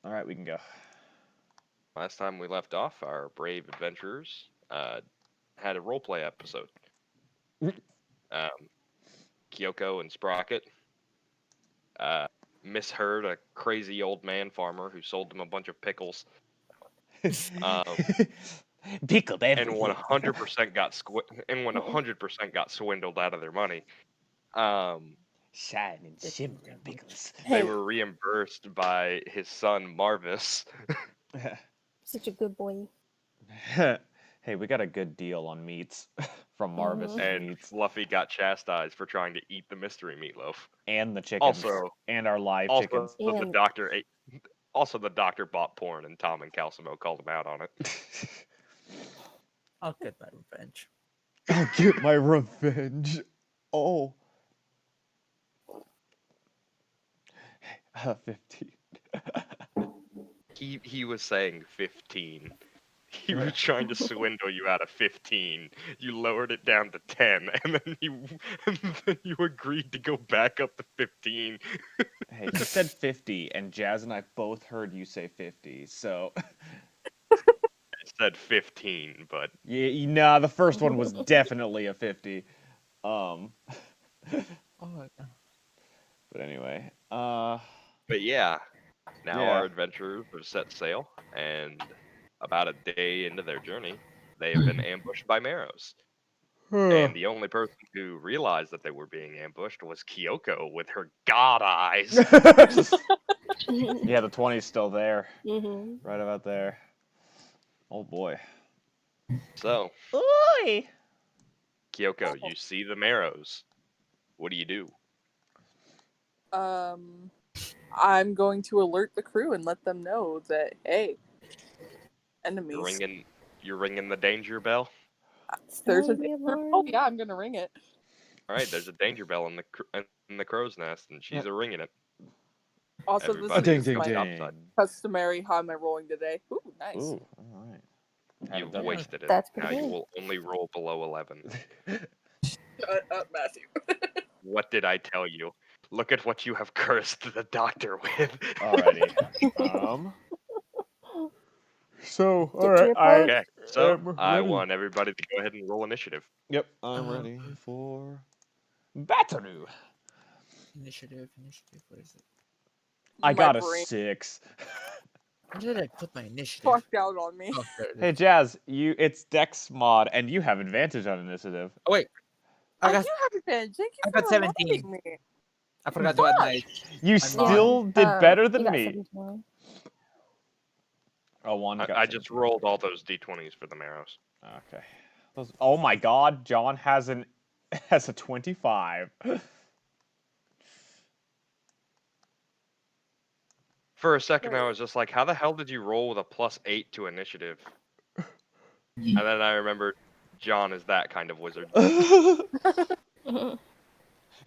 All right, we can go. Last time we left off, our brave adventurers had a roleplay episode. Um, Kyoko and Sprocket uh, misheard a crazy old man farmer who sold them a bunch of pickles, um, Pickled and everything. 100% got 100% got swindled out of their money. Shining, shimmering pickles. They Hey, were reimbursed by his son Marvis. such a good boy. Hey, we got a good deal on meats from Marvis And Meats Fluffy got chastised for trying to eat the mystery meatloaf. and the chickens Also, and our live also chickens. the And- doctor ate. Also, the doctor bought porn, and Tom and Calcimo called him out on it. I'll get my revenge. I'll get my revenge. Oh. 15. He was saying 15. He was trying to swindle you out of 15. You lowered it down to 10, and then you agreed to go back up to 15. Hey, he said 50, and Jazz and I both heard you say 50, so. I said 15, but Yeah, nah, the first one was definitely a 50. Oh, But anyway, but yeah. Now Yeah. our adventurers have set sail, and about a day into their journey, they have been ambushed by Merrows. And the only person who realized that they were being ambushed was Kyoko with her god eyes. Yeah, the 20's still there. Mhm. Right about there. Oh boy. So, Oi! Kyoko, you see the Merrows. What do you do? I'm going to alert the crew and let them know that, hey, You're enemies. ringing the danger bell. There's a Sound the danger. alarm. Oh yeah, I'm gonna ring it. All right, there's a danger bell in the crow's nest, and she's ringing it. Also, Everybody this is is on my the upside. customary. How am I rolling today? Ooh, nice. Ooh, alright. You've done wasted it. That's Now pretty you good. will only roll below 11. Shut up, Matthew. What did I tell you? Look at what you have cursed the doctor with. Alrighty. So, Get to alright, your point. Okay, so am I ready. want everybody to go ahead and roll initiative. Yep, I'm ready for battle. initiative. What is it? I My got a brain 6. Where did I put my initiative? fucked out on me. Oh, there it is. Hey Jazz, it's Dex mod, and you have advantage on initiative. Oh wait, I I got do have advantage. Thank you I for got 17. reminding me. I forgot to add my. You My still mod. did better than You got me. 17. Oh, one got I just 17. rolled all those d20s for the Merrows. Okay. Oh my God, John has has a 25. For a second, I was just like, how the hell did you roll with a +8 to initiative? And then I remembered John is that kind of wizard.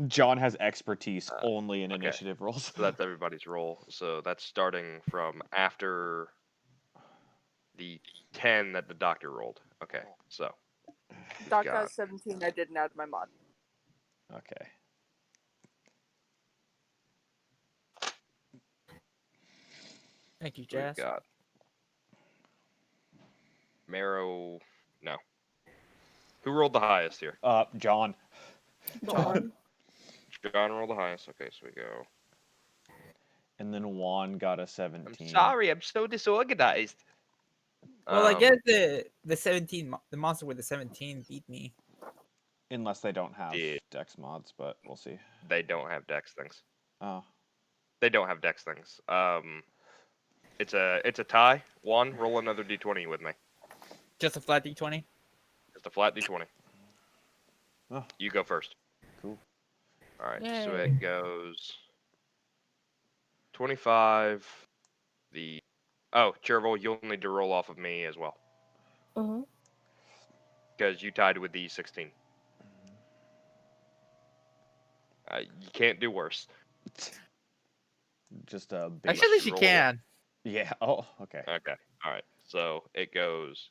John has expertise only in okay. initiative rolls. So that's everybody's roll. So that's starting from after the 10 that the doctor rolled. Okay, so. Doc got- has 17. I didn't add my mod. Okay. Thank you, We've Jazz. got Marrow. No. Who rolled the highest here? John. John. John rolled the highest. Okay, so we go. And then Juan got a I'm 17. sorry, I'm so disorganized. Well, I guess the 17, the monster with the 17 beat me. Unless they don't have Yeah. Dex mods, but we'll see. They don't have dex things. Oh. They don't have dex things. It's a tie. One, roll another d20 with me. Just a flat d20. Just a flat d20. Oh. You go first. Cool. All right, Yay. so it goes 25. Chervil, you'll need to roll off of me as well Mm-hmm. because you tied with the 16. You can't do worse. Just a big. Actually, she roll. can. Yeah. Oh, okay. Okay. All right. So it goes.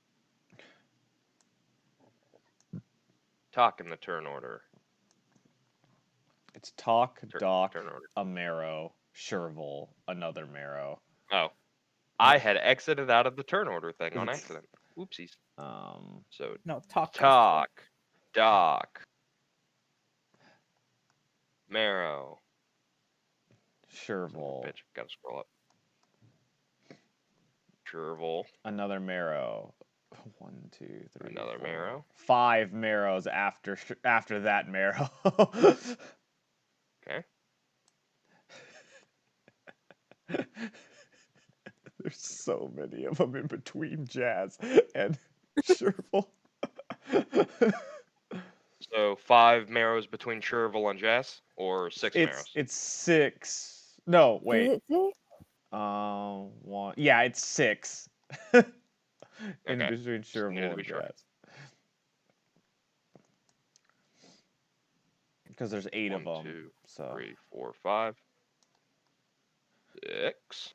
Talk in the turn order. It's Talk, Doc, Turn order. a Marrow, Shervil, another Marrow. Oh, I had exited out of the turn order thing on accident. Oopsies. So No, talk. Doc, Marrow. Shervil. Bitch, gotta scroll up. Shervil. Another Merrow. 1, 2, 3. Another 4, Merrow. 5 Merrows after that Merrow. Okay. There's so many of them in between Jazz and Shervil. So 5 Marrows between Shervil and Jess, or 6 Marrows? It's 6. No, wait. Is it six? 1. Yeah, it's 6. In Okay. between Just needed Shervil to be and sure. Jazz. Because there's 8 of 1, them. 2, So. 3, 4, 5, 6.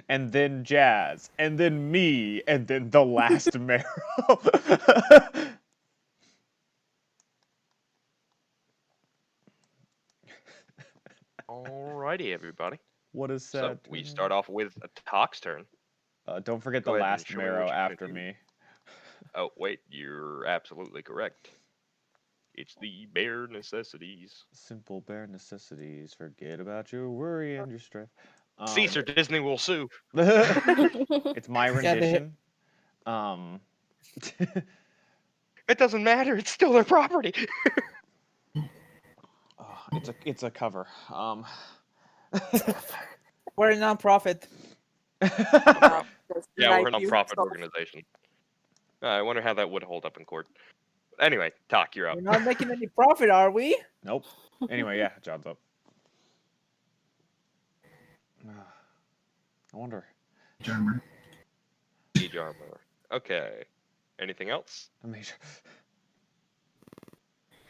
And then Jazz, and then me, and then the last Marrow. Alrighty, everybody. What is So that? we start off with a Talk's turn. Don't forget Go the ahead and last show me Marrow what you're gonna after do. me. Oh, wait, you're absolutely correct. It's the bare necessities. Simple bare necessities. Forget about your worry and your strife. Caesar Disney will sue. It's my Yeah, they- rendition. It doesn't matter. It's still their property. It's a cover. We're a non-profit. Wow. Just Yeah, we're a knife you non-profit yourself. organization. I wonder how that would hold up in court. Anyway, Talk, you're up. We're not making any profit, are we? Nope. Anyway, yeah, John's up. I wonder. Armor. Siege armor. Okay. Anything else? I made sure.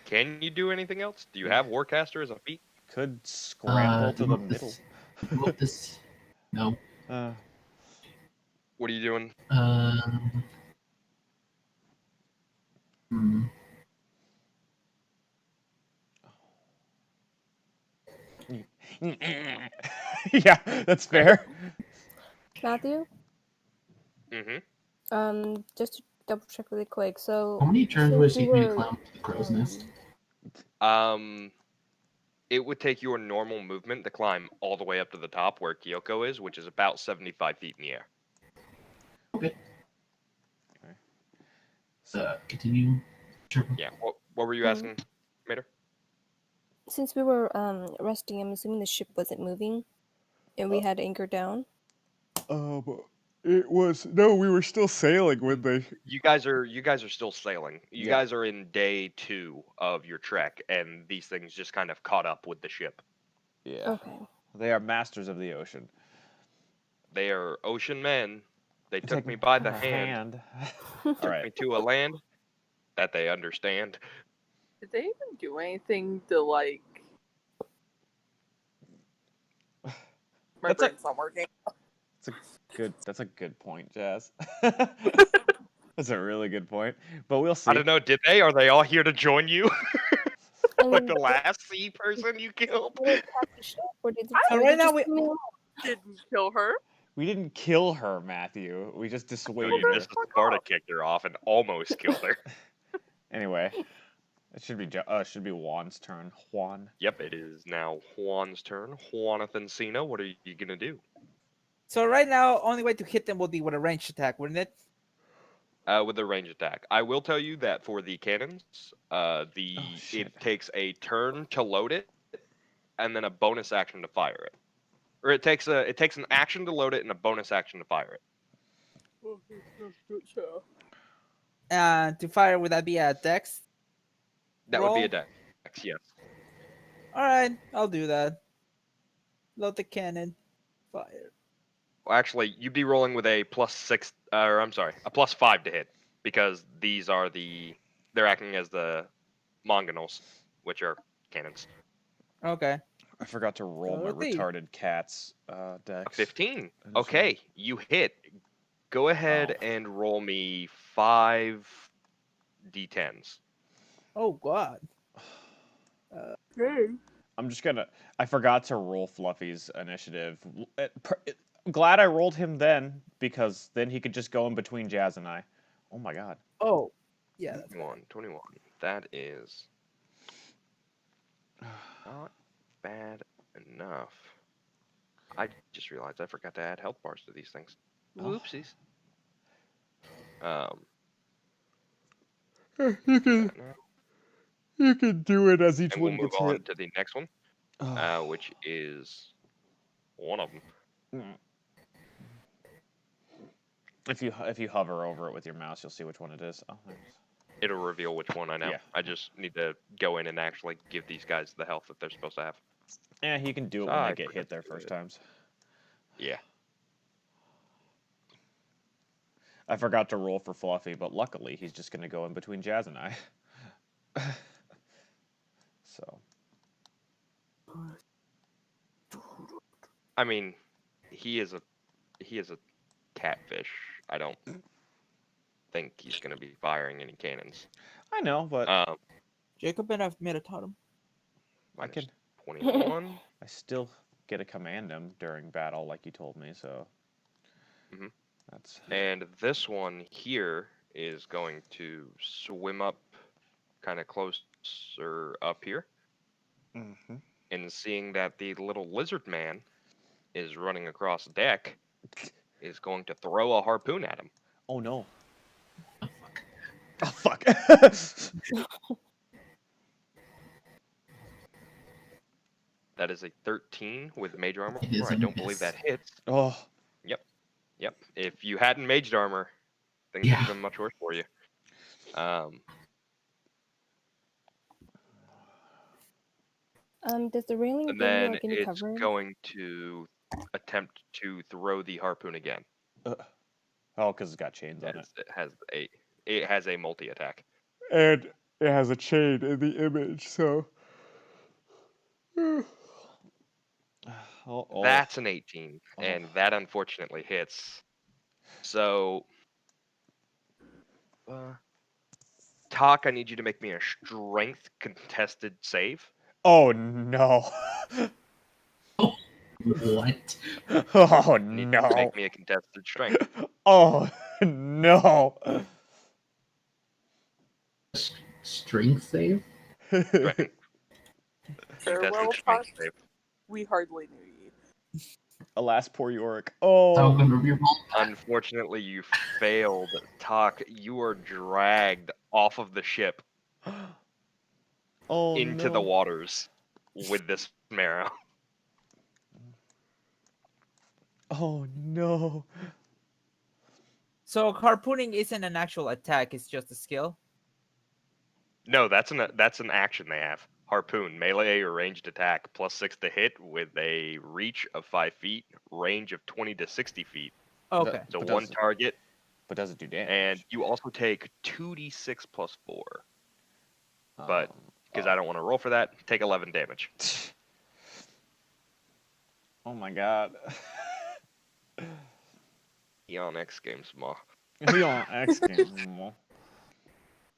Can you do anything else? Do you have Warcaster as a feat? Could scramble to the middle. This. No. What are you doing? Hmm. Yeah, that's fair. Matthew, Mm-hmm. just to double check really quick. So How many turns since would it we take me to were, climb up to the crow's nest? It would take your normal movement to climb all the way up to the top where Kyoko is, which is about 75 feet in the air. Okay. Continue. Sure. Yeah. What were you asking, Mater? since we were resting, I'm assuming the ship wasn't moving, and we had anchor down. It was no. We were still sailing when they. You guys are still sailing. You Yeah. guys are in day 2 of your trek, and these things just kind of caught up with the ship. Yeah. Okay. They are masters of the ocean. They are ocean men. They took Take me by the hand, hand. took All me right. to a land that they understand. Did they even do anything to like? My That's a- brain's not working. That's a good point, Jazz. That's a really good point. But we'll see. I don't know. Did they? Are they all here to join you? I Like mean, the last sea person you killed? did they attack the ship, or did I- they, So or right they now just we- leave me alone? Didn't kill her. We didn't kill her, Matthew. We just No, dissuaded you her. missed the Sparta kicked her off and almost killed her. Anyway, it should be Juan's turn. Juan. Yep, it is now Juan's turn. Juanathan Cena, what are you gonna do? So right now, only way to hit them would be with a ranged attack, wouldn't it? With the range attack, I will tell you that for the cannons, shit. it takes a turn to load it, and then a bonus action to fire it. Or it takes an action to load it and a bonus action to fire it. To fire, would that be a dex? That would be a Roll? dex, yes. All right, I'll do that. Load the cannon. Fire. Well, actually, you'd be rolling with a +6, or I'm sorry, a +5 to hit, because they're acting as the Mongonals, which are cannons. Okay. I forgot to roll my Alrighty. retarded cat's A dex. 15. Okay, you hit. Go ahead and roll me 5 d10s. Oh God. I'm just gonna. I forgot to roll Fluffy's initiative. Glad I rolled him then. because then he could just go in between Jazz and I. Oh my god. Oh, yeah. That's 21. That is not bad enough. I just realized I forgot to add health bars to these things. Oh. Whoopsies. You can do it as each And we'll one move gets on hit. to the next one, Oh. which is one of them. If you hover over it with your mouse, you'll see which one it is. Oh, nice. It'll reveal which one I know. Yeah. I just need to go in and actually give these guys the health that they're supposed to have. Yeah, you can do it So when I they get forgot hit to their do first it. times. Yeah. I forgot to roll for Fluffy, but luckily he's just going to go in between Jazz and I. So. I mean, he is a catfish. I don't think he's going to be firing any cannons. I know, but Jacob and I've made a totem. I Minus can. 21. I still get to command him during battle, like you told me. So. Mhm. That's. And this one here is going to swim up kind of closer up here. Mm-hmm. And seeing that the little lizard man is running across the deck, is going to throw a harpoon at him. Oh no. Oh fuck. That is a 13 with mage armor. It is I a don't believe miss. that hits. Oh. Yep. If you hadn't maged armor, things would Yeah. have been much worse for you. Does the railing And give you then like any it's cover? going to attempt to throw the harpoon again. Oh, because it's got chains on it. As it has a multi attack. And it has a chain in the image, so. Oh. That's an 18, Oh. and that unfortunately hits. So, Talk, I need you to make me a strength contested save. Oh no. What? Oh You need to no. make me a contested strength. Oh no. Strength save? Strength Farewell, contested Talk. strength save. We hardly knew you. Alas, poor Yorick. So I'm Oh. going to reroll that. Unfortunately, you failed. Talk, you are dragged off of the ship Oh into the waters with this marrow. Oh no. So harpooning isn't an actual attack; it's just a skill. No, that's an action they have. Harpoon, melee or ranged attack, +6 to hit with a reach of 5 feet, range of 20 to 60 feet. Okay. So But one does it- target, But does it do damage? and you also take 2d6 + 4. But because I don't want to roll for that, take 11 damage. Oh my god. Eon X Games Ma. He on X game.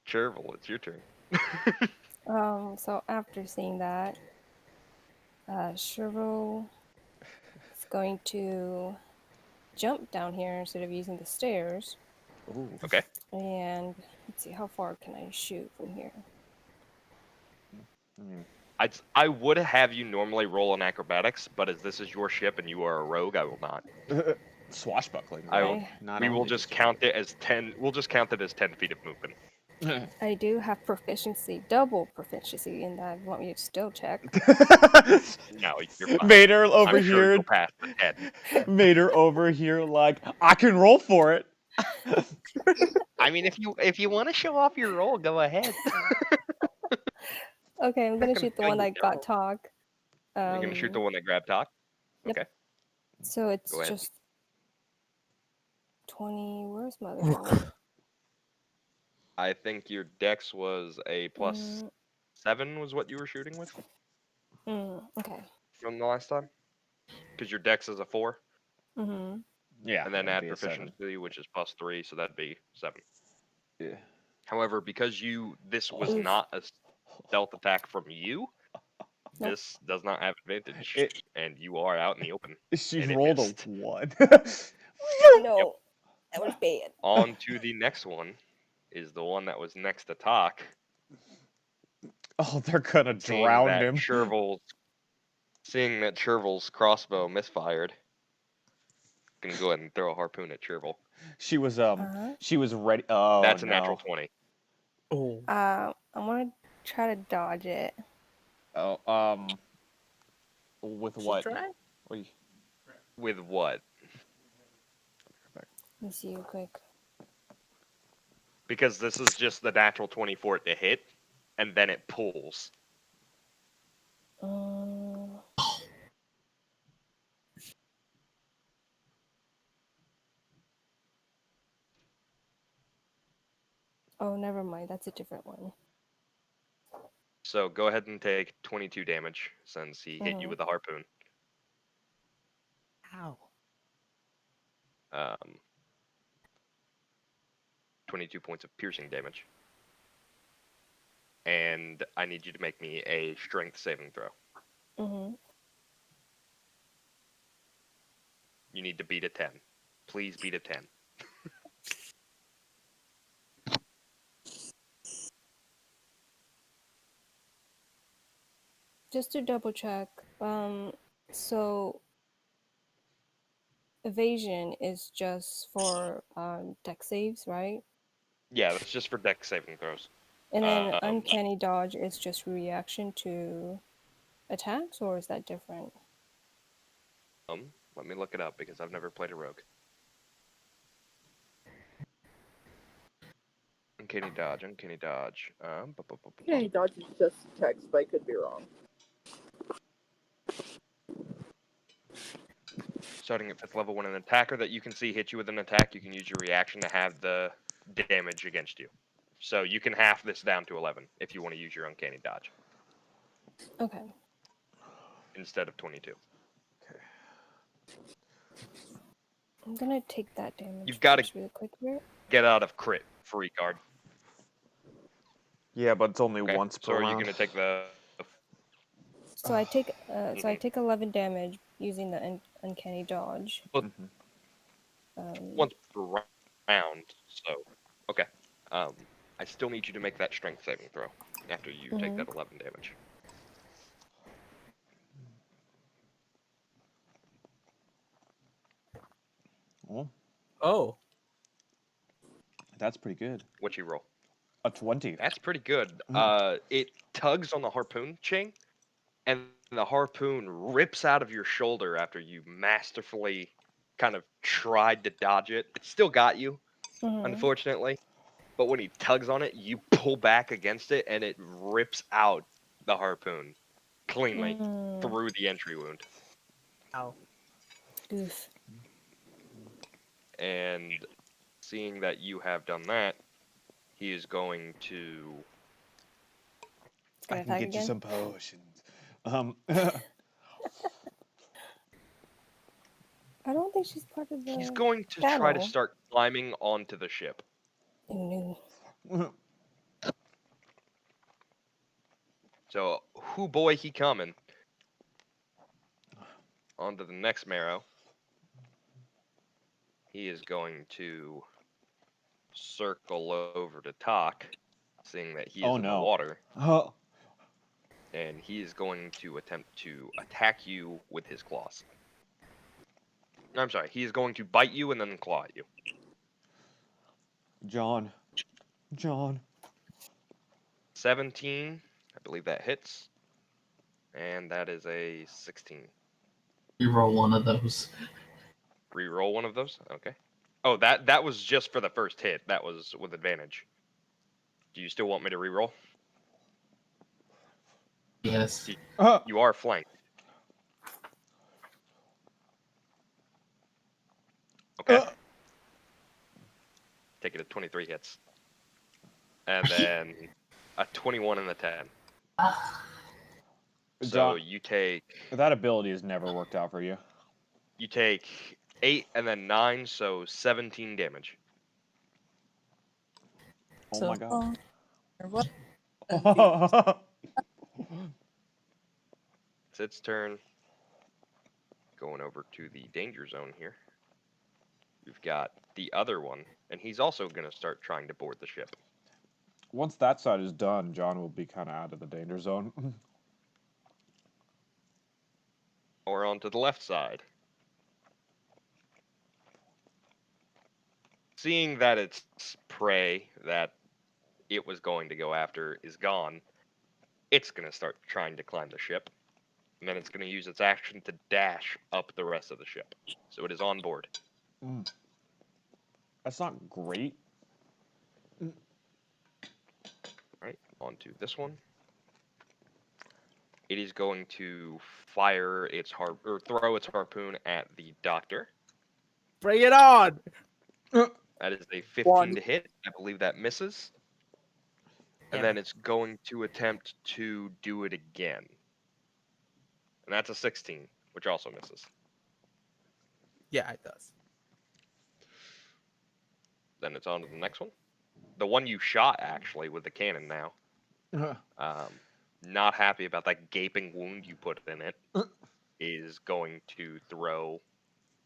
Chervil, it's your turn. So after seeing that, Shiro is going to jump down here instead of using the stairs. Ooh. Okay. And let's see, how far can I shoot from here? I mean, I would have you normally roll on acrobatics, but as this is your ship and you are a rogue, I will not. swashbuckling. I will- right? Not We will only just count it as 10. We'll just count it as 10 feet of movement. I do have proficiency, double proficiency in that. Want me to still check? No, you're fine. Mater over I'm sure here. you'll pass the 10. Mater over here, like I can roll for it. I mean, if you want to show off your roll, go ahead. Okay, I'm gonna gonna shoot the tell one you that got talk. You're gonna shoot the one that grabbed Talk. Yep. Okay. So it's Go ahead. just 20. Where's my other one? I think your dex was a +7 was what you were shooting with Okay. from the last time. Because your dex is a 4, Mm-hmm. Yeah. and then that'd add be a 7. proficiency, which is +3, so that'd be 7. Yeah. However, because this was Oof. not a stealth attack from you, Nope. this does not have advantage, It- and you are out in the open. She And it rolled missed. a 1. No, that was bad. On to the next one is the one that was next to Talk. Oh, they're gonna Seeing drown that him. Chervil's crossbow misfired. Gonna go ahead and throw a harpoon at Chervil. She was Uh-huh. she was ready. Oh That's a no. natural 20. Oh. I want to try to dodge it. Oh with Should what? try? Wait, With what? Let me see you quick. Because this is just the natural 20 for it to hit, and then it pulls. Oh, never mind. That's a different one. So go ahead and take 22 damage since he hit you with a harpoon. Ow. 22 points of piercing damage. And I need you to make me a strength saving throw. Mm-hmm. You need to beat a 10. Please beat a 10. Just to double check, so evasion is just for deck saves, right? Yeah, that's just for dex saving throws. And then uncanny dodge is just reaction to attacks, or is that different? Let me look it up because I've never played a rogue. Uncanny dodge. Okay, dodge is just text, but I could be wrong. Starting at 5th level, when an attacker that you can see hit you with an attack, you can use your reaction to have the damage against you. So you can half this down to 11 if you want to use your uncanny dodge Okay. instead of 22. I'm gonna take that damage You've gotta- first really quick here. Get out of crit, free card. Yeah, but it's only Okay? once So per are you round. going to take the... So I take I take 11 damage using the uncanny dodge. Mhm. once per round, so... Okay. I still need you to make that strength saving throw after you take that 11 damage. Well, Oh. that's pretty good. What you roll? A 20. That's pretty good. Mm. It tugs on the harpoon chain, and the harpoon rips out of your shoulder after you masterfully kind of tried to dodge it. It still got you, unfortunately. But when he tugs on it, you pull back against it, and it rips out the harpoon cleanly through the entry wound. Ow. Oof. And seeing that you have done that, he is going to... I can get you some potions. I don't think she's part of the. He's going to try to start climbing onto the ship. No. So, who boy he coming? On to the next Merrow. He is going to circle over to Talk, seeing that he is in the water. Oh. And he is going to attempt to attack you with his claws. No, I'm sorry, he is going to bite you and then claw at you. John. 17, I believe that hits. And that is a 16. You roll one of those. Reroll one of those? Okay. Oh, that was just for the first hit. That was with advantage. Do you still want me to reroll? Yes. You are flanked. Okay. Take it at 23 hits. And then a 21 and a 10. So John, you take... that ability has never worked out for you. You take 8 and then 9, so 17 damage. Oh my god. It's its turn. Going over to the danger zone here. We've got the other one, and he's also going to start trying to board the ship. Once that side is done, John will be kind of out of the danger zone. Or onto the left side. Seeing that its prey that it was going to go after is gone, it's going to start trying to climb the ship. And then it's going to use its action to dash up the rest of the ship. So it is on board. That's not great. Right, onto this one. It is going to fire its throw its harpoon at the doctor. Bring it on! That is a 15 One. to hit. I believe that misses. And Damn then it. it's going to attempt to do it again. And that's a 16, which also misses. Yeah, it does. Then it's on to the next one. The one you shot, actually, with the cannon now. Not happy about that gaping wound you put in it. Is going to throw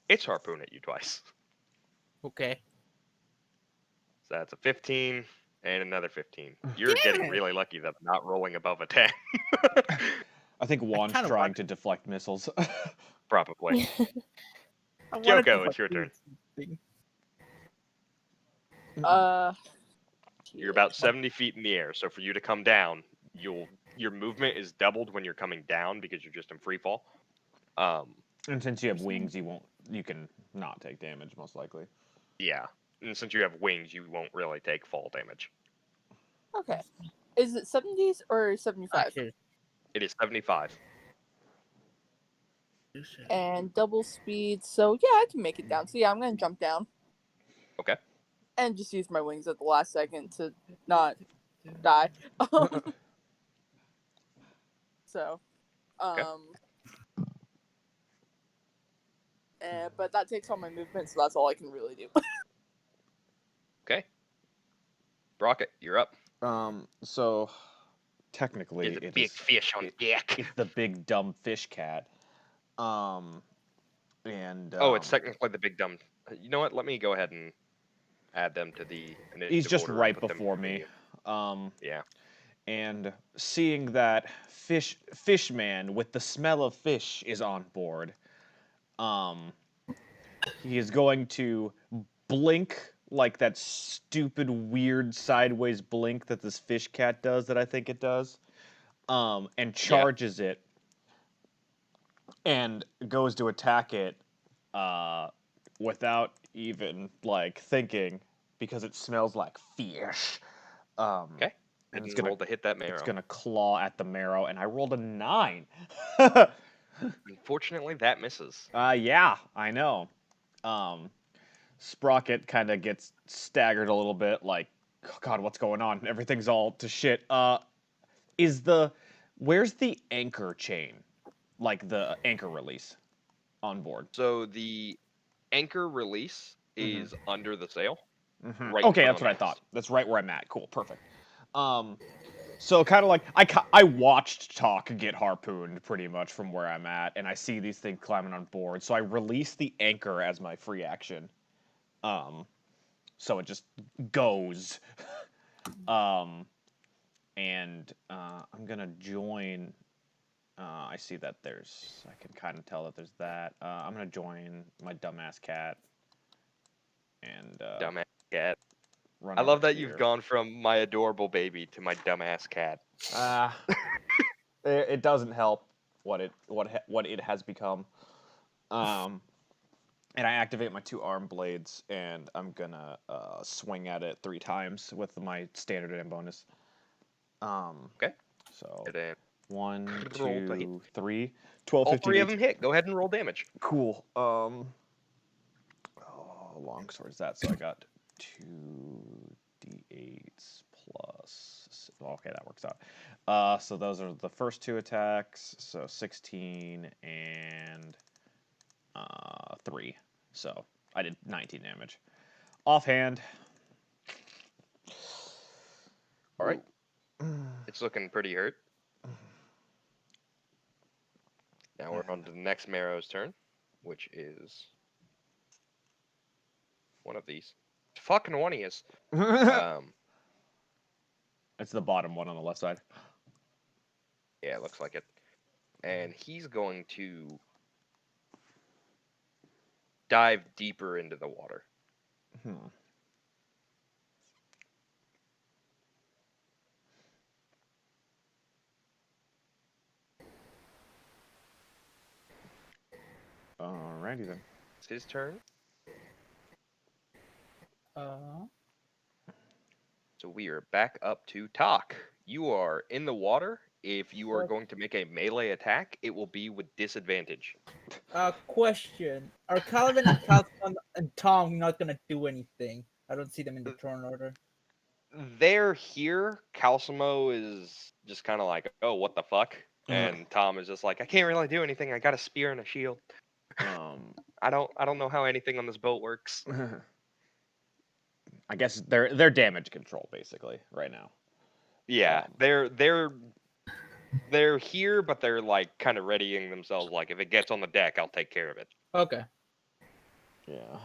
its harpoon at you twice. Okay. So that's a 15 and another 15. You're getting it. really lucky that I'm not rolling above a 10. I think Juan's kinda trying want- to deflect missiles. Probably. I wanted Kyoko, to it's your turn. something. You're about 70 feet in the air, so for you to come down, your movement is doubled when you're coming down because you're just in free fall. And since you have wings, you can not take damage most likely. Yeah. And since you have wings, you won't really take fall damage. Okay. Is it 70s or 75? Okay. It is 75. And double speed, so yeah, I can make it down. So yeah, I'm gonna jump down. Okay. And just use my wings at the last second to not die. So, but that takes all my movement, so that's all I can really do. Okay. Brockett, you're up. So technically, There's a it big is fish on deck. it's the big dumb fish cat. And Oh, it's technically the big dumb. You know what? Let me go ahead and add them to the initiative he's just order and right put them before between me. you. Yeah. And seeing that fishman with the smell of fish is on board, he is going to blink like that stupid weird sideways blink that this fish cat does that I think it does, and charges it and goes to attack it without even like thinking because it smells like fish. Okay. And Didn't roll to hit that marrow. It's gonna claw at the marrow, and I rolled a 9. Unfortunately, that misses. Yeah, I know. Sprocket kind of gets staggered a little bit, like, oh, God, what's going on? Everything's all to shit. Where's the anchor chain? Like the anchor release on board? So the anchor release is under the sail. Right Okay, in front that's of what I the thought. mast. That's right where I'm at. Cool, perfect. So kind of like I watched Talk get harpooned pretty much from where I'm at, and I see these things climbing on board. So I release the anchor as my free action. So it just goes. And I'm gonna join. I see that I can kind of tell that there's that. I'm gonna join my dumbass cat. And Dumbass cat. run I love over that here. you've gone from my adorable baby to my dumbass cat. It doesn't help what it has become. And I activate my 2 arm blades, and I'm gonna swing at it 3 times with my standard and bonus. Okay. So And then 1, roll to hit. 2, 3, 12, all 15, 3 of 18. them hit. Go ahead and roll damage. Cool. Long swords that. So I got 2d8s plus. Okay, that works out. So those are the first 2 attacks. So 16 and 3. So I did 19 damage. Offhand. All right. It's looking pretty hurt. Now we're on to the next Merrow's turn, which is One of these. Fucking one he is. It's the bottom one on the left side. Yeah, it looks like it. And he's going to dive deeper into the water. Hmm. Alrighty then. It's his turn. So we are back up to Talk. You are in the water. If you are Fuck. going to make a melee attack, it will be with disadvantage. Question: Are Calvin and Calvin and Tom not gonna do anything? I don't see them in the turn order. They're here. Calcimo is just kind of like, oh, what the fuck? And Tom is just like, I can't really do anything. I got a spear and a shield. I don't know how anything on this boat works. I guess they're damage control basically right now. Yeah, they're here, but they're like kind of readying themselves. Like, if it gets on the deck, I'll take care of it. Okay. Yeah.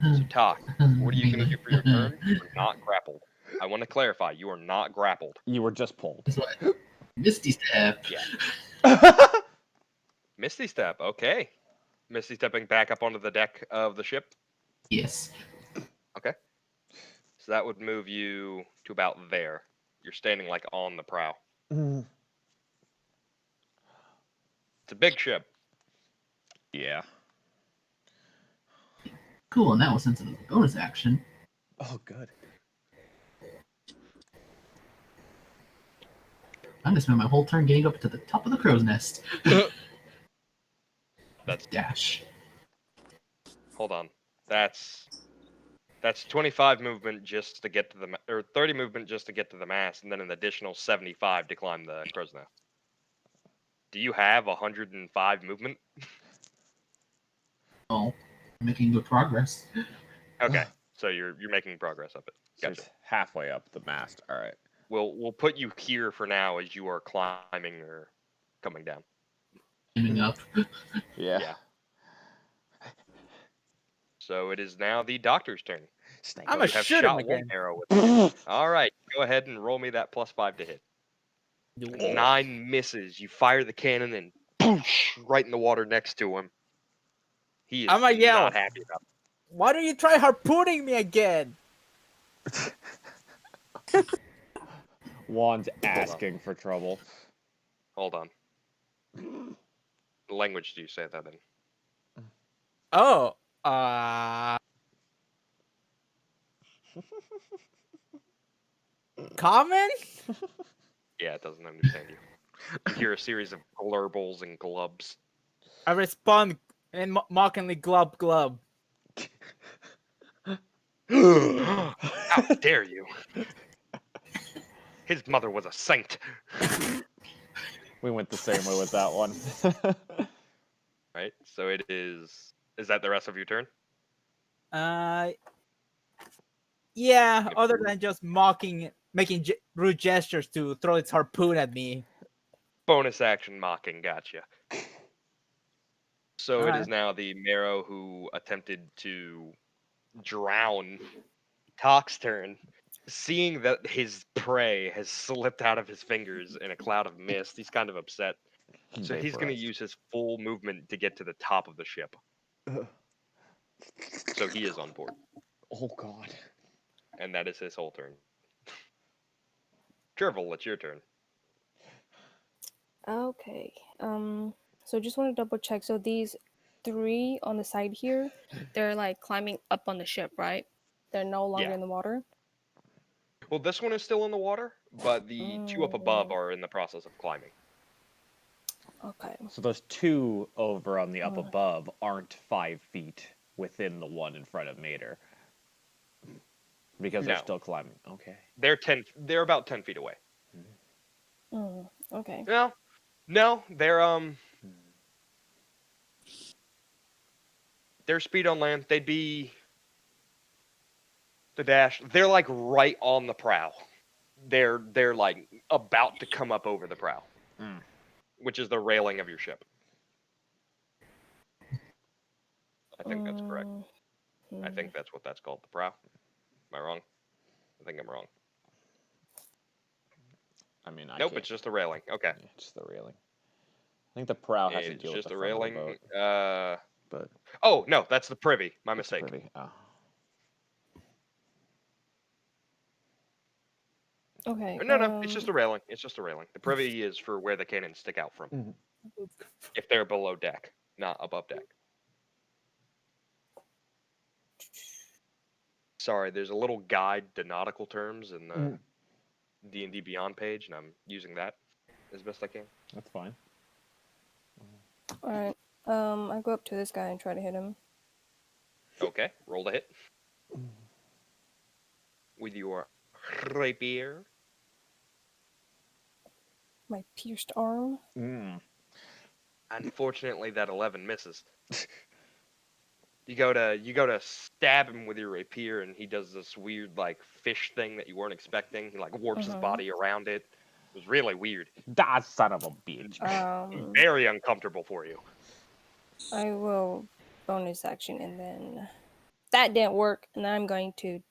So, Talk, what are you gonna do for your turn? You're not grappled. I want to clarify, you are not grappled. You were just pulled. That's what Misty Step. Yeah. Misty Step, okay. Misty stepping back up onto the deck of the ship. Yes. Okay. So that would move you to about there. You're standing like on the prow. Mm. It's a big ship. Yeah. Cool, and that was since it was a bonus action. Oh, good. I'm gonna spend my whole turn getting up to the top of the crow's nest. That's Dash. Hold on. That's 25 movement just to get to the or 30 movement just to get to the mast, and then an additional 75 to climb the crow's nest. Do you have 105 movement? Oh, I'm making good progress. Okay, so you're making progress up it. So Gotcha. it's halfway up the mast. All right. We'll put you here for now as you are climbing or coming down. Aiming up. Yeah. Yeah. So it is now the doctor's turn. Snake. I'm You a have shoot him shot one again. arrow with it. All right, go ahead and roll me that +5 to hit. Do- 9 misses. You fire the cannon and boosh, right in the water next to him. He is I'ma yell. not happy about it. Why don't you try harpooning me again? Juan's asking for trouble. Hold on. What language do you say that in? Oh, common? Yeah, it doesn't understand you. You hear a series of glurbles and glubs. I respond and mockingly glub glub. How dare you? His mother was a saint. We went the same way with that one. Right, so it is. Is that the rest of your turn? Yeah, other than just mocking, making rude gestures to throw its harpoon at me. Bonus action mocking, gotcha. So it Alright. is now the Merrow who attempted to drown Talk's turn. Seeing that his prey has slipped out of his fingers in a cloud of mist, he's kind of upset. So he's going to Vaporized. use his full movement to get to the top of the ship. So he is on board. Oh God. And that is his whole turn. Jervil, it's your turn. Okay. So just want to double check. So these 3 on the side here, they're like climbing up on the ship, right? They're no longer Yeah. in the water. Well, this one is still in the water, but the 2 up above are in the process of climbing. Okay. So those 2 over on the up above aren't 5 feet within the one in front of Mater. Because they're No. still climbing. Okay. They're about 10 feet away. Okay. No, their speed on land, they'd be the dash. They're like right on the prow. They're like about to come up over the prow, which is the railing of your ship. I think that's correct. I think that's what that's called, the prow. Am I wrong? I think I'm wrong. I mean, I Nope, can't. it's just a railing. Okay. Yeah, just the railing. I think the prow has to It's deal with just the a front of the railing. boat. But Oh, no, that's the privy. My it's the mistake. privy. Oh. Okay. No, it's just a railing. It's just a railing. The privy is for where the cannons stick out from. Mhm. If they're below deck, not above deck. Sorry, there's a little guide to nautical terms in the D&D Beyond page, and I'm using that as best I can. That's fine. All right. I go up to this guy and try to hit him. Okay, roll to hit. With your rapier. My pierced arm. Mm. Unfortunately, that 11 misses. You go to stab him with your rapier, and he does this weird like fish thing that you weren't expecting. He like warps his body around it. It was really weird. That son of a bitch. Very uncomfortable for you. I will bonus action, and then that didn't work, and then I'm going to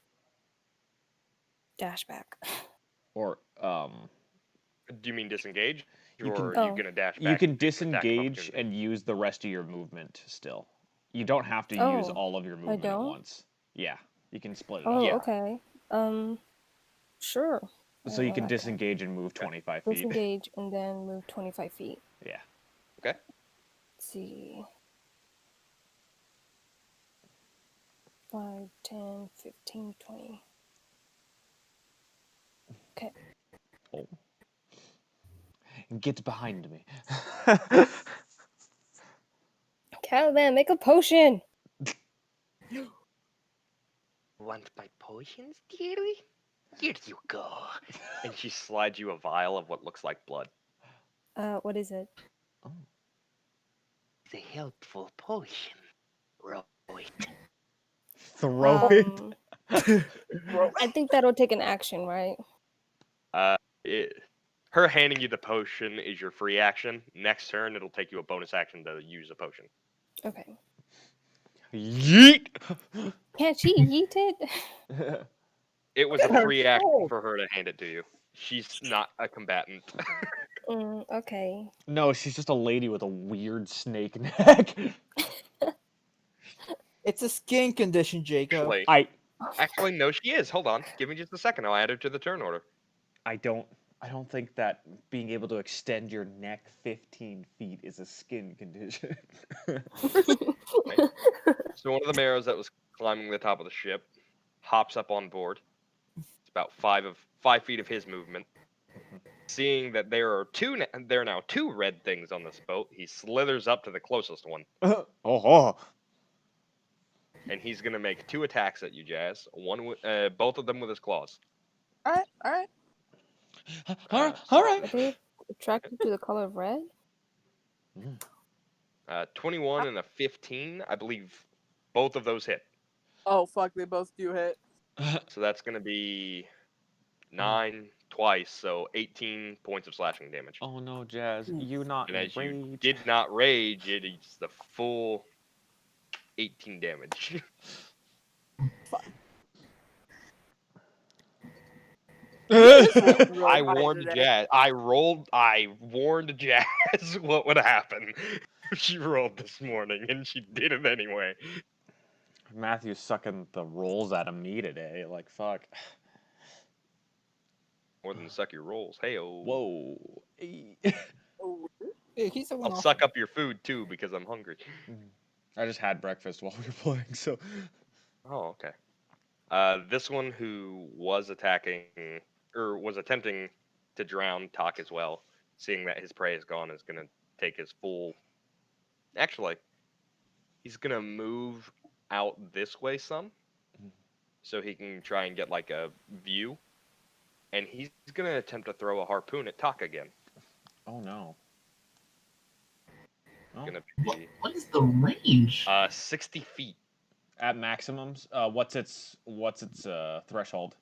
dash back. Or Do you mean disengage, You or can- are Oh. you gonna dash back? you can and take your attack of disengage opportunity? and use the rest of your movement still. You don't have to use Oh, all of your movement at don't? once. Yeah, you can split it Oh, up. Yeah. okay. Sure. So you I can like that. disengage and move 25 feet. Disengage and then move 25 feet. Yeah. Okay. Let's see. 5, 10, 15, 20. Okay. Oh. Get behind me. Caliban, make a potion! Want my potions, dearie? Here you go. And she slides you a vial of what looks like blood. What is it? It's a helpful potion. Roll it. Throw it. I think that'll take an action, right? Her handing you the potion is your free action. Next turn, it'll take you a bonus action to use a potion. Okay. Yeet. Can't she yeet it? It was a at her free action soul. for her to hand it to you. She's not a combatant. Okay. No, she's just a lady with a weird snake neck. It's a skin condition, Jacob. Actually, no, she is. Hold on. Give me just a second. I'll add her to the turn order. I don't think that being able to extend your neck 15 feet is a skin condition. So one of the Merrows that was climbing the top of the ship hops up on board. It's about 5 feet of his movement. Seeing that there are now two red things on this boat, he slithers up to the closest one, Oh. and he's gonna make 2 attacks at you, Jazz. Both of them with his claws. All right. All Are right. they attracted to the color of red? 21 and a 15, I believe. Both of those hit. Oh fuck, they both do hit. So that's gonna be 9 twice, so 18 points of slashing damage. Oh no, Jazz, you not And as you rage. did not rage, it is the full 18 damage. I warned Jazz. I warned Jazz what would happen if she rolled this morning, and she did it anyway. Matthew's sucking the rolls out of me today. Like fuck. More than suck your rolls. Hey-oh. Whoa. Hey. Hey, he's the one I'll off. suck up your food too because I'm hungry. I just had breakfast while we were playing, so. Oh, okay. This one who was attacking or was attempting to drown Talk as well, seeing that his prey is gone, is gonna take his full. Actually, he's gonna move out this way some, so he can try and get like a view, and he's gonna attempt to throw a harpoon at Talk again. Oh no. Oh. Gonna What, be what is the range? 60 feet. At maximums, what's its threshold?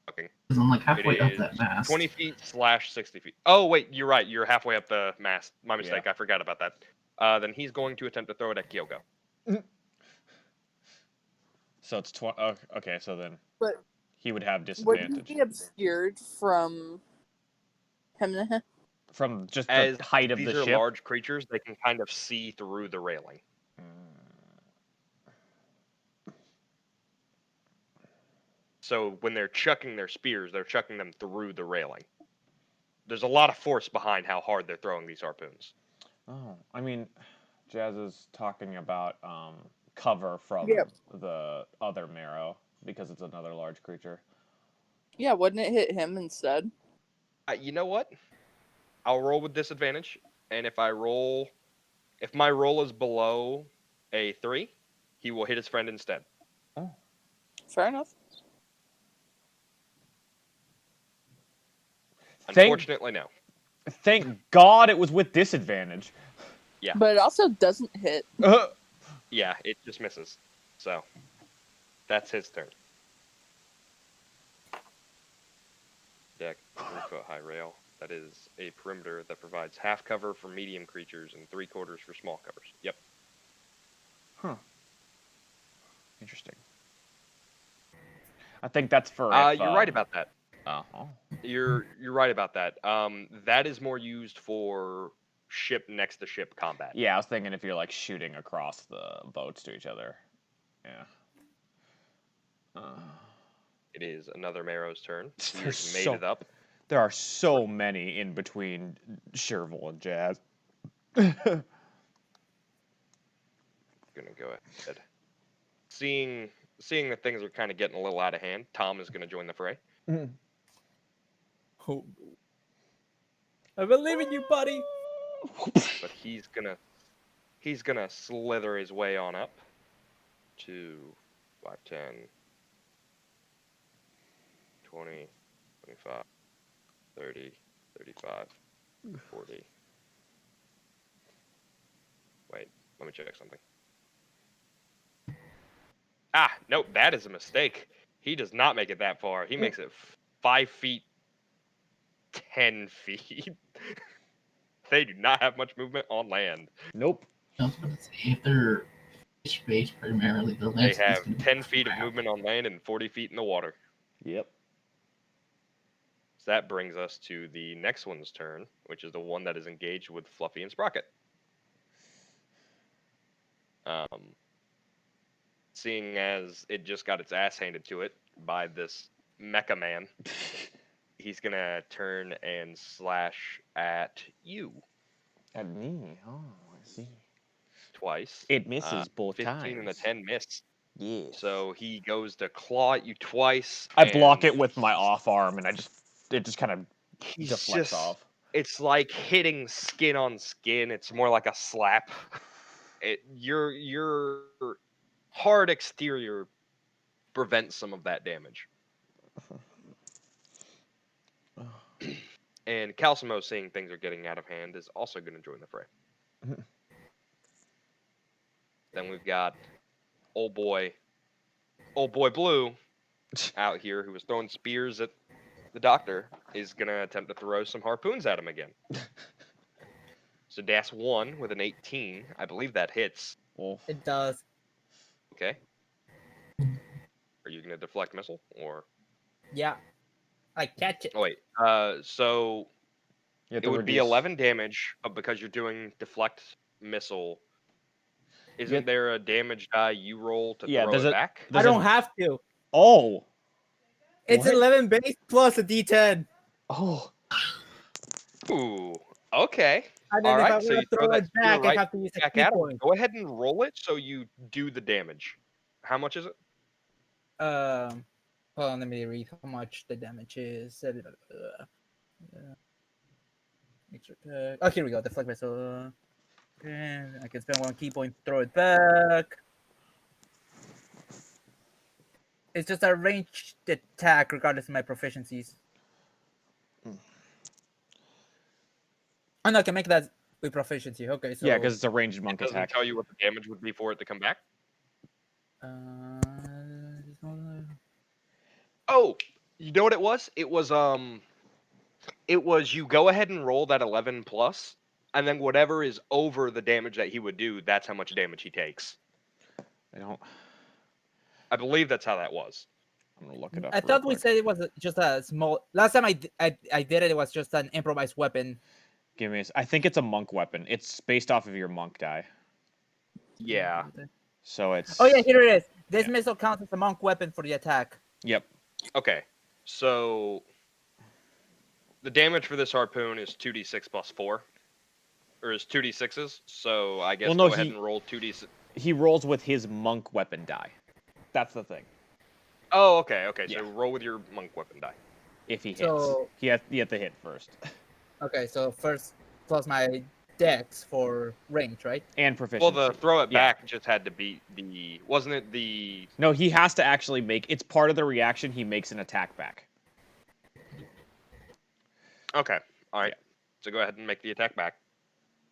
Fucking. Because I'm like halfway It up is that mast. 20 feet / 60 feet. Oh wait, you're right. You're halfway up the mast. My mistake. Yeah. I forgot about that. then he's going to attempt to throw it at Kyoko. So it's okay. So then But he would have would he disadvantage be obscured from him? from just As the height of these the are ship. large creatures, they can kind of see through the railing. So when they're chucking their spears, they're chucking them through the railing. There's a lot of force behind how hard they're throwing these harpoons. Oh, I mean, Jazz is talking about cover from Yep. the other Merrow because it's another large creature. Yeah, wouldn't it hit him instead? You know what? I'll roll with disadvantage, and if my roll is below a 3, he will hit his friend instead. Oh. Fair enough. Unfortunately, no. Thank God it was with disadvantage. Yeah. But it also doesn't hit. Yeah, it just misses. So, that's his turn. Deck, 3-foot high rail. That is a perimeter that provides half cover for medium creatures and 3/4 for small covers. Yep. Huh. Interesting. I think that's for. You're right about that. Uh-huh. You're right about that. That is more used for ship next to ship combat. Yeah, I was thinking if you're like shooting across the boats to each other. Yeah. It is another Merrow's turn. He There's has made it up. There are so many in between Sherville and Jazz. Gonna go ahead. Seeing that things are kind of getting a little out of hand, Tom is gonna join the fray. Oh. I believe in you, buddy. But he's gonna slither his way on up to 5, 10, 20, 25, 30, 35, 40. Wait, let me check something. Ah, nope, that is a mistake. He does not make it that far. He makes it 5 feet, 10 feet. They do not have much movement on land. Nope. I was going to say, if they're fish-based primarily, the They land have 10 feet of movement on land and 40 feet in the water. Yep. So that brings us to the next one's turn, which is the one that is engaged with Fluffy and Sprocket. Seeing as it just got its ass handed to it by this mecha man, he's gonna turn and slash at you At me. Oh, I see. twice. It misses both 15 times. and a 10 miss. Yes. So he goes to claw at you twice. I block and it with my off arm, and it just kind of he's deflects just, off. It's like hitting skin on skin. It's more like a slap. Your hard exterior prevents some of that damage. And Calcimo, seeing things are getting out of hand, is also going to join the fray. Then we've got old boy Blue out here, who was throwing spears at the doctor, is going to attempt to throw some harpoons at him again. So that's 1 with an 18. I believe that hits. Well, It does. Okay. Are you going to deflect missile, or? Yeah. I catch it. Oh wait. So you have it to would be reduce- 11 damage, but because you're doing deflect missile, isn't have- there a damage die you roll to Yeah, throw there's it a- back? I don't have to. Oh. It's What? 11 base plus a D10. Oh. Ooh. Okay. And then All if I right. So want you to throw throw that it spear back, I right have to use a back key at him. point. Go ahead and roll it so you do the damage. How much is it? Hold on, let me read how much the damage is. Oh, here we go. Deflect missile. And I can spend 1 key point to throw it back. It's just a ranged attack regardless of my proficiencies. Oh no, I can make that with proficiency. Okay, so Yeah, because it's a ranged monk It doesn't attack. tell you what the damage would be for it to come back. Oh, you know what it was? It was you go ahead and roll that 11 plus, and then whatever is over the damage that he would do, that's how much damage he takes. I don't. I believe that's how that was. I'm gonna look it up. I real thought we quick. said it was just a small. Last time I did it, it was just an improvised weapon. Give me. I think it's a monk weapon. It's based off of your monk die. Yeah. So it's. Oh yeah, here it is. This Yeah. missile counts as a monk weapon for the attack. Yep. Okay. So the damage for this harpoon is 2d6 plus 4. Or is 2d6s. So I guess Well, no, go ahead he- and roll 2d6. He rolls with his monk weapon die. That's the thing. Oh, okay, okay. So Yeah. roll with your monk weapon die. If he hits, So- you have to hit first. Okay, so first plus my dex for range, right? And proficiency. Well, the throw it Yeah. back just had to be the. Wasn't it the. No, he has to actually make. It's part of the reaction. He makes an attack back. Okay. All right. So go ahead and make the attack back.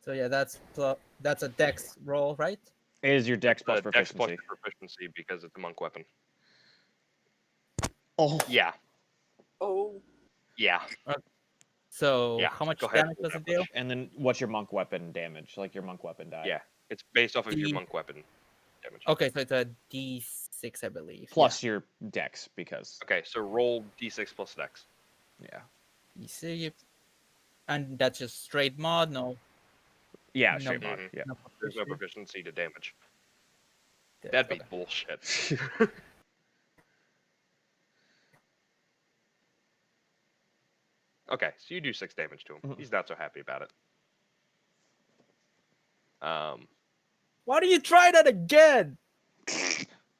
So yeah, that's a dex roll, right? It is your dex plus Dex plus proficiency. your proficiency because it's a monk weapon. Oh. Yeah. Oh. Yeah. So Yeah, how much go ahead damage and does it do? accomplish. And then what's your monk weapon damage? Like your monk weapon die. Yeah. It's based off of your The- monk weapon damage. Okay, so it's a d6, I believe. Plus your dex because. Okay, so roll d6 plus dex. Yeah. D6, and that's just straight mod, no. Yeah. No. Straight mod. Mhm. Yeah. no There's no proficiency. proficiency to damage. Dex, That'd be okay. bullshit. Okay, so you do 6 damage to him. Mhm. He's not so happy about it. Why do you try that again?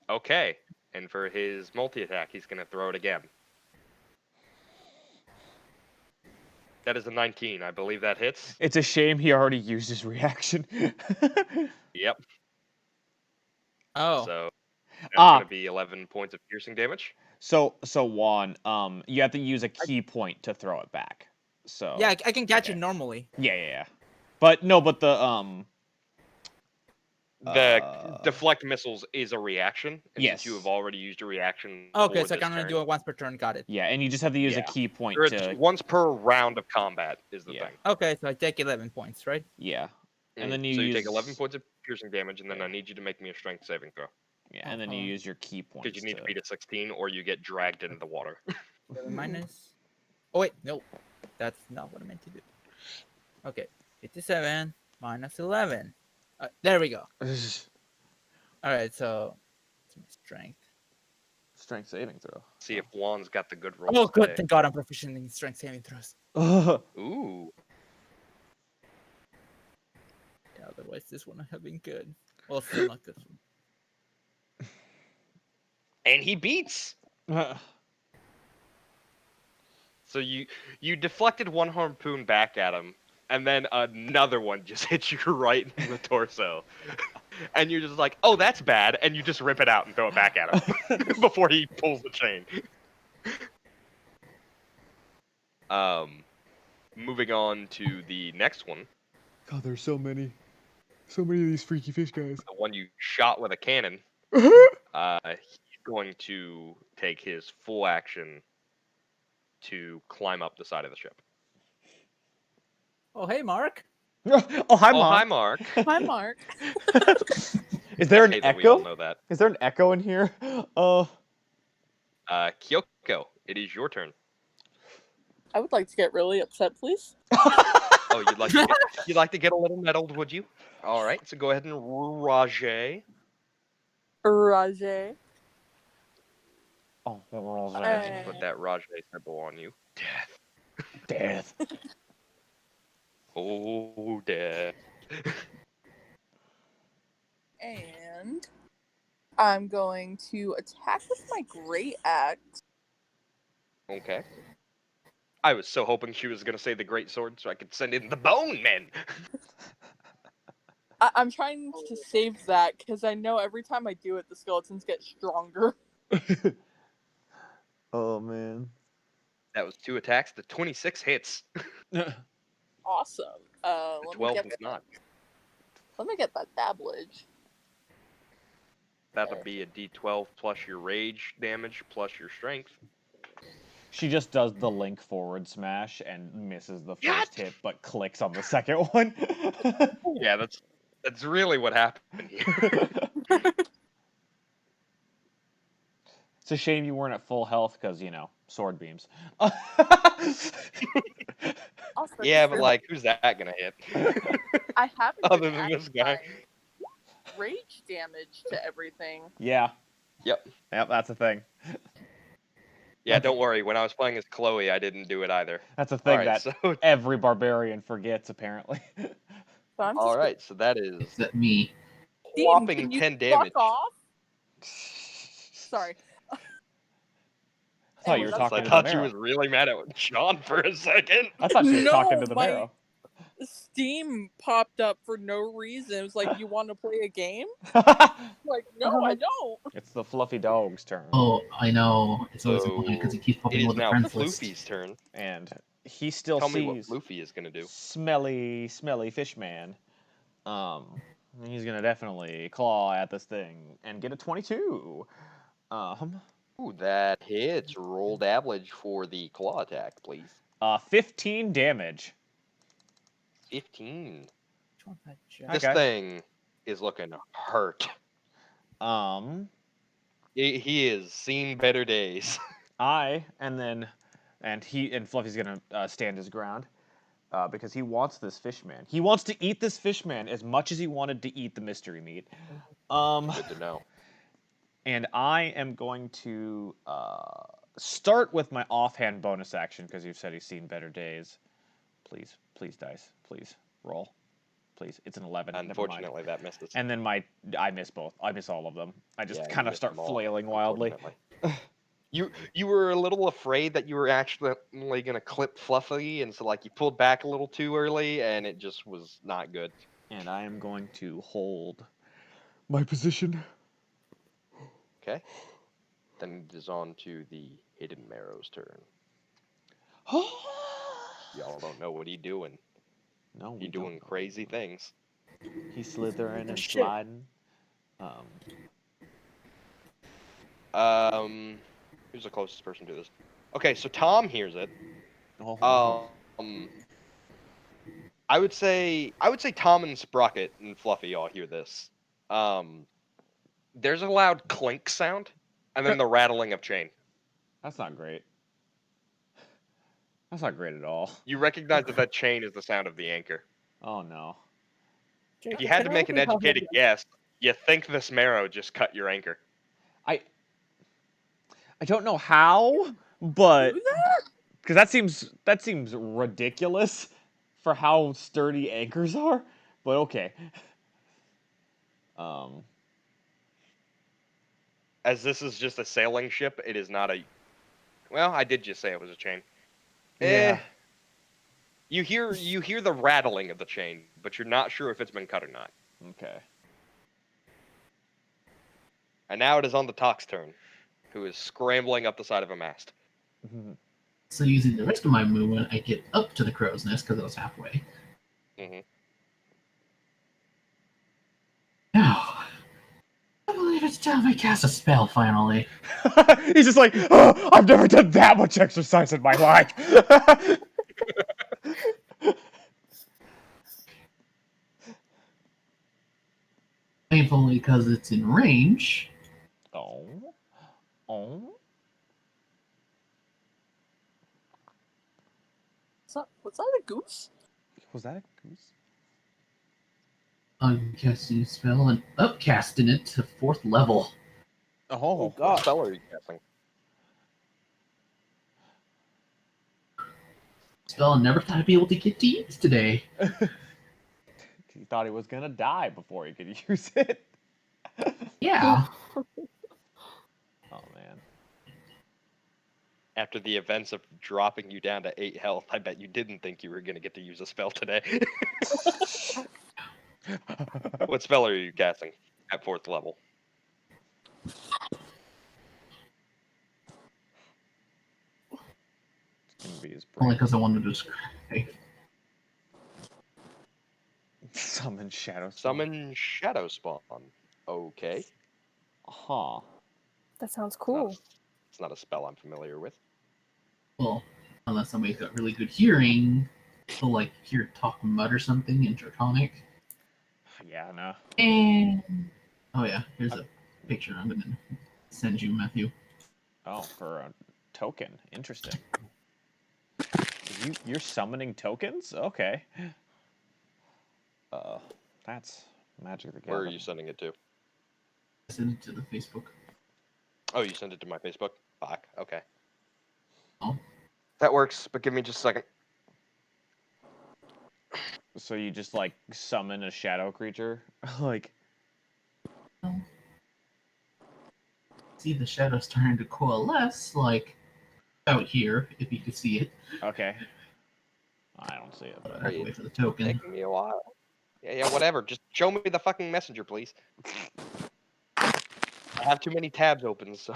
Okay, and for his multi-attack, he's going to throw it again. That is a 19. I believe that hits. It's a shame he already used his reaction. Yep. Oh, So that's Ah. going to be 11 points of piercing damage. So Juan, you have to use a key point to throw it back. So yeah, I can catch okay. it normally. Yeah. But no, but the The deflect missiles is a reaction. And Yes. since you have already used a reaction. Okay, for so I this can only turn, do it once per turn. Got it. yeah, and you just have to use a Yeah. key point or it's to once per round of combat is the Yeah. thing. Okay, so I take 11 points, right? yeah, and then So you you take use- 11 points of piercing damage, and then Yeah. I need you to make me a strength saving throw. yeah, and then you Uh-huh. use your key points. Because you need to beat a 16, or you get dragged into the water. 7 minus. Oh wait, no, that's not what I meant to do. Okay, 57 minus 11. There we go. All right, so it's my strength. Strength saving throw. See if Juan's got the good rolls. Oh, good. today. Thank God I'm proficient in strength saving throws. Ooh. Yeah, otherwise this wouldn't have been good. Well, still not good. And he beats. So you deflected one harpoon back at him, and then another one just hits you right in the torso. And you're just like, oh, that's bad, and you just rip it out and throw it back at him before he pulls the chain. Moving on to the next one, God, there's so many of these freaky fish guys. the one you shot with a cannon. He's going to take his full action to climb up the side of the ship. Oh, hey, Mark. Oh, hi, Oh, Mom. hi, Mark. Hi, Mark. Is there an Hey, that we all echo? know that. Is there an echo in here? Kyoko, it is your turn. I would like to get really upset, please. Oh, you'd like to get a little nettled, would you? All right, so go ahead and Rajay. Rajay. Oh, we're all Uh, Put that Rajay symbol on you. death. Oh, death. And I'm going to attack with my great axe. Okay. I was so hoping she was gonna say the great sword, so I could send in the bone men. I'm trying to save that because I know every time I do it, the skeletons get stronger. Oh man. That was 2 attacks. The 26 hits. Awesome. The Let 12 me was get not. Let me get that dabblage. That'll be a D12 plus your rage damage plus your strength. She just does the link forward smash and misses the God! first hit, but clicks on the second one. Yeah, that's really what happened here. It's a shame you weren't at full health because, you know, sword beams. Also, Yeah, just but for- like, who's that gonna hit? I haven't Other been than this adding guy. my rage damage to everything. Yeah. Yep. Yep, that's a thing. Yeah, don't worry. When I was playing as Chloe, I didn't do it either. That's a thing Alright, that so every barbarian forgets, apparently. So I'm just alright, so that is Except me. Dean, whopping can you 10 damage. fuck off? Sorry. I thought you were Anyways, talking I to the thought you marrow. was really mad at John for a second. I thought she was talking to the No, my- marrow. Steam popped up for no reason. It was like, you want to play a game? Like, no, I don't. It's the fluffy dog's turn. Oh, I know. It's always So, annoying because it keeps It popping is with the now friends list. Floofy's turn. And he still Tell me what sees Floofy is gonna do. smelly fish man. He's gonna definitely claw at this thing and get a 22. Ooh, that hits. Roll damage for the claw attack, please. 15 damage. 15. Which one's that Jack? This Okay. thing is looking hurt. He has seen better days. And Fluffy's gonna stand his ground. Because he wants this fish man. He wants to eat this fish man as much as he wanted to eat the mystery meat. Good to know. And I am going to start with my offhand bonus action because you've said he's seen better days. Please, dice. Please, roll. Please, it's an 11. Never mind. Unfortunately, that missed us. And then I miss both. I miss all of them. I just Yeah, you kind of missed start them all, flailing wildly. unfortunately. You were a little afraid that you were actually gonna clip Fluffy, and so like you pulled back a little too early, and it just was not good. And I am going to hold my position. Okay. Then it is on to the hidden Merrows' turn. Y'all don't know what he's doing. No, we He's don't doing know. crazy things. He's slithering and Shit. sliding. Who's the closest person to this? Okay, so Tom hears it. I would say Tom and Sprocket and Fluffy all hear this. There's a loud clink sound, and then the rattling of chain. That's not great. That's not great at all. You recognize that chain is the sound of the anchor. Oh no. If you had to make an educated guess, you think this Merrow just cut your anchor. I don't know how, but Do that? because that seems ridiculous for how sturdy anchors are. But okay. As this is just a sailing ship, it is not a. Well, I did just say it was a chain. Yeah. You hear the rattling of the chain, but you're not sure if it's been cut or not. Okay. And now it is on the Tox turn, who is scrambling up the side of a mast. So using the rest of my movement, I get up to the crow's nest because I was halfway. Mhm. Now, I believe it's time I cast a spell finally. He's just like, oh, I've never done that much exercise in my life. Thankfully, because it's in range. Oh. Was that a goose? Was that a goose? I'm casting a spell and upcasting it to 4th level. Oh. What spell are you casting? Spell I never thought I'd be able to get to use today. He thought he was gonna die before he could use it. Yeah. Oh man. After the events of dropping you down to 8 health, I bet you didn't think you were going to get to use a spell today. What spell are you casting at 4th level? It's gonna be his Only brain. because I wanted to describe. Summon Shadow Spawn. Summon Shadow Spawn. Okay. Huh. That sounds It's not cool. a- It's not a spell I'm familiar with. Well, unless somebody's got really good hearing, they'll like hear talk mutter something in Draconic. Yeah, no. And oh yeah, here's a picture I'm gonna send you, Matthew. Oh, for a token. Interesting. You're summoning tokens? Okay. That's Magic the Where are Gathering. you sending it to? Send it to the Facebook. Oh, you sent it to my Facebook? Fuck. Okay. Oh, That works, but give me just a second. So you just like summon a shadow creature? Like see the shadows starting to coalesce, like out here, if you could see it. okay. I don't see it, But I but have to wait for the token. Taking me a while. Yeah, whatever. Just show me the fucking messenger, please. I have too many tabs open, so.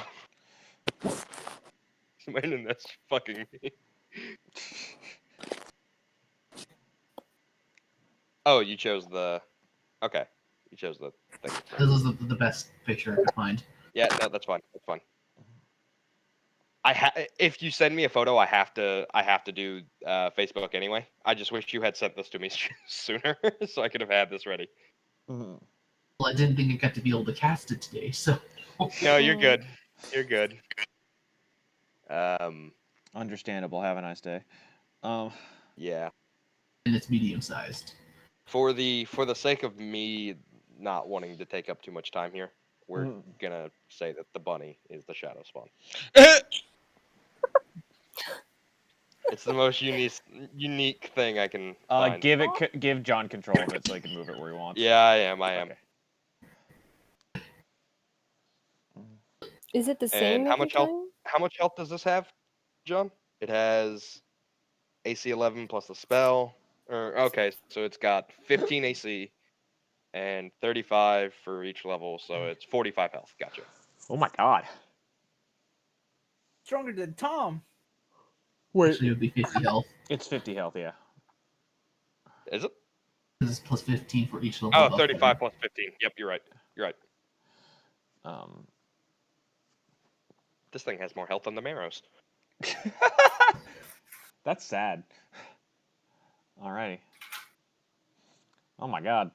Man, that's fucking me. Oh, you chose the. Okay, you chose the thing. This is the best picture I could find. Yeah, no, that's fine. That's fine. If you send me a photo, I have to do Facebook anyway. I just wish you had sent this to me sooner, so I could have had this ready. Mhm. Well, I didn't think I got to be able to cast it today, so. No, you're good. You're good. Understandable. Have a nice day. Yeah. And it's medium sized. For the sake of me not wanting to take up too much time here, we're gonna say that the bunny is the shadow spawn. It's the most unique thing I can find. Give John control of it so he can move it where he wants. Yeah, I am. Okay. Is it the same And how every much health? time? How much health does this have, John? It has AC 11 plus the spell. Okay, so it's got 15 AC and 35 for each level, so it's 45 health. Gotcha. Oh my god. Stronger than Tom. Actually, it would be 50 health. It's 50 health, yeah. Is it? This is plus 15 for each level. Oh, above 35 that. plus 15. Yep, you're right. You're right. This thing has more health than the Merrows. That's sad. Alrighty. Oh my god.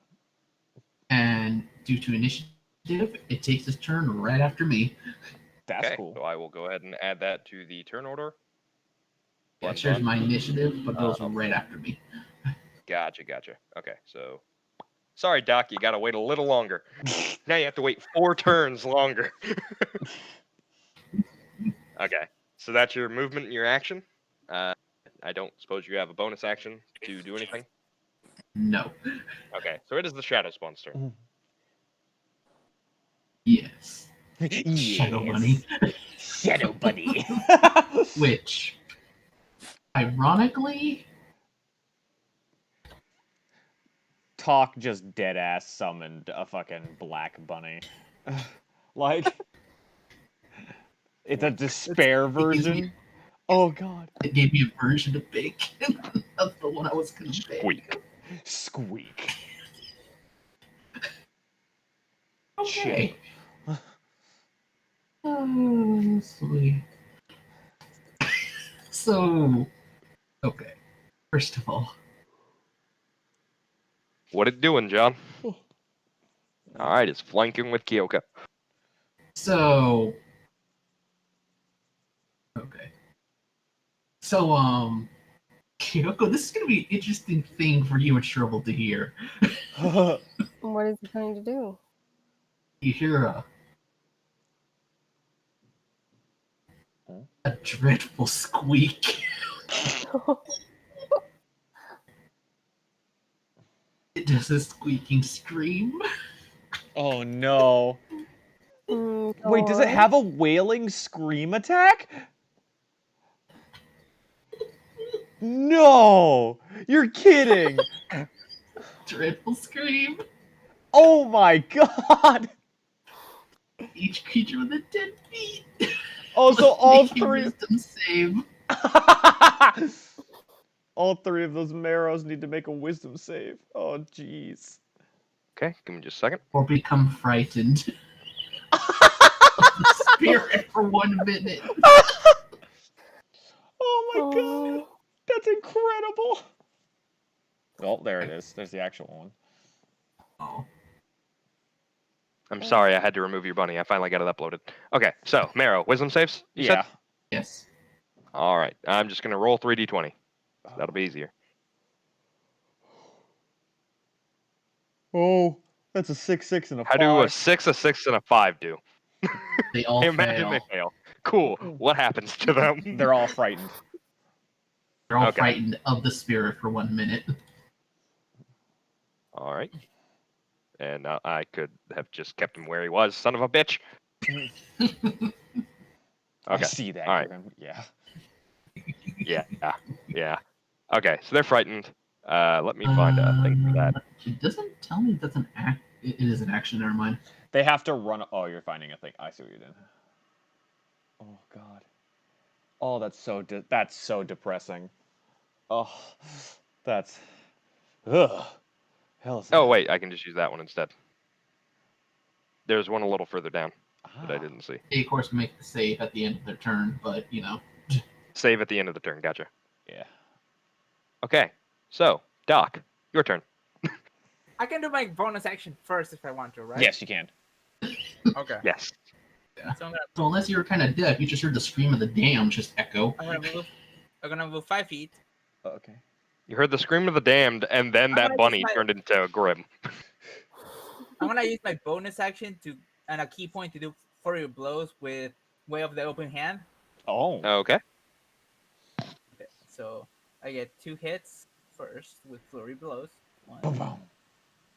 And due to initiative, it takes its turn right after me. That's Okay, cool. so I will go ahead and add that to the turn order. Yeah, it shares my initiative, but goes right after me. Gotcha. Okay, so sorry, Doc, you gotta wait a little longer. Now you have to wait 4 turns longer. Okay, so that's your movement and your action. I don't suppose you have a bonus action to do anything? No. Okay, so it is the Shadow Spawn's turn. Yes. Yes. Shadow Bunny. Shadow Bunny. Which, ironically, Talk just dead ass summoned a fucking black bunny. Like, it's a despair version. Oh god. it gave me a version of bacon of the one I was going to bake. Squeak. Okay. Oh, sweet. So, okay. First of all, What it doing, John? Alright, it's flanking with Kyoka. so, okay. So, Kyoko, this is going to be an interesting thing for you and Sherble to hear. What is he trying to do? You hear a dreadful squeak. It does a squeaking scream. Oh no. Go Wait, does it on. have a wailing scream attack? No! You're kidding! Dreadful scream. Oh my god! Each creature with a 10 feet. Oh, so all Make a three. wisdom save. All three of those Merrows need to make a wisdom save. Oh, jeez. Okay, give me just a second. Or become frightened of the spirit for 1 minute. Oh my god! Oh. That's incredible! Oh, there it is. There's the actual one. Oh. I'm sorry, I had to remove your bunny. I finally got it uploaded. Okay, so Marrow, wisdom saves. You Yeah. said? Yes. All right, I'm just gonna roll 3d20. So that'll be easier. Oh, that's a 6, 6, and a 5. How do a 6, a 6, and a 5 do? They all I imagine fail. they fail. Cool. What happens to them? They're all frightened. They're all Okay. frightened of the spirit for 1 minute. All right. And I could have just kept him where he was, son of a bitch. I Okay. see that, All right. Grim. Yeah. Yeah. Okay, so they're frightened. Let me find a thing for that. It doesn't tell me that's an act. It is an action. Never mind. They have to run. Oh, you're finding a thing. I see what you're doing. Oh god. Oh, that's so depressing. Oh, that's. Ugh. Hell is that? Oh, wait, I can just use that one instead. There's one a little further down that I Ah. didn't see. They, of course, make the save at the end of their turn, but, Save at the end of the turn. Gotcha. Yeah. Okay, so, Doc, your turn. I can do my bonus action first if I want to, right? Yes, you can. Okay. Yes. So So unless you were kind of deaf, you just heard the scream of the damned just echo. I'm gonna move 5 feet. Okay. You heard the scream of the damned, and then I'm that gonna bunny use my- turned into a Grim. I'm gonna use my bonus action and a key point to do flurry of blows with Way of the Open Hand. Oh. Okay. Okay, so I get 2 hits first with flurry blows. 1, Boom, boom.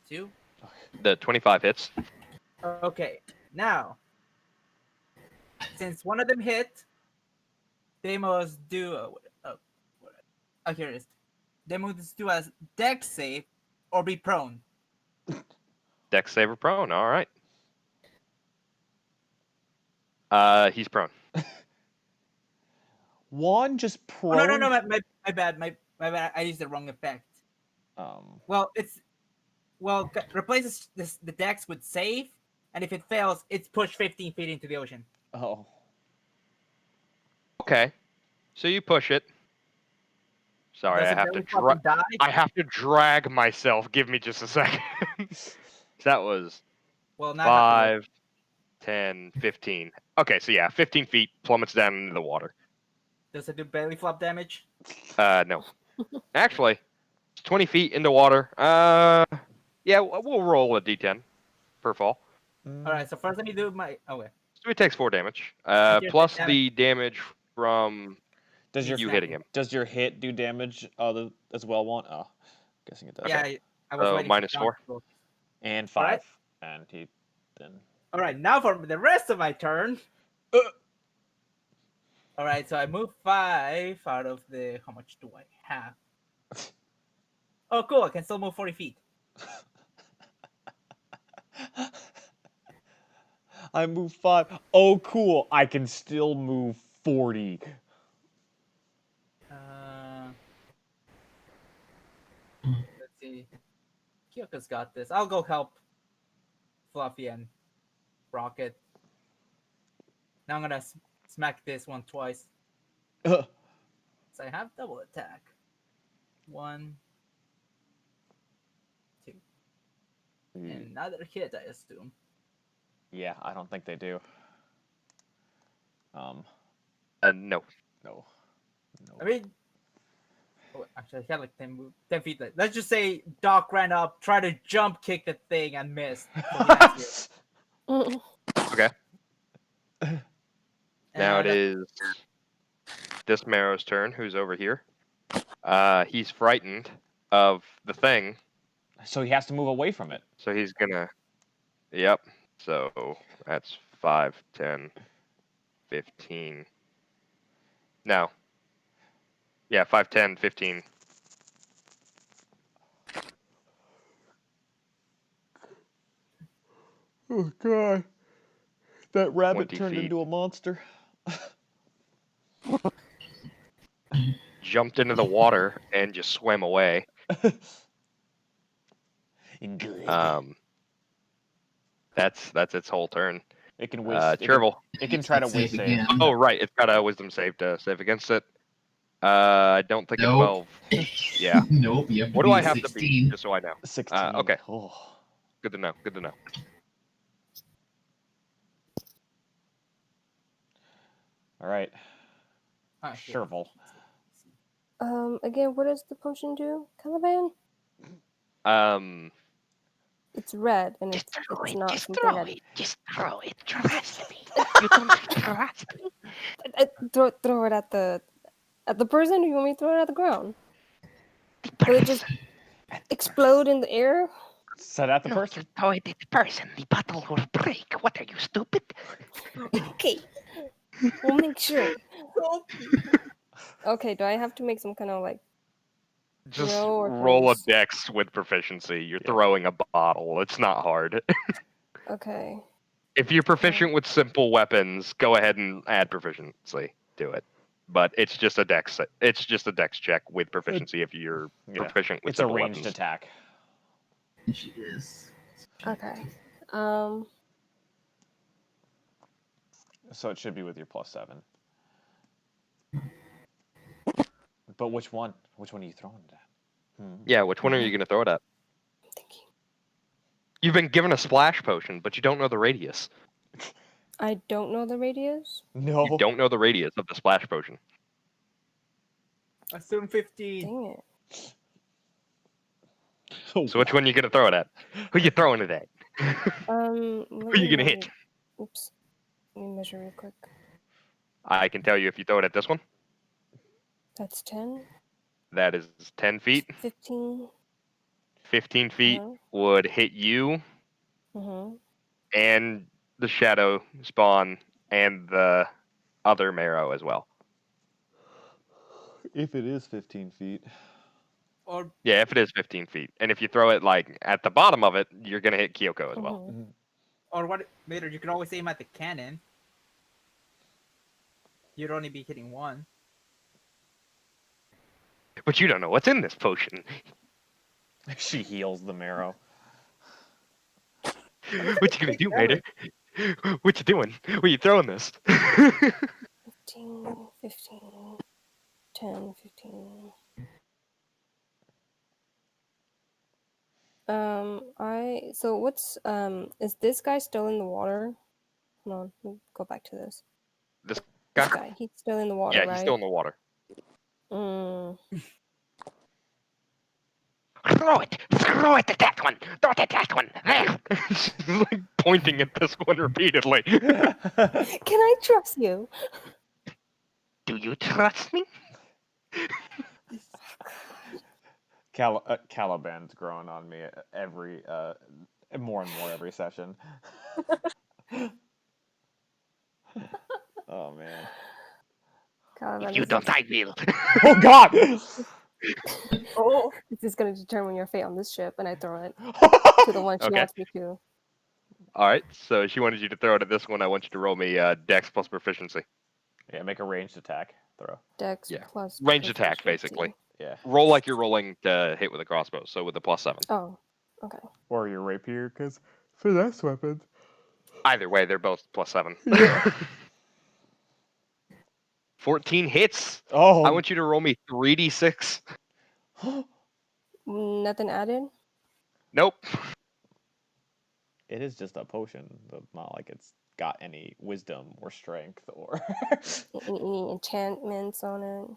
2. The 25 hits. Okay, now since one of them hit, they must do. Here it is. They must do a dex save or be prone. Dex saver prone. All right. He's prone. One just Oh, prone. no, my bad, my bad. I used the wrong effect. Well, replaces the dex with save, and if it fails, it's pushed 15 feet into the ocean. Oh. Okay. So you push it. Sorry, Does I it have belly to flop drag. and die? I have to drag myself. Give me just a second. That was Well, now I have to 5, 10, 15. Okay, so yeah, 15 feet plummets down into the water. Does it do belly flop damage? No. Actually, it's 20 feet into water. Yeah, we'll roll a d10 per fall. All right. So first, let me do my. Oh wait. So he takes 4 damage. Here's Plus the the damage from Does your you hitting him. Does your hit do damage as well? One. Oh, guessing it does. Yeah, I was waiting. minus for 4. John. And All 5. right. And he then. All right. Now for the rest of my turn. Uh. All right. So I move 5 out of the. How much do I have? Oh, cool. I can still move 40 feet. I move 5. Oh, cool. I can still move 40. Let's see. Kyoko's got this. I'll go help Fluffy and Rocket. Now I'm gonna smack this one twice. So I have double attack. 1, 2. And another hit, I assume. Yeah, I don't think they do. No. No. I mean, actually, I had like 10 feet. Let's just say Doc ran up, tried to jump kick the thing, and missed. Okay. Now it is this Marrow's turn, who's over here. He's frightened of the thing. So he has to move away from it. So he's gonna. Yep. So that's 5, 10, 15. No. Yeah, 5, 10, 15. Oh god. That rabbit 20 turned feet. into a monster. Jumped into the water and just swam away. That's its whole turn. It can whiz. Chervil. It can try to whiz save. again. Oh, right. It's got a wisdom save to save against it. I don't think Nope. a 12. Yeah. Nope. You have to What be do I a have to 16. be, just so I know? 16. Okay. Oh. Good to know. Good to know. All right. Ah, here. Shervil. Again, what does the potion do, Caliban? It's red, and it's not something that. Just throw it. Trust me. You don't trust me. Throw it at the person. Or you want me to throw it at the ground? Will it just explode in the air? Set at the No, person. you throw it at the person. The bottle will break. What are you, stupid? Okay, we'll make sure. Okay, do I have to make some kind of like Just throw or roll a just... dex with proficiency. You're Yeah. throwing a bottle. It's not hard. Okay. If you're proficient with simple weapons, go ahead and add proficiency to it. But it's just a dex. It's just a dex check with proficiency if you're proficient with It's a simple ranged weapons. attack. She is. Okay. So it should be with your +7. But which one? Which one are you throwing it at? Yeah, which one are you going to throw it at? I'm thinking. You've been given a splash potion, but you don't know the radius. I don't know the radius. No. You don't know the radius of the splash potion. Assume 15. Dang it. So which one are you going to throw it at? Who you throwing it at? Who Who are you going to hit? Oops. Let me measure real quick. I can tell you if you throw it at this one. That's 10, That is 10 feet. 15. 15 feet Uh-huh. would hit you Mm-hmm. and the shadow spawn and the other marrow as well. If it is 15 feet. Or Yeah, if it is 15 feet. And if you throw it like at the bottom of it, you're going to hit Kyoko as well. Mm-hmm. or what later you can always aim at the cannon. You'd only be hitting one. But you don't know what's in this potion. She heals the marrow. What you gonna do, Mater? What you doing? Where you throwing this? 15, 15, 10, 15. So what's, is this guy still in the water? Hold on, let me go back to this. This This guy? guy, he's still in the water, Yeah, right? he's still in the water. Throw it. Throw it at that one. Throw it at that one. There. She's like pointing at this one repeatedly. Can I trust you? Do you trust me? Caliban's growing on me every more and more every session. Oh man. Caliban, If you don't, I will. Oh God! Oh, this is gonna determine your fate on this ship, and I throw it to the one she Okay. wants me to. All right, so she wanted you to throw it at this one. I want you to roll me Dex plus proficiency. Yeah, make a ranged attack throw. Dex Yeah. plus Range attack, proficiency. basically. Yeah. Roll like you're rolling to hit with a crossbow, so with a +7. Oh, okay. Or your rapier, because finesse weapons. Either way, they're both +7. Yeah. 14 hits. Oh. I want you to roll me 3d6. Nothing added. Nope. It is just a potion. It's not like it's got any wisdom or strength or. Any enchantments on it?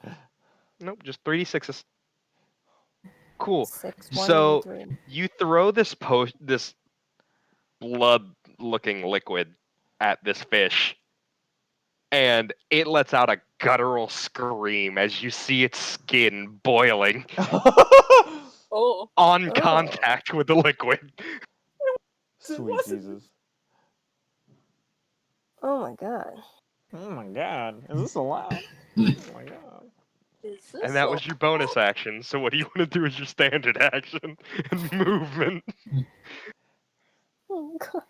Nope, just 3d6s. Cool. 6, 1, So 3. you throw this this blood-looking liquid at this fish, and it lets out a guttural scream as you see its skin boiling Oh. on Oh. contact with the liquid. Sweet Jesus. Oh my god. Oh my God. Is this allowed? Oh my God. Is this And that was your bonus action. So what do you want to do as your standard action and movement? Oh god.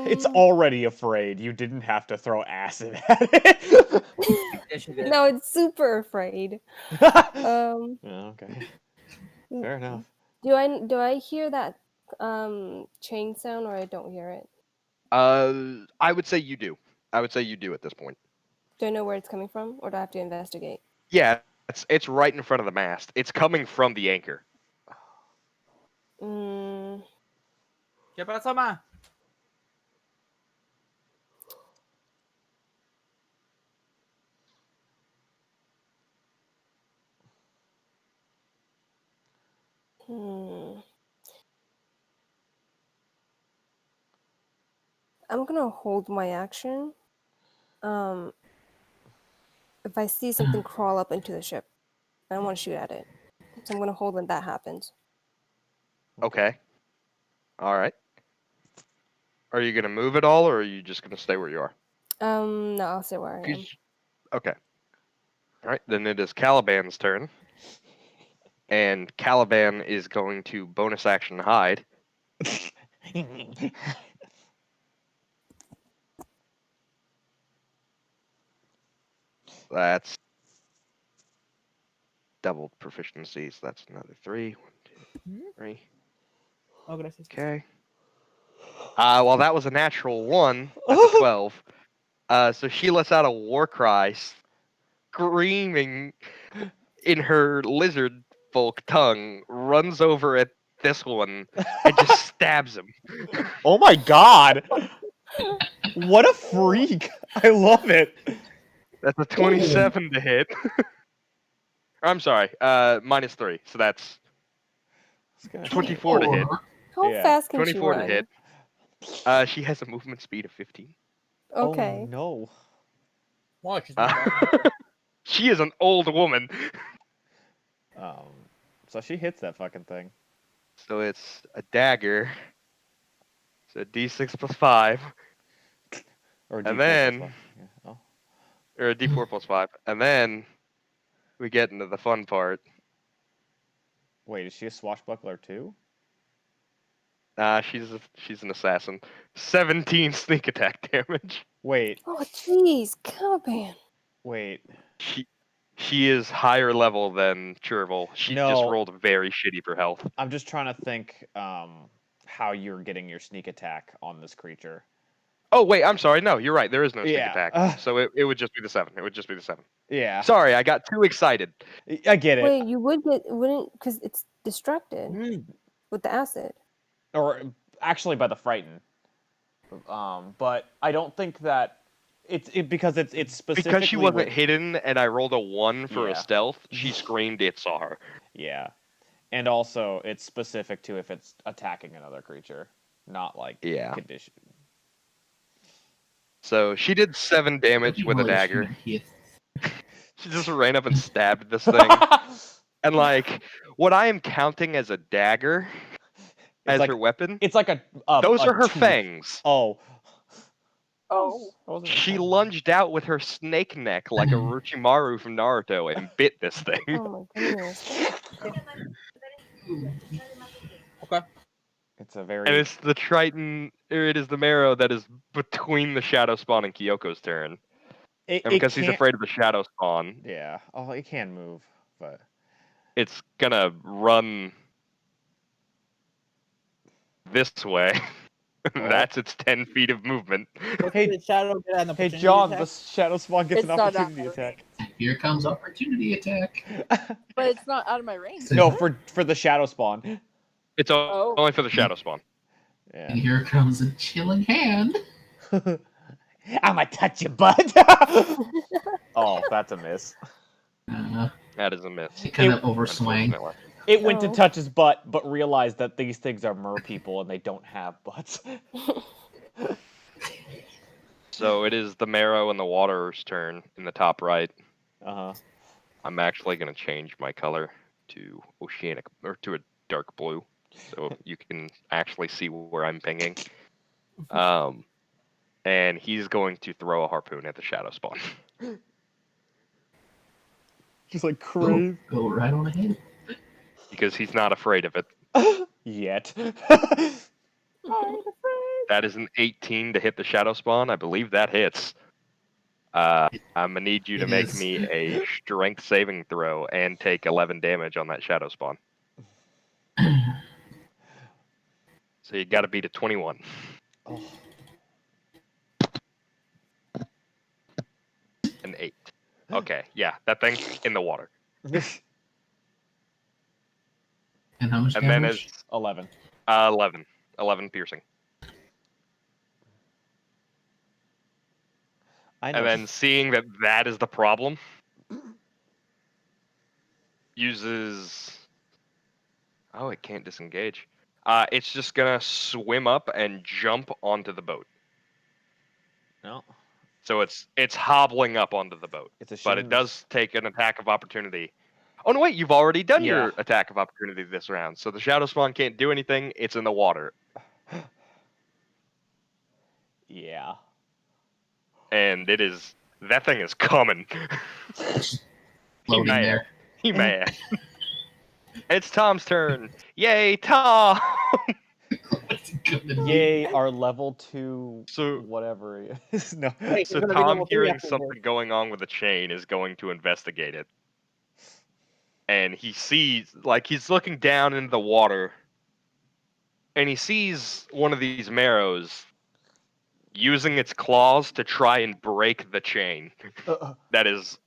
It's already afraid. You didn't have to throw acid at it. Yes, you did. No, it's super afraid. Yeah, okay. Fair enough. Do I hear that chain sound, or I don't hear it? I would say you do. I would say you do at this point. Do I know where it's coming from, or do I have to investigate? Yeah, it's right in front of the mast. It's coming from the anchor. Mm, ¿Qué pasó, ma? hmm. I'm gonna hold my action. If I see something crawl up into the ship, I don't want to shoot at it. So I'm gonna hold when that happens. Okay. All right. Are you gonna move at all, or are you just gonna stay where you are? No, I'll stay where I am. Okay. All right. Then it is Caliban's turn, and Caliban is going to bonus action hide. That's double proficiency, so that's another 3. 1, 2, 3. Oh, gracias. Okay. Well, that was a natural 1. That's a 12. So she lets out a war cry, screaming in her lizard folk tongue, runs over at this one, and just stabs him. Oh my god! What a freak! I love it. That's a 27 to hit. I'm sorry, -3, so that's It's gonna 24 to hit. How Yeah, fast can she 24 to run? hit. She has a movement speed of 15. Okay. Oh no. Wow, she's Uh, not she is an old woman. So she hits that fucking thing. So it's a dagger. So D6 plus 5. Or And D4 then, plus 5. Yeah. Oh. or a D4 plus 5. And then we get into the fun part. Wait, is she a swashbuckler too? She's an assassin. 17 sneak attack damage. Wait, Oh, jeez, Caliban. wait. She is higher level than Chervil. She just No. rolled very shitty for health. I'm just trying to think how you're getting your sneak attack on this creature. Oh wait, I'm sorry. No, you're right. There is no sneak Yeah. attack. So it would just be the 7. It would just be the 7. Yeah. Sorry, I got too excited. I get it. Wait, you wouldn't because it's distracted Mm. with the acid. Or actually by the frighten. But I don't think that because it's specifically Because she wasn't with, hidden and I rolled a 1 for Yeah. a stealth, she screamed it saw her. Yeah. And also it's specific to if it's attacking another creature, not like Yeah. condition. So she did 7 damage with a dagger. She just ran up and stabbed this thing. And like, what I am counting as a dagger as like- her weapon, It's like those are her tooth. fangs. Oh. Oh. She lunged out with her snake neck like a Orochimaru from Naruto and bit this thing. Oh my goodness. Okay. It's a very And it's the Triton, or it is the Merrow that is between the Shadow Spawn and Kyoko's turn. it, And it because he's can't- afraid of the Shadow Spawn, Yeah. Oh, it can move, but it's gonna run this way. Oh. That's its 10 feet of movement. Hey- The shadow get an hey, opportunity John, attack? the Shadow Spawn gets It's an not opportunity out of attack. Here comes opportunity attack. But it's not out of my range. No, for the Shadow Spawn. It's Oh. only for the Shadow Spawn. Yeah. And here comes a chilling hand. I'ma touch your butt. Oh, that's a miss. That is a miss. It kind of overswang. Unfortunately. It went to Oh. touch his butt, but realized that these things are mer people and they don't have butts. So it is the Merrow and the Water's turn in the top right. Uh-huh. I'm actually going to change my color to oceanic, or to a dark blue, so you can actually see where I'm pinging. And he's going to throw a harpoon at the Shadow Spawn. Just like Go right on ahead. Because he's not afraid of it. Yet. That is an 18 to hit the Shadow Spawn. I believe that hits. I'm going to need you to It make is. me a strength saving throw and take 11 damage on that Shadow Spawn. So you got to beat a 21. Oh. And An 8. Okay, yeah, that thing in the water. And how much And then damage? it's 11. 11. 11 piercing. I know. And then seeing that that is the problem, uses... Oh, it can't disengage. It's just gonna swim up and jump onto the boat. No. So it's hobbling up onto the boat. It's a But shame. it does take an attack of opportunity. Oh no, wait, you've already done Yeah. your attack of opportunity this round. So the Shadow Spawn can't do anything. It's in the water. Yeah. And that thing is coming. He Floating mad. there. He mad. It's Tom's turn. Yay, Tom! What's it gonna be? Yay, our level 2 So whatever it is. No. Hey, So he's gonna be Tom level 3 hearing after something this. going on with the chain is going to investigate it. And he sees, like, he's looking down into the water, and he sees one of these Merrows using its claws to try and break the chain that is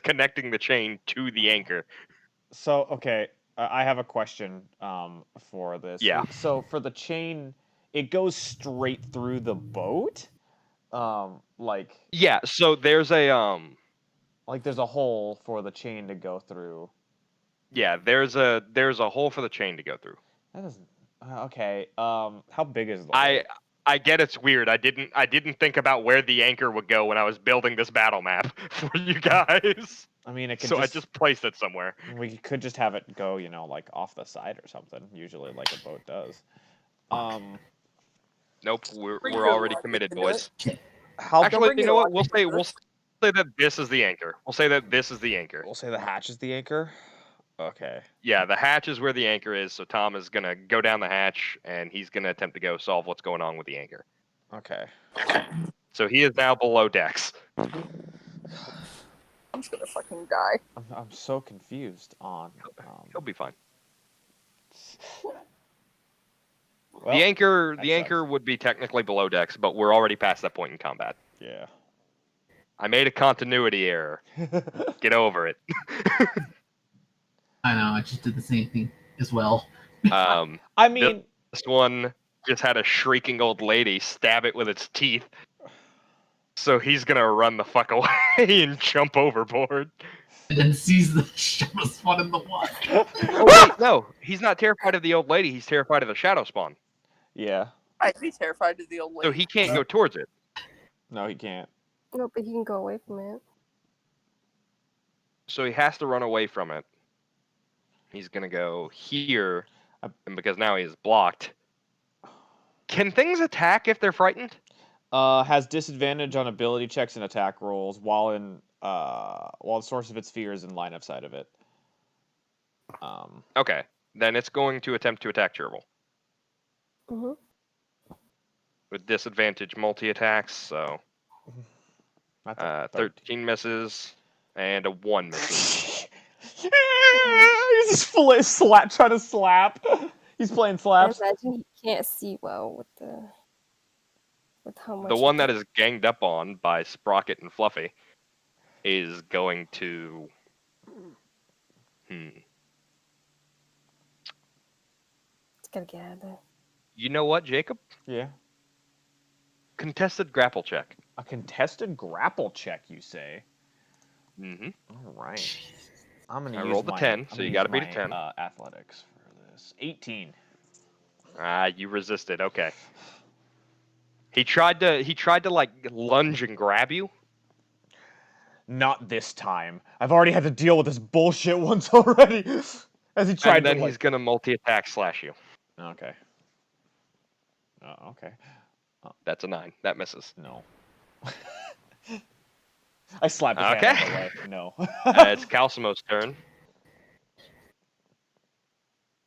connecting the chain to the anchor. So, okay, I have a question for this. Yeah. So, for the chain, it goes straight through the boat? Like Yeah, so there's there's a hole for the chain to go through. there's a hole for the chain to go through. That doesn't... okay, how big is the hole? I get it's weird. I didn't think about where the anchor would go when I was building this battle map for you guys. I mean, it could So I just placed it somewhere. we could just have it go, like off the side or something, usually like a boat does. Nope, we're Pretty already good. committed, boys. How Actually, bring you it know what? on We'll say first. that this is the anchor. We'll say that this is the anchor. We'll say the hatch is the anchor? Okay. Yeah, the hatch is where the anchor is, so Tom is gonna go down the hatch and he's gonna attempt to go solve what's going on with the anchor. Okay. So he is now below decks. I'm just gonna fucking die. I'm so confused on... He'll be fine. well, the anchor sucks. would be technically below decks, but we're already past that point in combat. Yeah. I made a continuity error. Get over it. I know, I just did the same thing as well. I mean... This one just had a shrieking old lady stab it with its teeth. So he's gonna run the fuck away and jump overboard. And then sees the Shadow Spawn in the water. Oh wait, no. He's not terrified of the old lady, he's terrified of the Shadow Spawn. Yeah. I'd be terrified of the old lady. So he can't go towards it. No, he can't. No, but he can go away from it. So he has to run away from it. He's gonna go here, and because now he is blocked. Can things attack if they're frightened? Has disadvantage on ability checks and attack rolls while the source of its fear is in line of sight of it. Okay, then it's going to attempt to attack Gerbil. Mm-hmm. With disadvantage multi-attacks, so... That's a 13 misses, and a 1 misses. He's just trying to slap. He's playing I slaps. imagine he can't see well with how much. The one that is ganged up on by Sprocket and Fluffy is going to... It's gotta get out of there. You know what, Jacob? Yeah. Contested grapple check. A contested grapple check, you say? Mm-hmm. All right. I'm gonna I use rolled a my, 10, I'm so gonna you gotta use beat a my, 10. Athletics for this. 18. You resisted. Okay. He tried to like lunge and grab you. Not this time. I've already had to deal with this bullshit once already. As he tried And then to, he's gonna multi-attack slash you. Okay. Oh, okay. That's a 9. That misses. No. I slapped his hand out of the way. No. It's Calsimo's turn.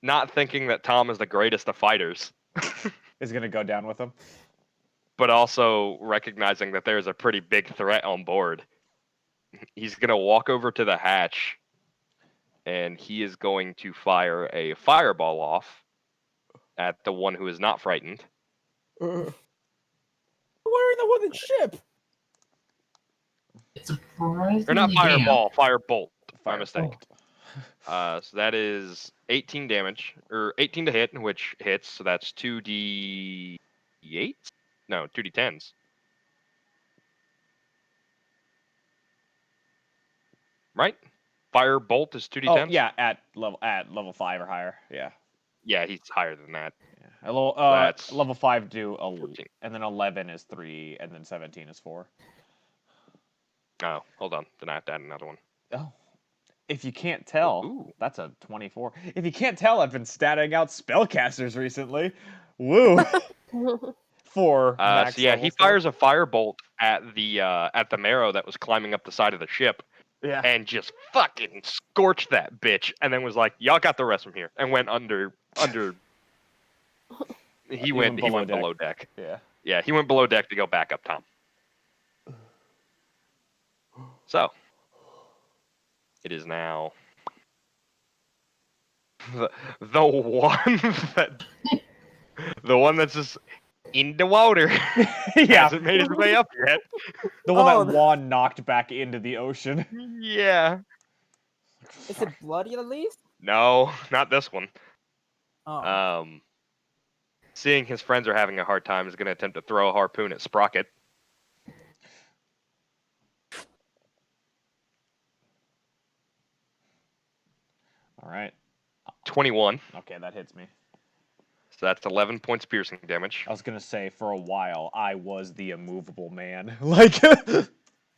Not thinking that Tom is the greatest of fighters, Is gonna go down with him. but also recognizing that there's a pretty big threat on board. He's gonna walk over to the hatch, and he is going to fire a fireball off at the one who is not frightened. We're in the wooden ship. It's surprisingly Or not damp. fireball, firebolt. My Firebolt. mistake. So that is 18 damage, or 18 to hit, which hits. So that's 2d8. No, 2d10s. Right? Firebolt is 2d10s. Oh yeah, at level 5 or higher. Yeah. Yeah, he's higher than that. Yeah. That's Level 5 do 14. and then 11 is 3, and then 17 is 4. Oh, hold on. Then I have to add another one. Oh. If you can't tell, Ooh. that's a 24. If you can't tell, I've been statting out spellcasters recently. Woo! For max So yeah, level he stuff. fires a firebolt at the Merrow that was climbing up the side of the ship, Yeah. and just fucking scorched that bitch, and then was like, "Y'all got the rest from here," and went under. He went below deck. Yeah. Yeah, he went below deck to go back up top. So it is now the one that's just in the water. Yeah. Hasn't made his way up yet. The one Oh, that Juan knocked back into the ocean. Yeah. Is it bloody at least? No, not this one. Oh. Seeing his friends are having a hard time, is going to attempt to throw a harpoon at Sprocket. All right. 21. Okay, that hits me. So that's 11 points piercing damage. I was gonna say for a while I was the immovable man. Like.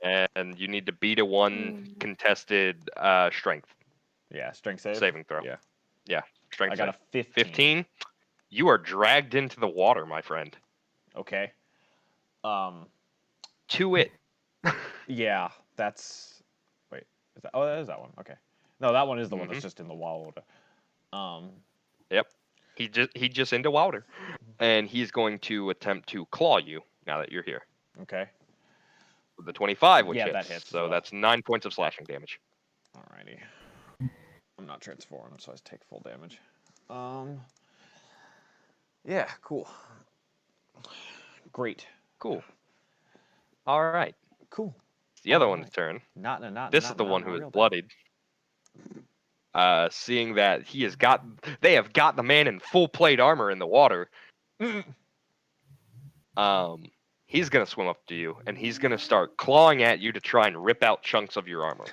And you need to beat a 1 contested strength Yeah, strength save. saving throw. Yeah. Yeah, strength I got save. a 15. 15. You are dragged into the water, my friend. Okay. To it. Yeah, that's. Wait. Is that? Oh, that is that one. Okay. No, that one is the one Mm-hmm. that's just in the water. Yep. He just into water, and he's going to attempt to claw you now that you're here. Okay. With the 25, which Yeah, hits. that hits as So well. that's 9 points of slashing damage. Alrighty. I'm not transformed, so I take full damage. Yeah, cool. Great. Cool. All right. Cool. It's the other All one's right. turn. This Is the one who is real bloodied. Seeing that they have got the man in full plate armor in the water. He's gonna swim up to you, and he's gonna start clawing at you to try and rip out chunks of your armor.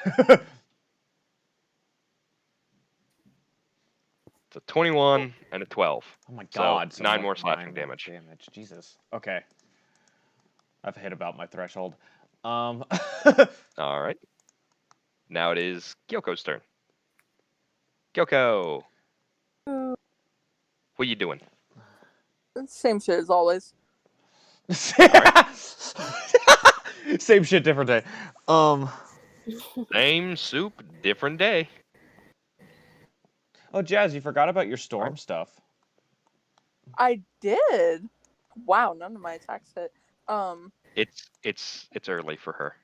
It's a 21 and a 12. Oh my god. So 9 more slashing damage. Jesus. Okay. I've hit about my threshold. All right. Now it is Kyoko's turn. Kyoko, what you doing? same shit as always. Same shit, different day. Same soup, different day. Oh, Jazz, you forgot about your storm stuff. I did. Wow, none of my attacks hit. It's early for her.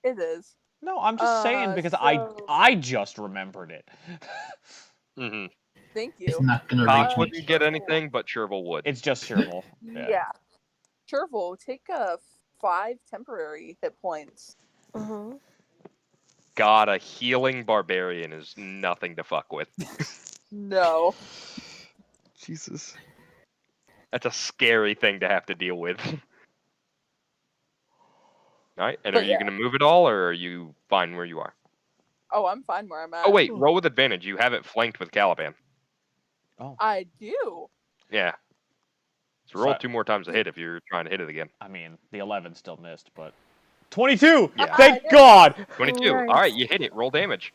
It is. No, I'm just saying because so- I just remembered it. Mm-hmm. Thank you. It's not gonna Cox reach wouldn't me. get anything, but Chervil would. It's just Chervil. Yeah. Chervil, take 5 temporary hit points. Mm-hmm. God, a healing barbarian is nothing to fuck with. No. Jesus. That's a scary thing to have to deal with. All right, and But are you yeah. going to move at all, or are you fine where you are? Oh, I'm fine where I'm at. Oh, wait, roll with advantage. You have it flanked with Caliban. I do. Yeah. So roll So- 2 more times a hit if you're trying to hit it again. I mean, the 11 still missed, but 22. Yeah. Thank God. 22. Nice. All right, you hit it. Roll damage.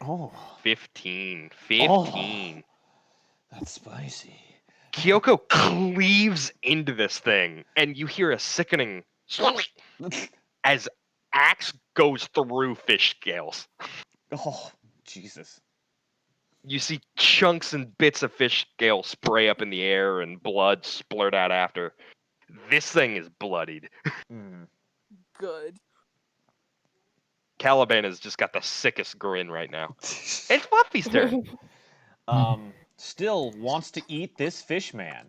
Oh, 15. 15. that's spicy. Kyoko cleaves into this thing, and you hear a sickening as axe goes through fish scales. Oh, Jesus. You see chunks and bits of fish scale spray up in the air and blood splurt out after. This thing is bloodied. Mm. Good. Caliban has just got the sickest grin right now. It's Fluffy's turn. Still wants to eat this fish man.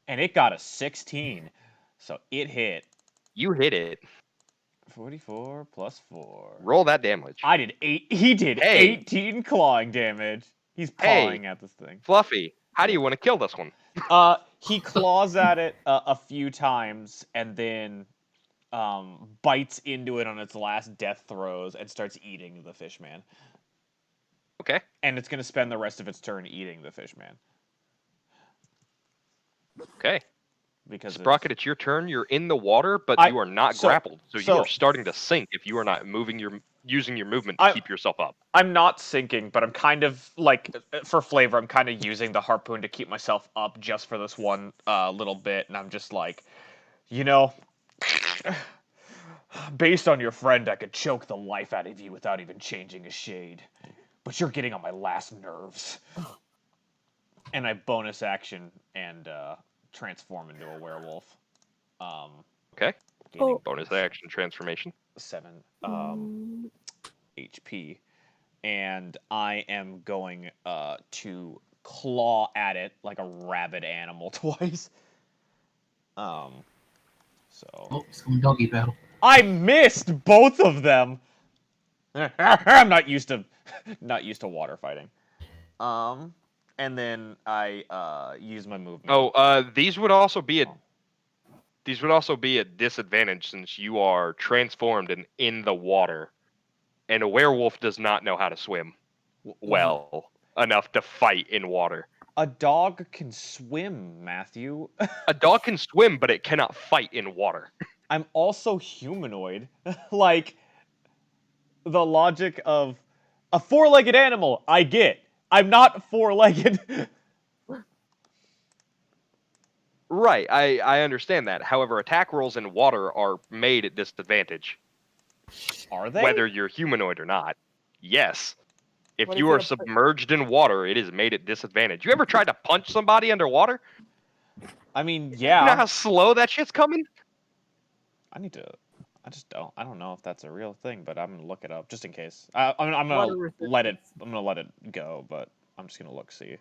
And it got a 16. So it hit. You hit it. 44 plus 4. Roll that damage. I did 8. He did Hey. 18 clawing damage. He's pawing at this thing. Fluffy, how do you want to kill this one? He claws at it a few times and then bites into it on its last death throes and starts eating the fish man. Okay. And it's going to spend the rest of its turn eating the fish man. Okay. Because Sprocket, it's your turn. You're in the water, but you are not grappled, so you are starting to sink if you are not using your movement to keep yourself up. I'm not sinking, but I'm kind of like, for flavor, I'm kind of using the harpoon to keep myself up just for this one little bit, and I'm just like, you know, based on your friend, I could choke the life out of you without even changing a shade, but you're getting on my last nerves. And I bonus action and transform into a werewolf. Okay. Oh. Bonus action transformation. 7 HP. And I am going to claw at it like a rabid animal twice. Oh, it's going doggy battle. I missed both of them. I'm not used to water fighting. And then I use my movement. Oh, these would also be a disadvantage since you are transformed and in the water, and a werewolf does not know how to swim well enough to fight in water. A dog can swim, Matthew. A dog can swim, but it cannot fight in water. I'm also humanoid. Like, the logic of a four-legged animal, I get. I'm not four-legged. Right, I understand that. However, attack rolls in water are made at disadvantage. Are they? Whether you're humanoid or not. Yes. If What you if are you're submerged in water, it is made at disadvantage. You ever tried to punch somebody underwater? I mean, You know yeah. how slow that shit's coming? I just don't. I don't know if that's a real thing, but I'm gonna look it up just in case. I'm gonna Water let it. I'm gonna let it go, but I'm just gonna look see.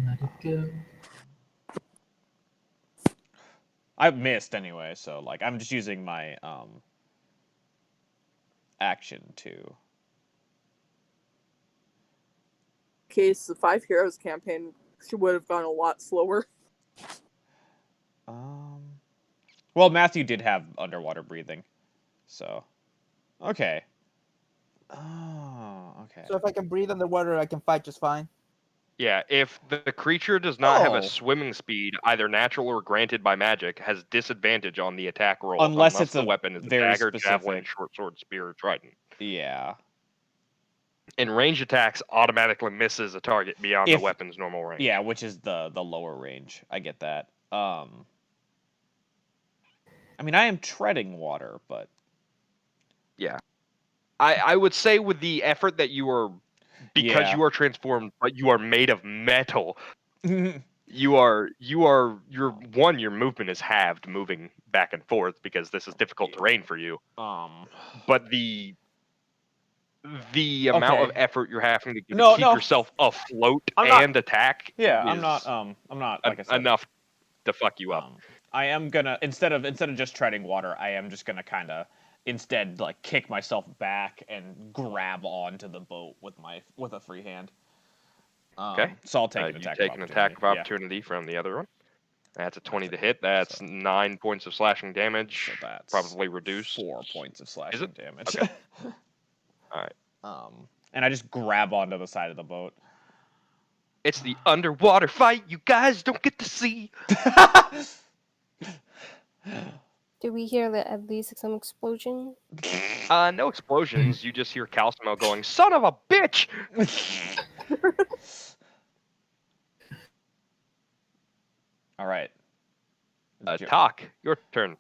Let it go. I missed anyway, so like I'm just using my action to. Case the 5 Heroes campaign would have gone a lot slower. Well, Matthew did have underwater breathing, so okay. Oh, okay. So if I can breathe underwater, I can fight just fine. Yeah, if the creature does not have Oh. a swimming speed, either natural or granted by magic, has disadvantage on the attack roll Unless it's the a weapon is a very dagger, javelin, specific- short sword, spear, or trident. Yeah. And range attacks automatically misses a target beyond the weapon's normal range. Yeah, which is the lower range. I get that. I mean, I am treading water, but Yeah. I would say with the effort that you are, because Yeah. you are transformed, but you are made of metal, your movement is halved moving back and forth because this is difficult terrain for you. But the amount of effort you're having to give to keep yourself afloat and attack Yeah, is I'm not like I said, enough to fuck you up. I am gonna instead of just treading water, I am just gonna kind of instead like kick myself back and grab onto the boat with a free hand. Okay. So I'll take an you attack. take an attack of opportunity from the other one. That's a 20 to hit. That's 9 points of slashing damage. So that's probably reduced. 4 points of slashing Is it? damage. Okay. All right. And I just grab onto the side of the boat. It's the underwater fight you guys don't get to see. Did we hear at least some explosion? No explosions. You just hear Calcimo going, "Son of a bitch!" All right. Talk. Your turn.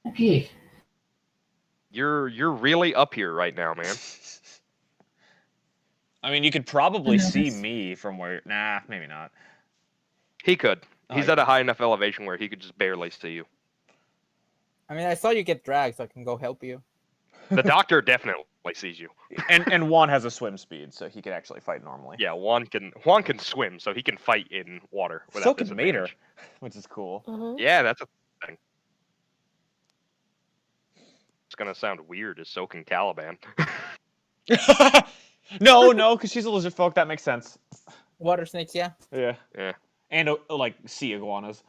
Okay. You're really up here right now, man. I mean, you could probably see me from where. Nah, maybe not. He could. He's at a high enough elevation where he could just barely see you. I mean, I saw you get dragged, so I can go help you. The doctor definitely definitely sees you. And Juan has a swim speed, so he can actually fight normally. Yeah, Juan can swim, so he can fight in water So without can Mater, disadvantage. which is cool. Mhm. Yeah, that's a thing. It's gonna sound weird as so can Caliban. No, because she's a lizard folk. That makes sense. Water snakes, yeah. Yeah. Yeah. And like sea iguanas.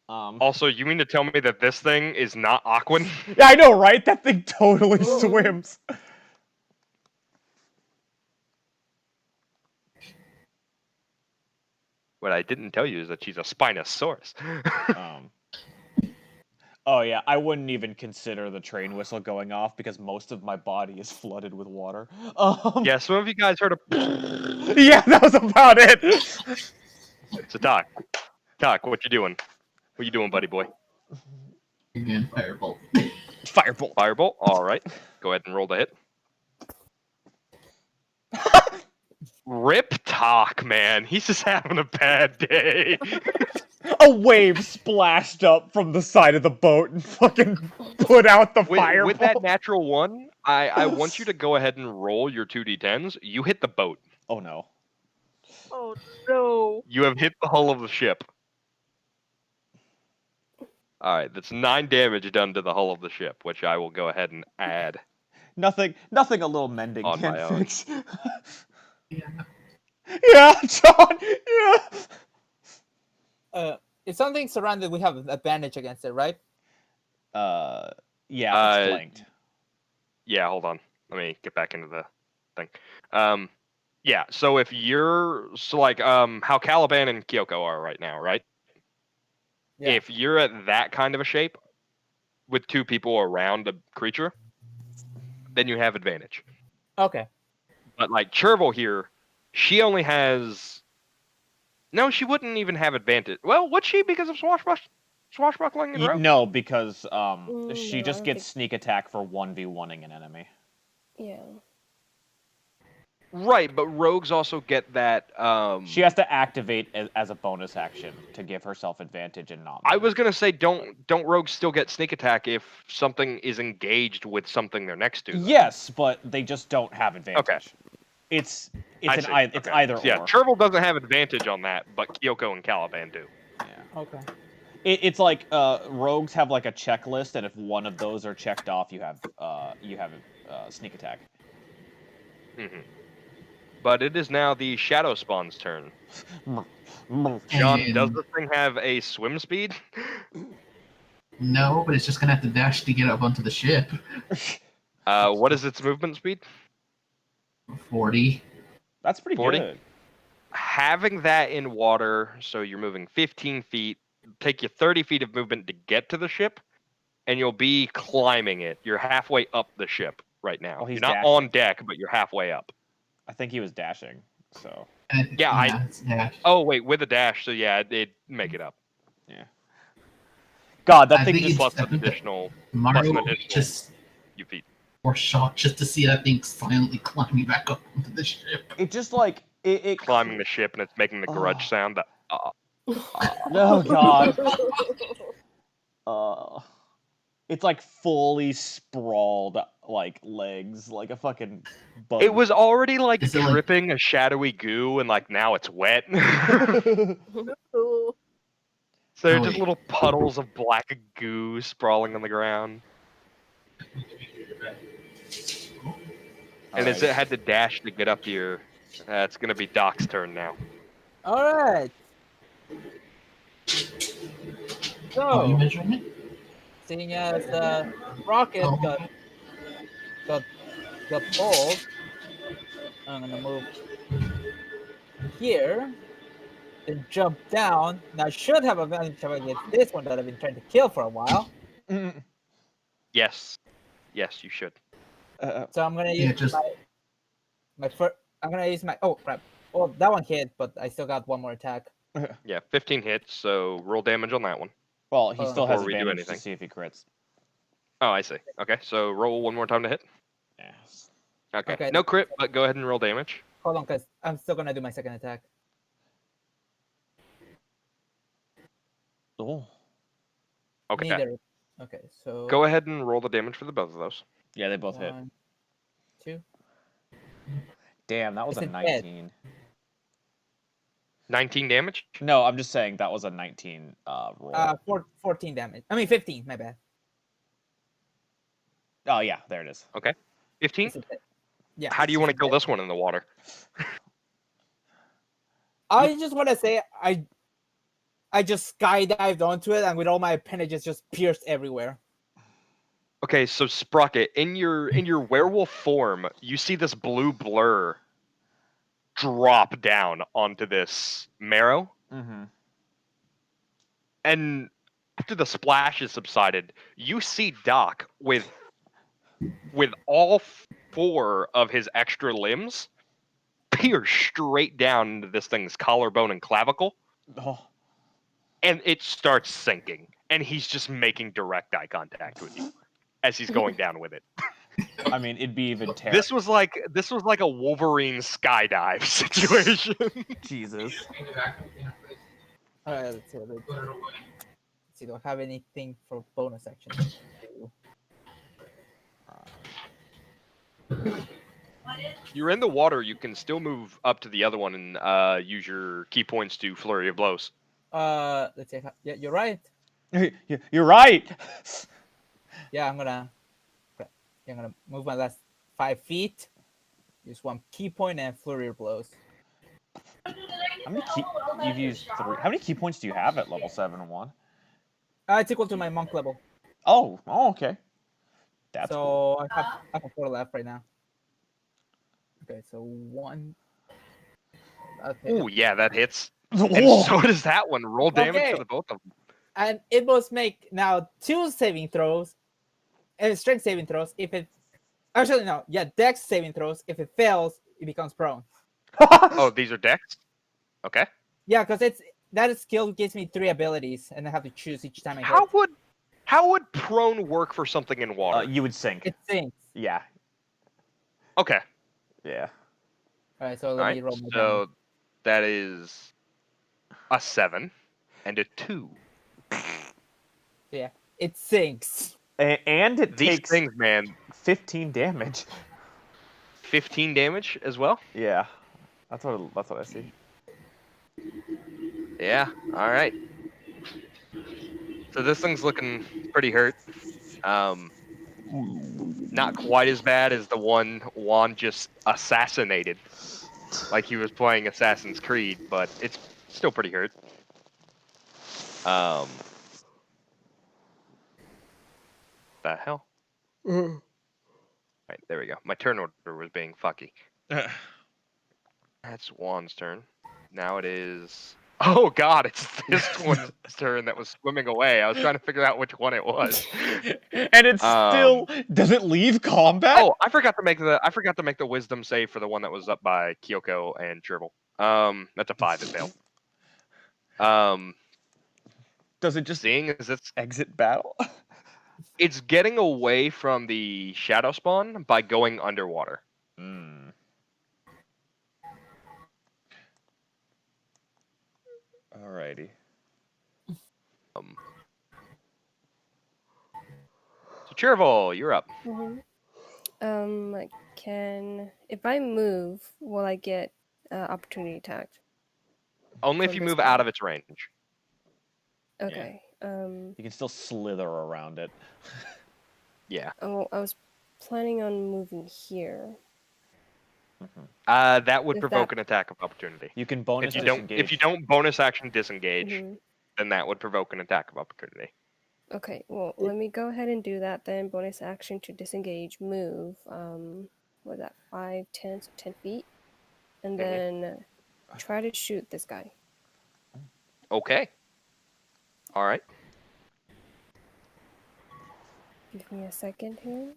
Also, you mean to tell me that this thing is not Aquan? Yeah, I know, right? That thing totally Mhm. swims. What I didn't tell you is that she's a Spinosaurus. Um. Oh yeah, I wouldn't even consider the train whistle going off because most of my body is flooded with water. Yeah, some of you guys heard of. Yeah, that was about it. So Doc, what you doing? What you doing, buddy boy? Again, Firebolt. Firebolt. Firebolt. All right. Go ahead and roll the hit. Rip Talk, man. He's just having a bad day. A wave splashed up from the side of the boat and fucking put out the firebolt. With that natural one, I want you to go ahead and roll your 2d10s. You hit the boat. Oh no. Oh no. You have hit the hull of the ship. All right, that's 9 damage done to the hull of the ship, which I will go ahead and add. Nothing a little mending On can't my own. fix. Yeah. Yeah, John. Yeah. If something's surrounded, we have an advantage against it, right? Yeah, if it's flanked. Yeah, hold on. Let me get back into the thing. Yeah, so if you're how Caliban and Kyoko are right now, right? Yeah. If you're at that kind of a shape with 2 people around a creature, then you have advantage. Okay. But like Chervil here, she only has. No, she wouldn't even have advantage. Well, would she because of swashbuckling and rogue? No, because she no, just I don't gets sneak attack for 1v1ing an enemy. Yeah. Right, but rogues also get that. She has to activate as a bonus action to give herself advantage and not. I was gonna say, don't rogues still get sneak attack if something is engaged with something they're next to? Though? Yes, but they just don't have advantage. It's either or. Yeah, Chervil doesn't have advantage on that, but Kyoko and Caliban do. Yeah. Okay. It's like rogues have like a checklist, and if one of those are checked off, you have sneak attack. Mm-hmm. But it is now the Shadow Spawn's turn. John, does this thing have a swim speed? No, but it's just gonna have to dash to get up onto the ship. What is its movement speed? 40. That's pretty 40? good. Having that in water, so you're moving 15 feet, take you 30 feet of movement to get to the ship, and you'll be climbing it. You're halfway up the ship right now. Oh, he's you're not dashing. on deck, but you're halfway up. I think he was dashing, so. It's dash. Oh, wait, with a dash, so yeah, it'd make it up. Yeah. God, that I thing think just. it's- Plus an additional Mario additional just few feet. more shocked just to see that thing silently climbing back up onto the ship. It just like it Climbing the ship, and it's making the grudge Oh. sound. Oh God. It's like fully sprawled like legs, like a fucking bug. It was already like Is it like- dripping a shadowy goo, and like now it's wet. Oh, So they're Oh, just wait. little puddles of black goo sprawling on the ground. And as it had to dash to get up here, it's gonna be Doc's turn now. All right. Oh, you So, measuring it? seeing as the rocket Oh. got pulled, I'm gonna move here, then jump down. Now I should have advantage against this one that I've been trying to kill for a while. Yes, you should. So I'm gonna Yeah, use just- my first. I'm gonna use my. Oh crap! Oh, that one hit, but I still got one more attack. Yeah, 15 hits. So roll damage on that one. Well, he still has Before we do advantage to anything. see if he crits. Oh, I see. Okay, so roll one more time to hit. Yes. Okay. Okay. No crit, but go ahead and roll damage. Hold on, cause I'm still gonna do my second attack. Oh. Okay. Neither. Okay, so Go ahead and roll the damage for the both of those. Yeah, they both hit. 1, 2. Damn, that was Is a it dead? 19. 19 damage. No, I'm just saying that was a 19 roll. 14 damage. I mean 15. My bad. Oh yeah, there it is. Okay. 15. Is it dead? Yeah. How do you want to it's kill dead. this one in the water? I just want to say I just skydived onto it and with all my appendages just pierced everywhere. Okay, so Sprocket, in your werewolf form, you see this blue blur drop down onto this marrow, Mm-hmm. and after the splash is subsided, you see Doc with all 4 of his extra limbs pierce straight down into this thing's collarbone and clavicle, Oh. and it starts sinking, and he's just making direct eye contact with you as he's going down with it. I mean, it'd be even This was like a Wolverine skydive situation. Jesus. All right, let's see. Let's see. Do I have anything for bonus action? You're in the water. You can still move up to the other one and use your key points to flurry of blows. Let's see. Yeah, you're right. You're right. Yeah, I'm gonna move my last 5 feet. Use 1 key point and flurry of blows. How many you've used 3? How many key points do you have at level 7 and 1? It's equal to my monk level. Oh, okay. That's so cool. I have 4 left right now. Okay, so 1. Okay. Ooh, yeah, that hits. Whoa. And so does that one. Roll damage Okay. for the both of them. And it must make now 2 saving throws, and strength saving throws. If it actually no, yeah, dex saving throws. If it fails, it becomes prone. Oh, these are dex? Okay. Yeah, because that skill gives me 3 abilities, and I have to choose each time I How hit. would prone work for something in water? You would sink. It sinks. Yeah. Okay. Yeah. All right, so All let right. me roll my damage. So that is a 7 and a 2. Yeah, it sinks. And it These takes things, man, 15 damage. 15 damage as well. Yeah. That's what I see. Yeah. All right. So this thing's looking pretty hurt. Not quite as bad as the one Juan just assassinated, like he was playing Assassin's Creed, but it's still pretty hurt. The hell? Right, there we go. My turn order was being fucky. That's Juan's turn. Now it is. Oh God! It's this one's turn that was swimming away. I was trying to figure out which one it was. And it still doesn't leave combat. Oh, I forgot to make the wisdom save for the one that was up by Kyoko and Cherbil. That's a 5. It failed. Does it just Seeing as exit battle? it's getting away from the shadow spawn by going underwater. Hmm. Alrighty. So Cherbil, you're up. If I move, will I get opportunity attacked? Only if From you this move guy. out of its range. Okay. You can still slither around it. Yeah. Oh, I was planning on moving here. That would Is provoke that- an attack of opportunity. You can bonus If disengage. you don't bonus action disengage, Mhm. then that would provoke an attack of opportunity. Okay, well, let me go ahead and do that then. Bonus action to disengage, move. What is that? 5, 10, so 10 feet. And then try to shoot this guy. Okay. All right. Give me a second here.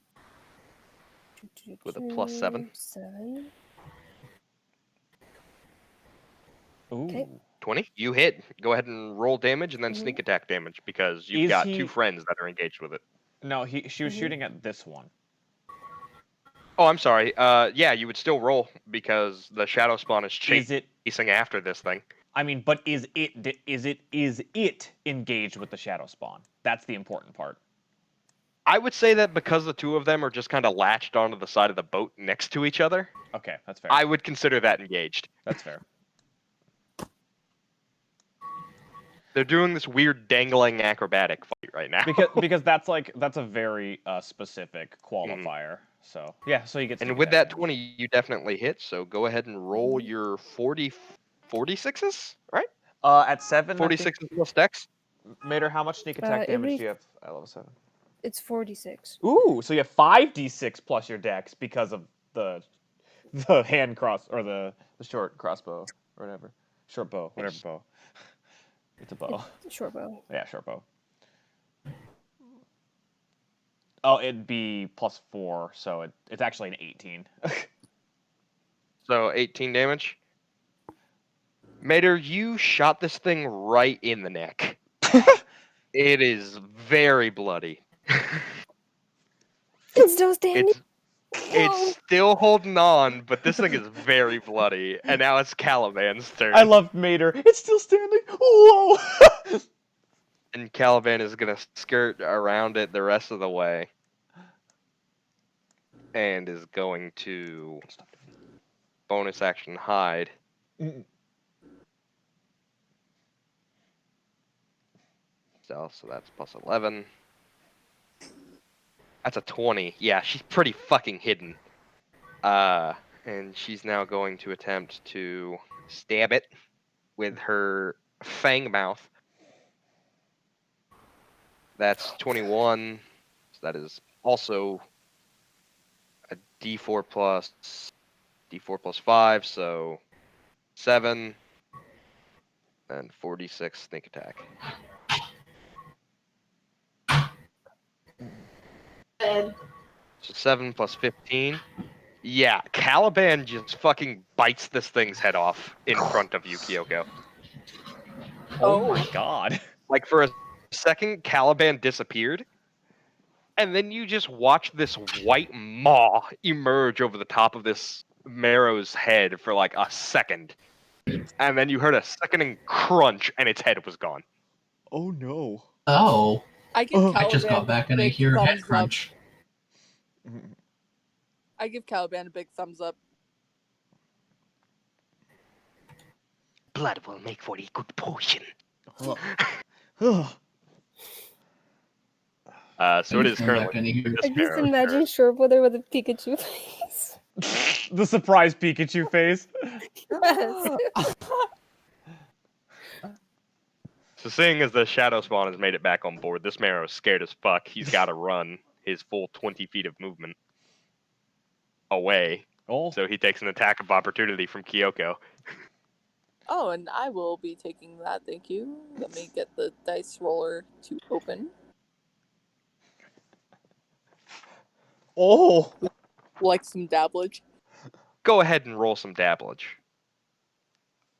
With a +7. 7. Ooh. Okay. 20. You hit. Go ahead and roll damage and then sneak attack damage because you've Is got he- 2 friends that are engaged with it. No, she was shooting at this one. Oh, I'm sorry. Yeah, you would still roll because the shadow spawn is Is it? chasing after this thing. I mean, but is it engaged with the shadow spawn? That's the important part. I would say that because the two of them are just kind of latched onto the side of the boat next to each other, Okay, that's fair. I would consider that engaged. That's fair. They're doing this weird dangling acrobatic fight right now. Because that's a very specific qualifier. So yeah, so you get. Some And with attack that damage. 20, you definitely hit. So go ahead and roll your 46s, right? At 7, 46s plus dex. Mater, how much sneak attack it'd damage be- do you have at level 7? It's 46. Ooh, so you have 5d6 plus your dex because of the hand cross or the short crossbow or whatever, short bow, whatever bow. It's a bow. It's a short bow. Yeah, short bow. Oh, it'd be +4, so it's actually an 18. So 18 damage. Mater, you shot this thing right in the neck. It is very bloody. It's still standing. It's still holding on, but this thing is very bloody. And now it's Caliban's turn. I love Mater. It's still standing. Whoa! And Caliban is gonna skirt around it the rest of the way. And is going to bonus action hide. So that's +11. That's a 20. Yeah, she's pretty fucking hidden. And she's now going to attempt to stab it with her fang mouth. That's 21. So that is also a D4 plus 5, so 7 and 46 sneak attack. So 7 plus 15. Yeah, Caliban just fucking bites this thing's head off in front of you, Kyoko. Oh my god. Like for a second, Caliban disappeared, and then you just watch this white maw emerge over the top of this Merrows' head for like a second, and then you heard a sickening crunch, and its head was gone. Oh no. Oh, I give Caliban I just got back and I big hear a head thumbs up. crunch. I give Caliban a big thumbs up. Blood will make for a good potion. So it is Come back currently and I hear I this just Merrows' imagine turn. Sherpa there with a Pikachu face. The surprise Pikachu face. Yes. So seeing as the Shadow Spawn has made it back on board, this Merrow's scared as fuck. He's got to run his full 20 feet of movement away. Oh. So he takes an attack of opportunity from Kyoko. Oh, and I will be taking that. Thank you. Let me get the dice roller to open. Oh. Like some dabblage. Go ahead and roll some dabblage.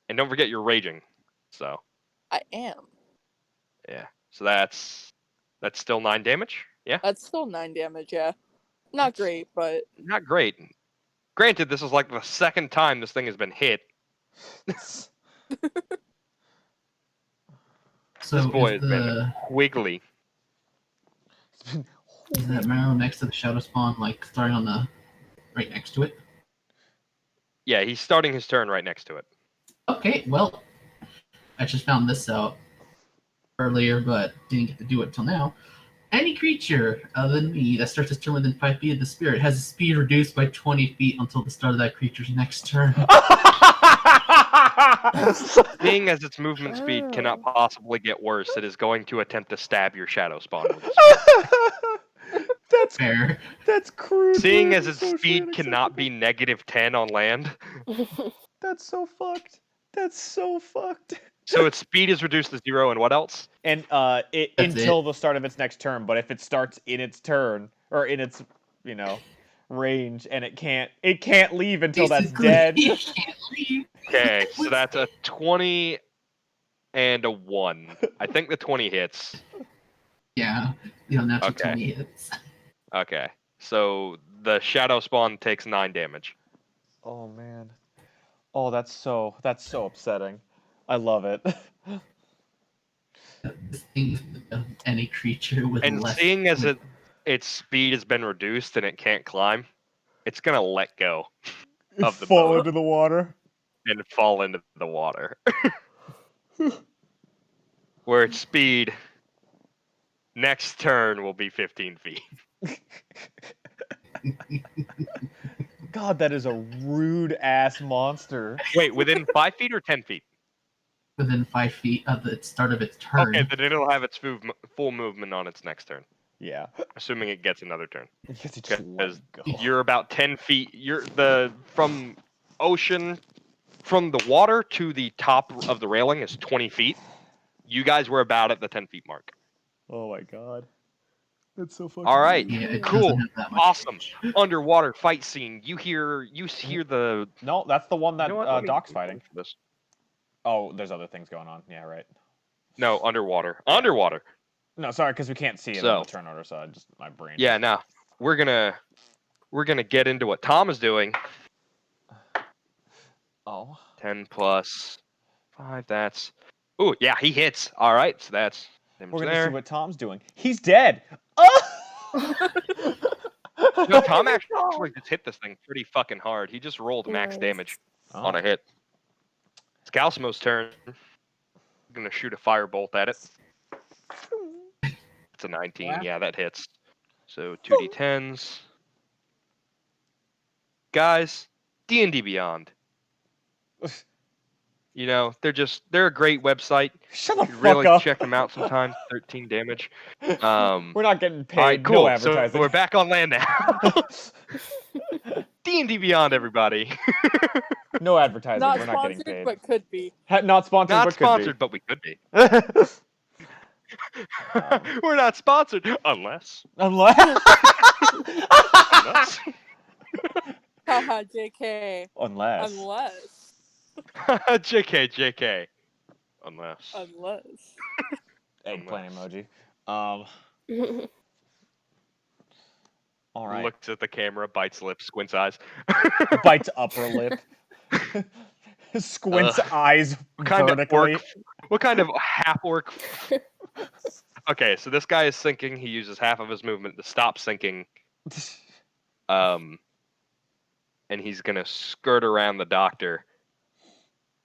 And don't forget you're raging. So, I am. yeah. So that's still 9 damage? Yeah? That's still 9 damage, yeah. Not great, but Not great. Granted, this is like the second time this thing has been hit. So This boy is, has been wiggly. is that Marrow next to the Shadow Spawn, like starting on the right next to it? Yeah, he's starting his turn right next to it. Okay, well, I just found this out earlier, but didn't get to do it till now. Any creature other than me that starts its turn within 5 feet of the spirit has its speed reduced by 20 feet until the start of that creature's next turn. Being as its movement speed Oh. cannot possibly get worse, it is going to attempt to stab your Shadow Spawn with its That's Fair. that's crude. Seeing but as its socially speed cannot be -10 on land, That's so fucked. That's so fucked. so its speed is reduced to 0, and what else? And That's until the start of its next turn, but if it starts in its turn or in its, range and it can't leave until that's Basically, dead. you can't leave. Okay, so that's a 20 and a 1. I think the 20 hits. Yeah, natural Okay. 20 hits. Okay, so the Shadow Spawn takes 9 damage. Oh man. Oh, that's so upsetting. I love it. Any creature with And less. seeing as its speed has been reduced and it can't climb, it's gonna let go of the Fall boat into the water. and fall into the water. Where its speed next turn will be 15 feet. God, that is a rude ass monster. Wait, within 5 feet or 10 feet? Within 5 feet of the start of its turn. Okay, then it'll have its full movement on its next turn, Yeah. assuming it gets another turn. Because he just let Because it go. you're about 10 feet. You're from ocean, from the water to the top of the railing is 20 feet. You guys were about at the 10 feet mark. Oh my god. That's so fucking All right, Yeah, it cool, doesn't have that much awesome. range. Underwater fight scene. You hear the. No, that's the one You that know what? Let me- Doc's let me fighting. for this. Oh, there's other things going on. Yeah, right. No, underwater. Underwater. No, sorry, because we can't see it on the turn order, so I just my brain. Yeah, just- now we're gonna get into what Tom is doing. Oh. 10 plus 5. That's. Ooh, yeah, he hits. All right, so that's. We're gonna there. see what Tom's doing. He's dead. Oh! No, Tom actually just hit this thing pretty fucking hard. He just rolled max Nice. damage Oh. on a hit. It's Calsimo's turn. I'm gonna shoot a firebolt at it. It's a 19. Yeah. Yeah, that hits. So 2d10s. Guys, D&D Beyond. You know, they're a great website. Shut the You should fuck really up. check them out sometime. 13 damage. We're not getting paid. All right, No cool. So advertising. we're back on land now. D&D Beyond, everybody. No advertising. Not We're not getting sponsored, paid. but could be. Not sponsored, Not but sponsored, but we could be. could be. We're not sponsored unless. Unless. Haha, JK. Unless. Unless. JK. Unless. Eggplant Unless. emoji. All right. Looks at the camera, bites lip, squints eyes. Bites upper lip. Squints Ugh. eyes vertically. What kind of half orc? Okay, so this guy is sinking. He uses half of his movement to stop sinking. And he's gonna skirt around the doctor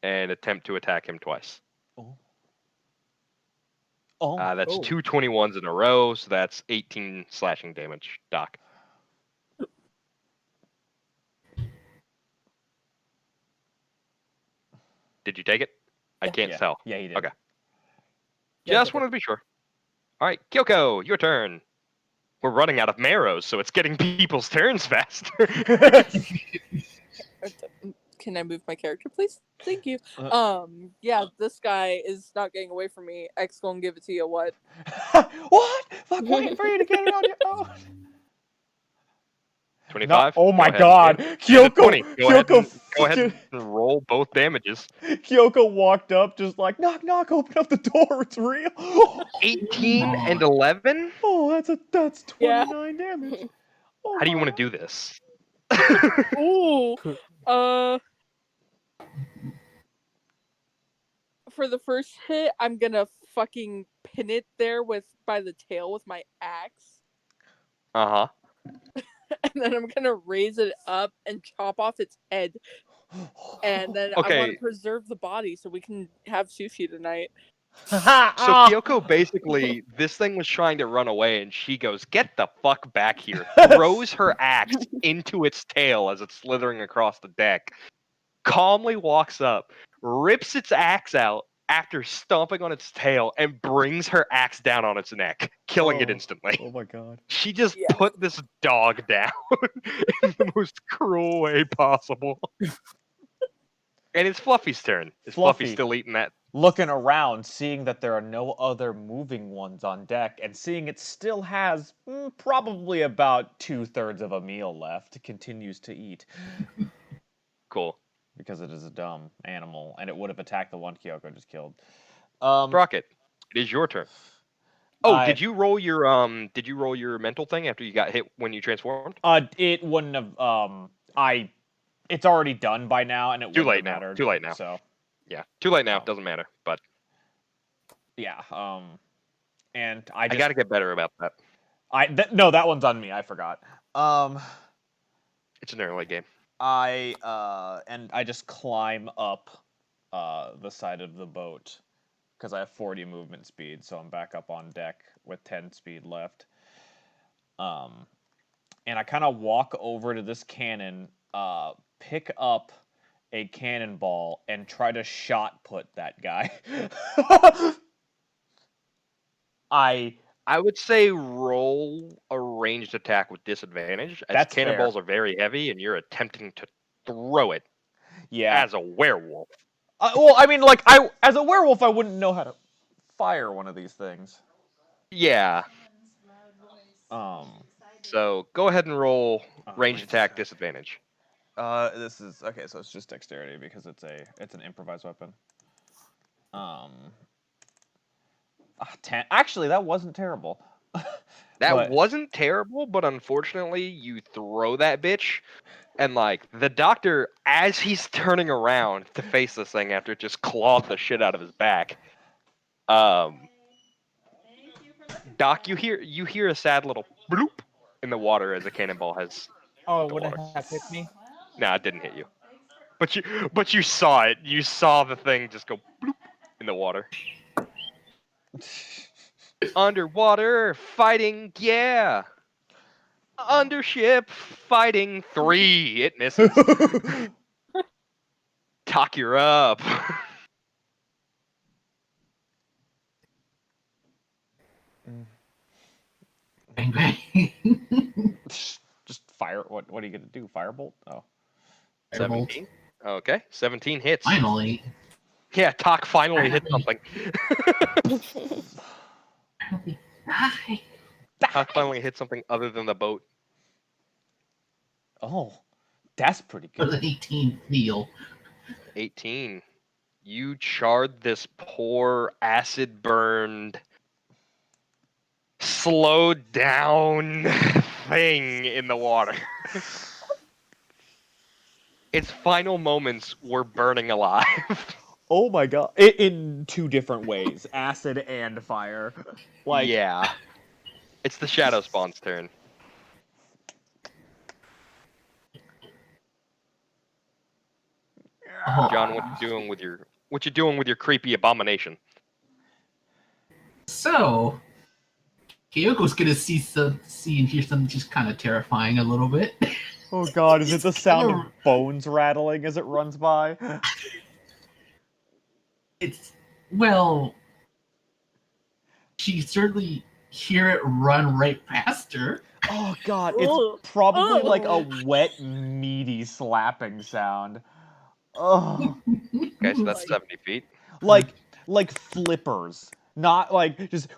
and attempt to attack him twice. Oh. That's Oh. 2 21s in a row, so that's 18 slashing damage, Doc. Did you take it? I can't Yeah. tell. Yeah, he did. Okay. Yeah, Just wanted to be sure. All right, Kyoko, your turn. We're running out of Merrows, so it's getting people's turns faster. Can I move my character, please? Thank you. Yeah, this guy is not getting away from me. X gonna give it to you. What? What? Fuck, waiting for you to get it on your own. 25. Oh my Go god. ahead. Kyoko. 20. Go ahead Kyoko. and roll both damages. Kyoko walked up just like, knock, knock, open up the door. It's real. 18 and 11? Oh, that's Yeah. 29 damage. Oh, How do you my. want to do this? Ooh. For the first hit, I'm gonna fucking pin it there by the tail with my axe. Uh-huh. And then I'm gonna raise it up and chop off its head. And then I want Okay. to preserve the body so we can have sushi tonight. So Kyoko basically, this thing was trying to run away, and she goes, "Get the fuck back here!" Throws her axe into its tail as it's slithering across the deck. Calmly walks up, rips its axe out after stomping on its tail, and brings her axe down on its neck, killing it instantly. Oh my god. She just Yeah. put this dog down in the most cruel way possible. And it's Fluffy's turn. Is Fluffy Fluffy. still eating that? Looking around, seeing that there are no other moving ones on deck, and seeing it still has probably about 2/3 of a meal left, continues to eat. Cool. Because it is a dumb animal, and it would have attacked the one Kyoko just killed. Sprocket, it is your turn. Oh, did you roll your mental thing after you got hit when you transformed? It wouldn't have. It's already done by now, and it Too wouldn't late have now. mattered. Too late now. So Yeah, too late now. Oh. Doesn't matter. But yeah. And I got to get better about that. No, that one's on me. I forgot. It's an early game. I just climb up the side of the boat because I have 40 movement speed, so I'm back up on deck with 10 speed left. And I kind of walk over to this cannon, pick up a cannonball, and try to shot put that guy. I would say roll a ranged attack with disadvantage, as That's cannonballs fair. are very heavy, and you're attempting to throw it Yeah. as a werewolf. Well, I mean, like, as a werewolf, I wouldn't know how to fire one of these things. Yeah. So go ahead and roll ranged attack disadvantage. This is okay. So it's just dexterity because it's an improvised weapon. 10. Actually, that wasn't terrible. That wasn't terrible, but unfortunately, you throw that bitch, and like the doctor, as he's turning around to face this thing after it just clawed the shit out of his back, Doc, you hear a sad little bloop in the water as a cannonball has. Oh, The wouldn't water. have hit me. Nah, it didn't hit you. But you saw it. You saw the thing just go bloop in the water. Underwater fighting, yeah. Undership fighting 3. It misses. Talk, you're up. Bang bang. Just fire. What are you gonna do? Firebolt? Oh. 17. Okay, 17 hits. Finally. Yeah, Talk finally hit something. Hi. Talk finally hit something other than the boat. Oh, that's pretty For good. the 18 feel. 18. You charred this poor acid burned, slowed down thing in the water. Its final moments were burning alive. Oh my god! In two different ways, acid and fire. Like, yeah. It's the Shadow Spawn's turn. Oh. John, what you doing with your creepy abomination? So, Kyoko's gonna see and hear something just kind of terrifying a little bit. oh god, is it the sound kinda- of bones rattling as it runs by? It's, well, she certainly hear it run right past her. Oh god, Ugh. it's probably like a Ugh. wet, meaty slapping sound. Oh, Okay, so that's 70 feet. like flippers, not like just.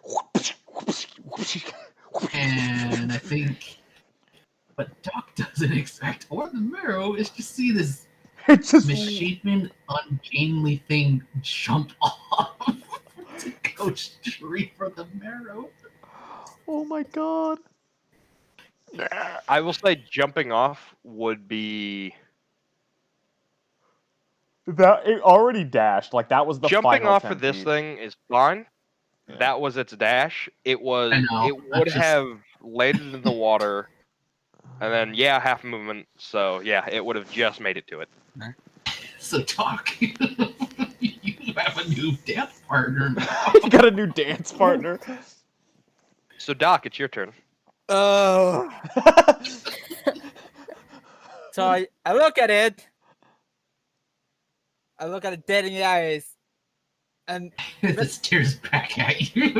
And I think what Doc doesn't expect, or the Merrow, is to see this It's just misshapen, ungainly thing jump off to go straight for the Merrow. oh my god. I will say jumping off would be That it already dashed. Like that was the jumping final off 10 for this feet. thing is fine. Yeah. That was its dash. It was. I know, It would that's just- have landed in the water, and then half movement. So yeah, it would have just made it to it. So Doc, you have a new dance partner now. You got a new dance partner. So Doc, it's your turn. Oh. So I look at it. I look at it dead in the eyes, and It stares back at you.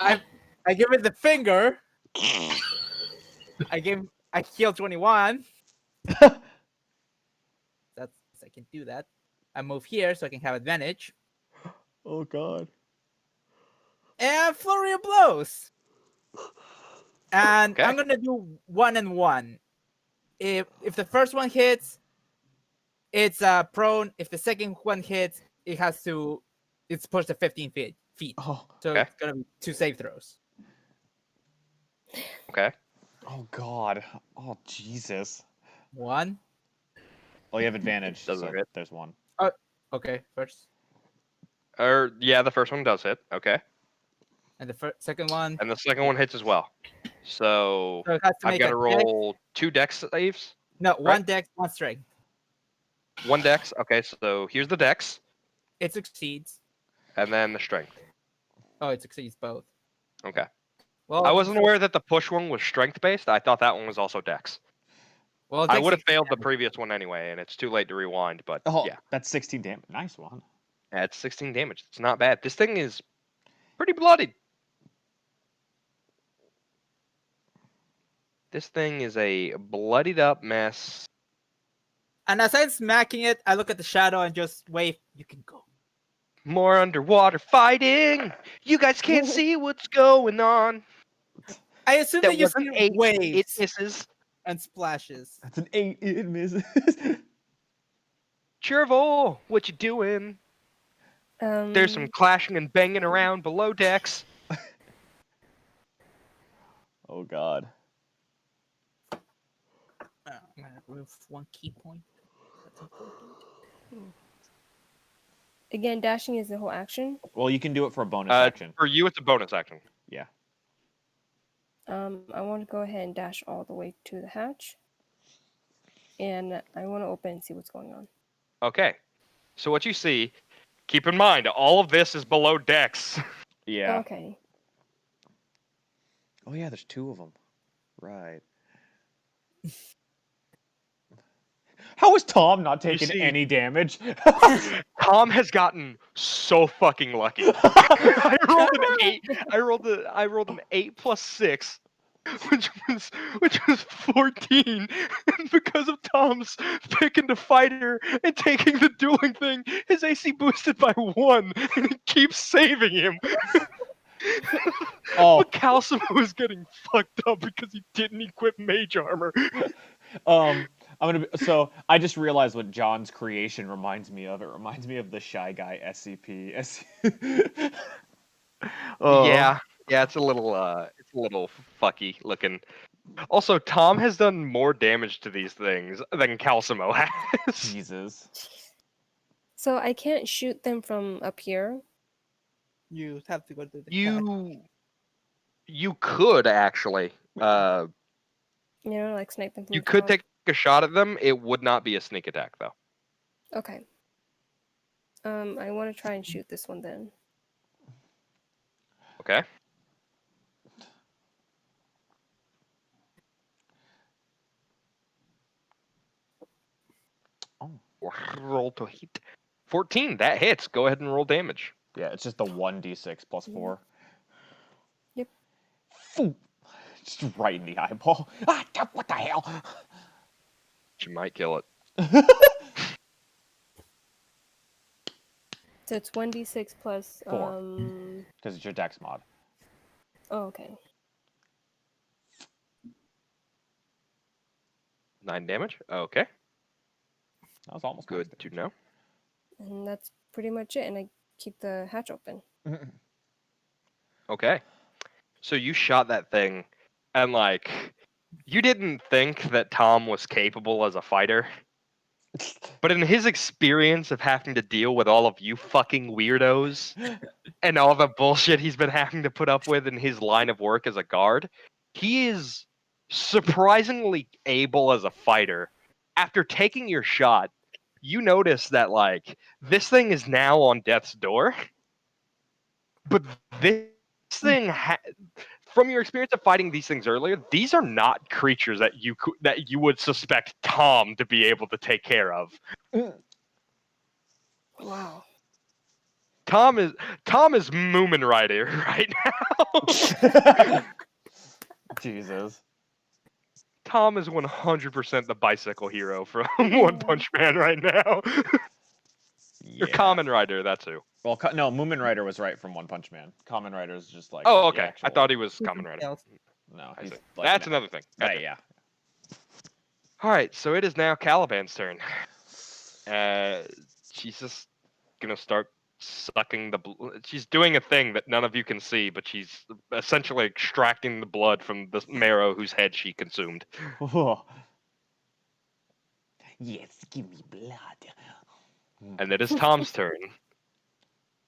I give it the finger. I heal 21. I can do that. I move here so I can have advantage. Oh god. And flurry of blows. And Okay. I'm gonna do 1 and 1. If the first one hits, it's prone. If the second one hits, it's pushed to 15 feet. Oh. So Okay. it's gonna be 2 save throws. Okay. Oh god. Oh Jesus. 1. Oh, you have advantage. Doesn't so hit. There's one. Okay, first. Yeah, the first one does hit. Okay. And the second one. And the second one hits as well. So So it has to I've make got a to roll 2 dex saves. No, one dex, one strength. 1 dex. Okay, so here's the dex, It succeeds. and then the strength. Oh, it succeeds both. Okay. Well, I wasn't aware that the push one was strength based. I thought that one was also dex. Well, I would have failed the previous one anyway, and it's too late to rewind. But Oh, yeah, that's 16 damage. Nice one. it's 16 damage. It's not bad. This thing is pretty bloodied. This thing is a bloodied up mess. And as I'm smacking it, I look at the shadow and just wave. You can go. More underwater fighting. You guys can't see what's going on. I assume That that you was an see 8. It waves misses. and splashes. That's an 8. It misses. Chervil, what you doing? There's some clashing and banging around below decks. Oh God. I'm gonna remove 1 key point. That's important. Again, dashing is the whole action. Well, you can do it for a bonus action. For you, it's a bonus action. Yeah. I want to go ahead and dash all the way to the hatch. And I want to open and see what's going on. Okay. So what you see, keep in mind, all of this is below decks. Yeah. Okay. Oh yeah, there's 2 of them. Right. How is Tom not taking see- any damage? Tom has gotten so fucking lucky. I rolled an 8. I rolled an 8 plus 6, which was 14. And because of Tom's picking the fighter and taking the dueling thing, his AC boosted by 1, and it keeps saving him. Oh. But Calcimo is getting fucked up because he didn't equip mage armor. So I just realized what John's creation reminds me of. It reminds me of the Shy Guy SCP. Yeah, it's a little fucky looking. Also, Tom has done more damage to these things than Calcimo has. Jesus. So I can't shoot them from up here. You have to go to the hatch. You could actually. You know, like snipe them from You the could top. take a shot at them. It would not be a sneak attack though. Okay. I want to try and shoot this one then. Okay. Oh. Roll to hit. 14. That hits. Go ahead and roll damage. Yeah, it's just the 1d6 plus 4. Yep. Foo! Just right in the eyeball. Ah, what the hell? You might kill it. So it's 1d6 plus 4. Because it's your dex mod. Oh, okay. 9 damage. Okay. That was almost Good nice to damage. know. And that's pretty much it. And I keep the hatch open. Okay. So you shot that thing, and like, you didn't think that Tom was capable as a fighter. But in his experience of having to deal with all of you fucking weirdos and all the bullshit he's been having to put up with in his line of work as a guard, he is surprisingly able as a fighter. After taking your shot, you notice that like this thing is now on death's door. But this thing from your experience of fighting these things earlier, these are not creatures that you would suspect Tom to be able to take care of. Wow. Tom is Moomin Rider right now. Jesus. Tom is 100% the bicycle hero from One Punch Man right now. Or Kamen Rider, that's who. Well, no, Moomin Rider was right from One Punch Man. Kamen Rider is just like. Oh, the okay. actual- I thought he was Kamen Rider. No, I he's see. like That's another thing. Gotcha. Yeah. All right, so it is now Caliban's turn. She's just gonna start sucking the. She's doing a thing that none of you can see, but she's essentially extracting the blood from the marrow whose head she consumed. Yes, give me blood. And it is Tom's turn.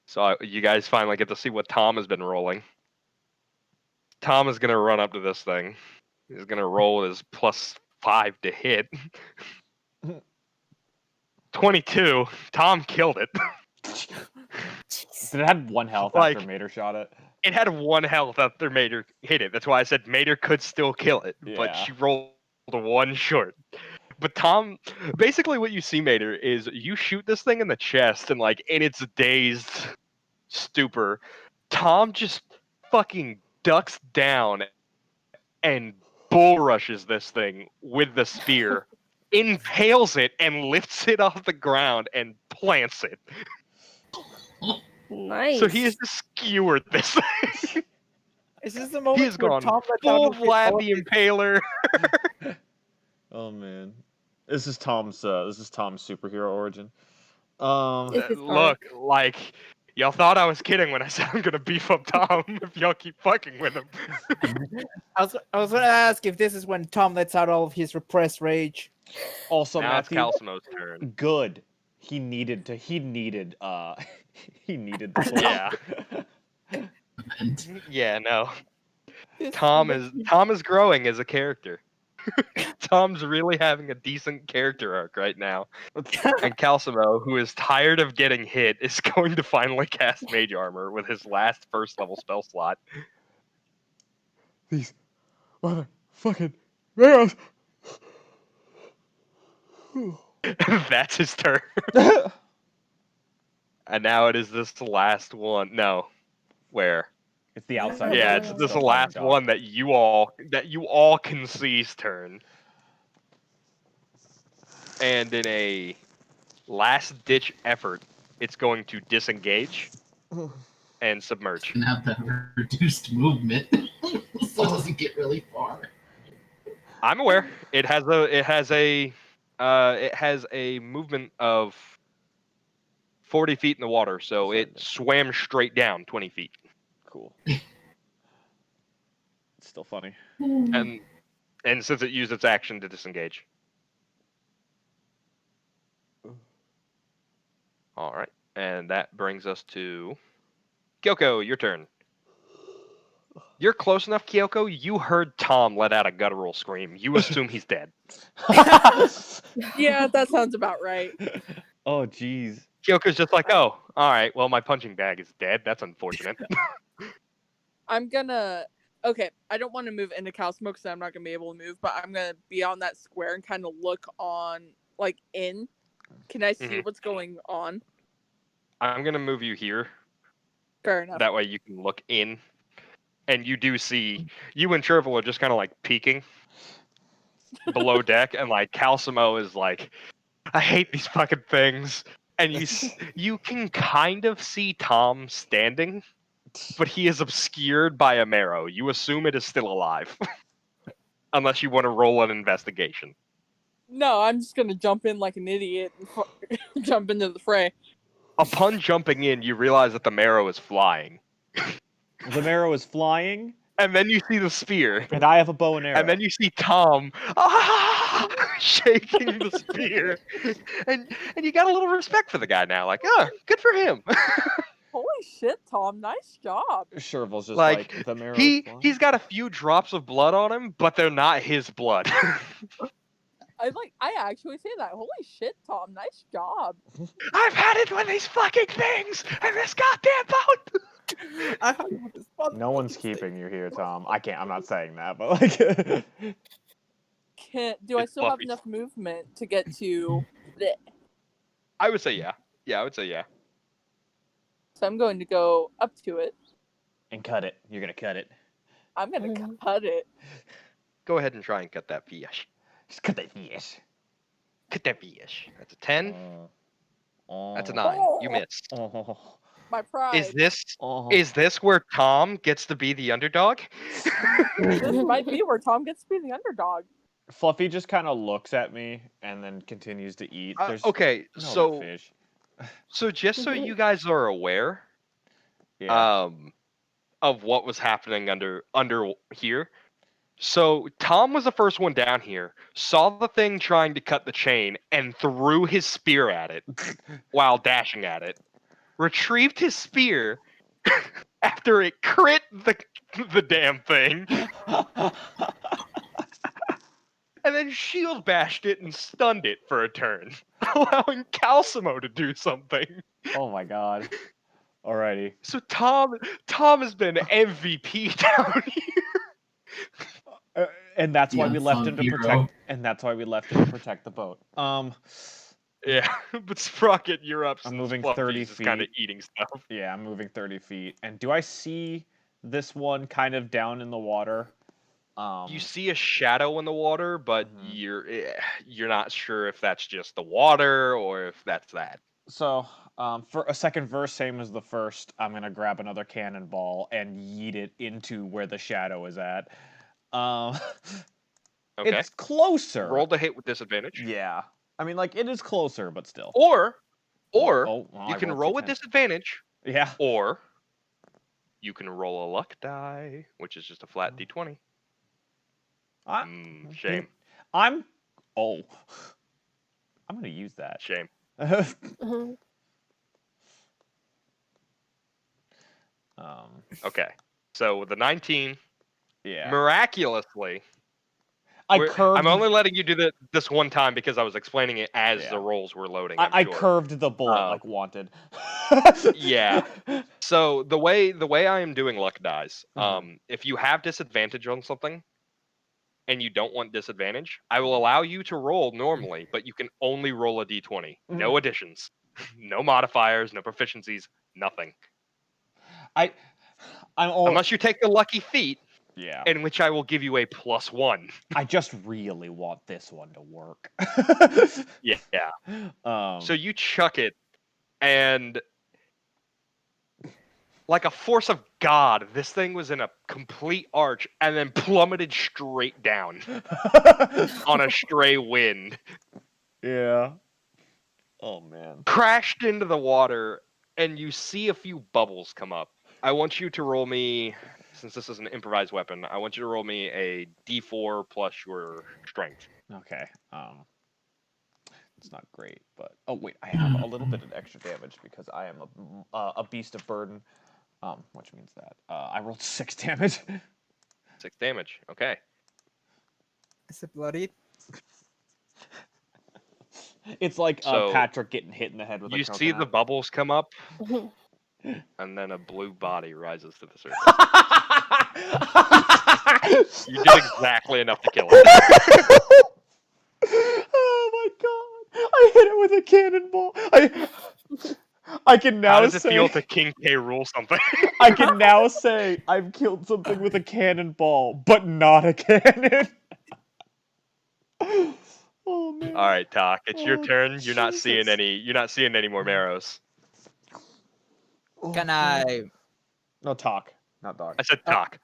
So you guys finally get to see what Tom has been rolling. Tom is gonna run up to this thing. He's gonna roll his +5 to hit. 22. Tom killed it. Jeez. Did it have 1 health after Like- Mater shot it? It had 1 health after Mater hit it. That's why I said Mater could still kill it, but Yeah. she rolled a 1 short. But Tom, basically what you see, Mater, is you shoot this thing in the chest, and like in its dazed stupor, Tom just fucking ducks down and bull rushes this thing with the spear, impales it, and lifts it off the ground and plants it. Nice. So he has just skewered this thing. Is this the He moment has where gone Tom lets full out his Vlad all the his- Impaler. Oh man, this is Tom's superhero origin. It's his Look, like, y'all thought I was kidding when I said I'm gonna beef up Tom if y'all keep fucking with him. I was gonna ask if this is when Tom lets out all of his repressed rage. Also, Now it's Matthew, Calcimo's turn. good. He needed the sword. Yeah. And Yeah, no. This Tom makes is me- growing as a character. Tom's really having a decent character arc right now. And Calcimo, who is tired of getting hit, is going to finally cast Mage Armor with his last first level spell slot. These motherfucking Merrows. That's his turn. And now it is this last one. No. Where? It's the outside. Yeah, Oh, it's no. this Still last dog. one that you all can see's turn. And in a last ditch effort, it's going to disengage and submerge. can have that reduced movement, so it doesn't get really far. I'm aware. It has a movement of 40 feet in the water, so it swam straight down 20 feet. Cool. It's still funny. And since it used its action to disengage. All right. And that brings us to Kyoko, your turn. You're close enough, Kyoko. You heard Tom let out a guttural scream. You assume he's dead. Yeah, that sounds about right. Oh, jeez. Kyoko's just like, oh, all right. Well, my punching bag is dead. That's unfortunate. I'm gonna. Okay, I don't want to move into Calcimo because I'm not gonna be able to move, but I'm gonna be on that square and kind of look on, like, in. Can I see Mhm. what's going on? I'm gonna move you here. Fair enough. That way you can look in. And you do see you and Chervil are just kind of like peeking below deck, and like Calcimo is like, I hate these fucking things. And you can kind of see Tom standing, but he is obscured by a marrow. You assume it is still alive, unless you want to roll an investigation. No, I'm just gonna jump in like an idiot and jump into the fray. Upon jumping in, you realize that the marrow is flying, The Merrow is flying, and then you see the spear. and I have a bow and arrow. And then you see Tom shaking the spear, and you got a little respect for the guy now. Like, oh, good for him. Holy shit, Tom! Nice job. Shervil's just Like, like the Merrow. he's got a few drops of blood on him, but they're not his blood. I actually say that. Holy shit, Tom! Nice job. I've had it with these fucking things and this goddamn boat. I thought you would respond No to one's what you keeping say. you here, Tom. I'm not saying that, but like. Do I It's still have Fluffy. enough movement to get to the? I would say yeah. Yeah, I would say yeah. So I'm going to go up to it. And cut it. You're gonna cut it. I'm gonna cut it. Go ahead and try and cut that fish. Just cut that fish. Cut that fish. That's a 10. That's a 9. You Oh. missed. Oh. My pride. Is this where Tom gets to be the underdog? This might be where Tom gets to be the underdog. Fluffy just kind of looks at me and then continues to eat. There's Okay, no so fish. just so you guys are aware, Yeah. of what was happening under here. So Tom was the first one down here, saw the thing trying to cut the chain, and threw his spear at it while dashing at it. Retrieved his spear after it crit the damn thing, and then shield bashed it and stunned it for a turn, allowing Calcimo to do something. Oh my god. Alrighty. So Tom has been MVP down here. And that's why we left unsung him to hero. protect. And that's why we left him to protect the boat. Yeah, but Sprocket, you're up. I'm Since moving Fluffy's 30 is kind of feet. eating stuff. Yeah, I'm moving 30 feet. And do I see this one kind of down in the water? You see a shadow in the water, but Mhm. you're not sure if that's just the water or if that's that. So, for a second verse, same as the first, I'm gonna grab another cannonball and yeet it into where the shadow is at. Um, Okay. It's closer. Roll to hit with disadvantage. Yeah. I mean, like, it is closer, but still. Or Well, you I can rolled roll two with tens. disadvantage, Yeah. or you can roll a luck die, which is just a flat d20. Shame. I'm gonna use that. Shame. Mhm. Okay. So with the 19, Yeah. miraculously, I curved. I'm only letting you do this one time because I was explaining it as Yeah. the rolls were loading. I I'm sure. curved the bullet like wanted. Yeah. So the way I am doing luck dice, Mhm. if you have disadvantage on something and you don't want disadvantage, I will allow you to roll normally, but you can only roll a d20. No additions, no modifiers, no proficiencies, nothing. I'm all. Unless you take the lucky feat, Yeah. in which I will give you a +1. I just really want this one to work. Yeah. So you chuck it, and like a force of God, this thing was in a complete arch and then plummeted straight down on a stray wind. Yeah. Oh man. Crashed into the water, and you see a few bubbles come up. I want you to roll me, since this is an improvised weapon, I want you to roll me a d4 plus your strength. Okay. It's not great, but oh wait, I have a little bit of extra damage because I am a beast of burden. Which means that I rolled 6 damage. 6 damage. Okay. Is it bloody? It's like So, Patrick getting hit in the head with a You coconut. see the bubbles come up, Mhm. and then a blue body rises to the surface. You did exactly enough to kill it. Oh my god! I hit it with a cannonball. I can now How does it say. feel to King K rule something? I can now say I've killed something with a cannonball, but not a cannon. Oh man! All right, Talk. It's your Oh, turn. You're not seeing Jesus. any. You're not seeing any more Merrows. Oh, Can God. I? No, talk, not dog. I said Talk.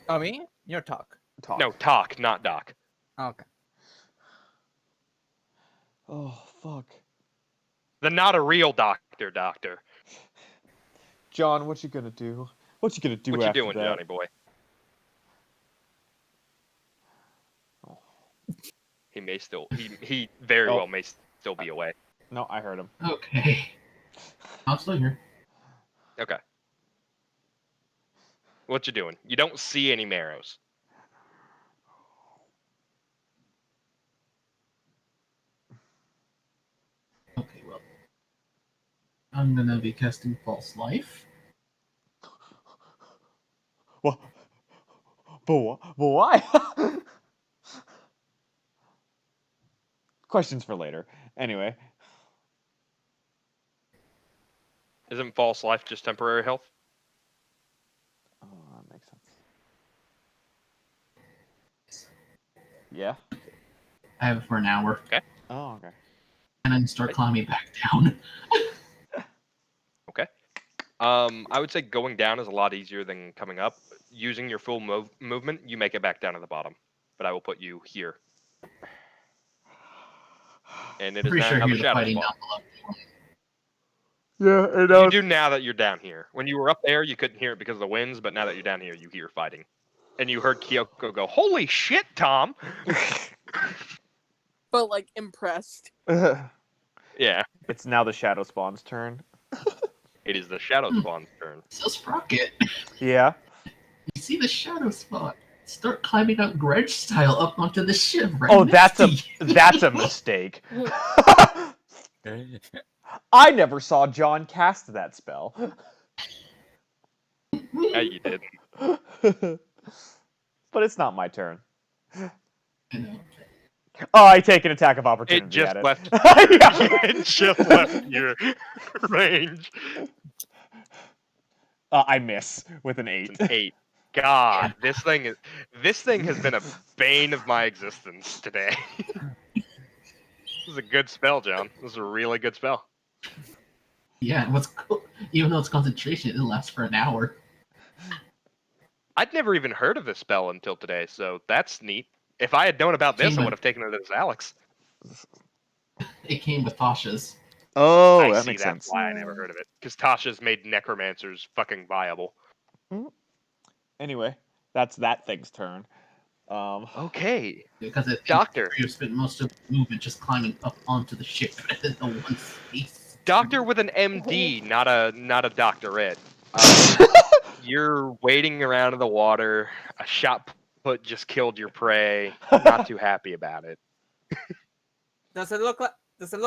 Oh, me? Your talk. Talk. No, Talk, not Doc. Okay. Oh fuck. The not a real doctor. John, what you gonna do? What you gonna do What you after doing, that? Johnny boy? Oh. He may still. He very well may still be away. No, I heard him. Okay. I'm still here. Okay. What you doing? You don't see any Merrows. Okay, well. I'm gonna be casting False Life. What? But why? Questions for later. Anyway. Isn't false life just temporary health? Oh, that makes sense. Yeah. I have it for an hour. Okay. Oh, okay. And then start climbing back down. Okay. I would say going down is a lot easier than coming up. Using your full movement, you make it back down to the bottom. But I will put you here. And it is Pretty now sure the hear the shadow fighting spawn. down below. Yeah, You do now that you're down here. When you were up there, you couldn't hear it because of the winds, but now that you're down here, you hear fighting. And you heard Kyoko go, "Holy shit, Tom!" But like impressed. Yeah. It's now the Shadow Spawn's turn. It is the Shadow Spawn's turn. So Sprocket, Yeah. you see the shadow spot. Start climbing up Grudge style up onto the ship right Oh, next to you. that's a mistake. I never saw John cast that spell. Yeah, you did. But it's not my turn. I know. Oh, I take an attack of It opportunity just at it. left. Yeah. It just left your range. I miss with an 8. It's an 8. God, this thing has been a bane of my existence today. This is a good spell, John. This is a really good spell. Yeah, what's cool, even though it's concentration, it lasts for an hour. I'd never even heard of this spell until today, so that's neat. If I had known about this, I would have taken it as Alex. It came with Tasha's. Oh, I that see makes that's sense. why I never heard of it. Because Tasha's made necromancers fucking viable. Anyway, that's that thing's turn. Okay. Because I think Doctor. you spent most of the movement just climbing up onto the ship in the one space. Doctor with an MD, not a doctorate. You're wading around in the water. A shot put just killed your prey. Not too happy about it. Does it look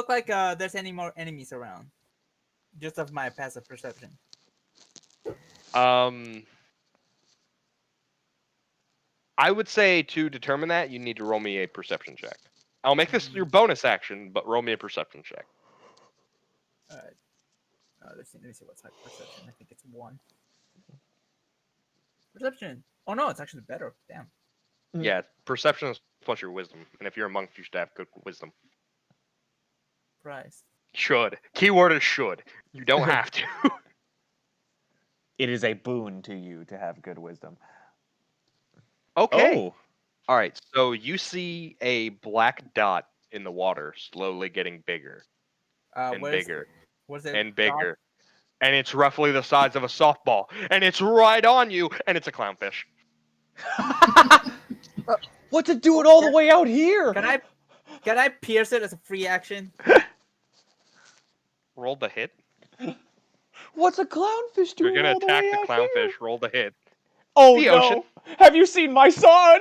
like there's any more enemies around? Just of my passive perception. I would say to determine that, you need to roll me a perception check. I'll make this your bonus action, but roll me a perception check. All right. Let me see what's my perception. I think it's 1. Perception. Oh no, it's actually better. Damn. Yeah, perception is plus your wisdom, and if you're a monk, you should have good wisdom. Price. Should. Keyword is should. You don't have to. It is a boon to you to have good wisdom. Okay. Oh. All right. So you see a black dot in the water slowly getting bigger and bigger Where's it? and bigger. And it's roughly the size of a softball. And it's right on you. And it's a clownfish. What's it doing all the way out here? Can I pierce it as a free action? Roll the hit. What's a clownfish You're doing going to all the attack way the out clownfish. here? Roll the hit. Oh The no! ocean. Have you seen my son?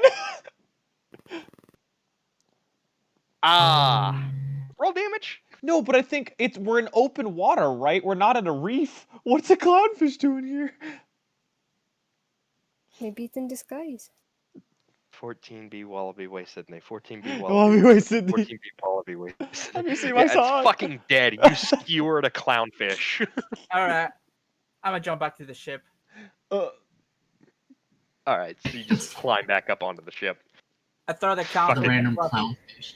Roll damage. No, but I think we're in open water, right? We're not at a reef. What's a clownfish doing here? Maybe it's in disguise. 14B Wallaby wasted me. 14B Wallaby Wallaby wasted wasted. me. 14B Wallaby wasted. Have you seen my It's son? fucking dead. You skewered a clownfish. All right. I'm gonna jump back to the ship. All right, so you just climb back up onto the ship. I throw the The clownfish. random Fluffy. clownfish.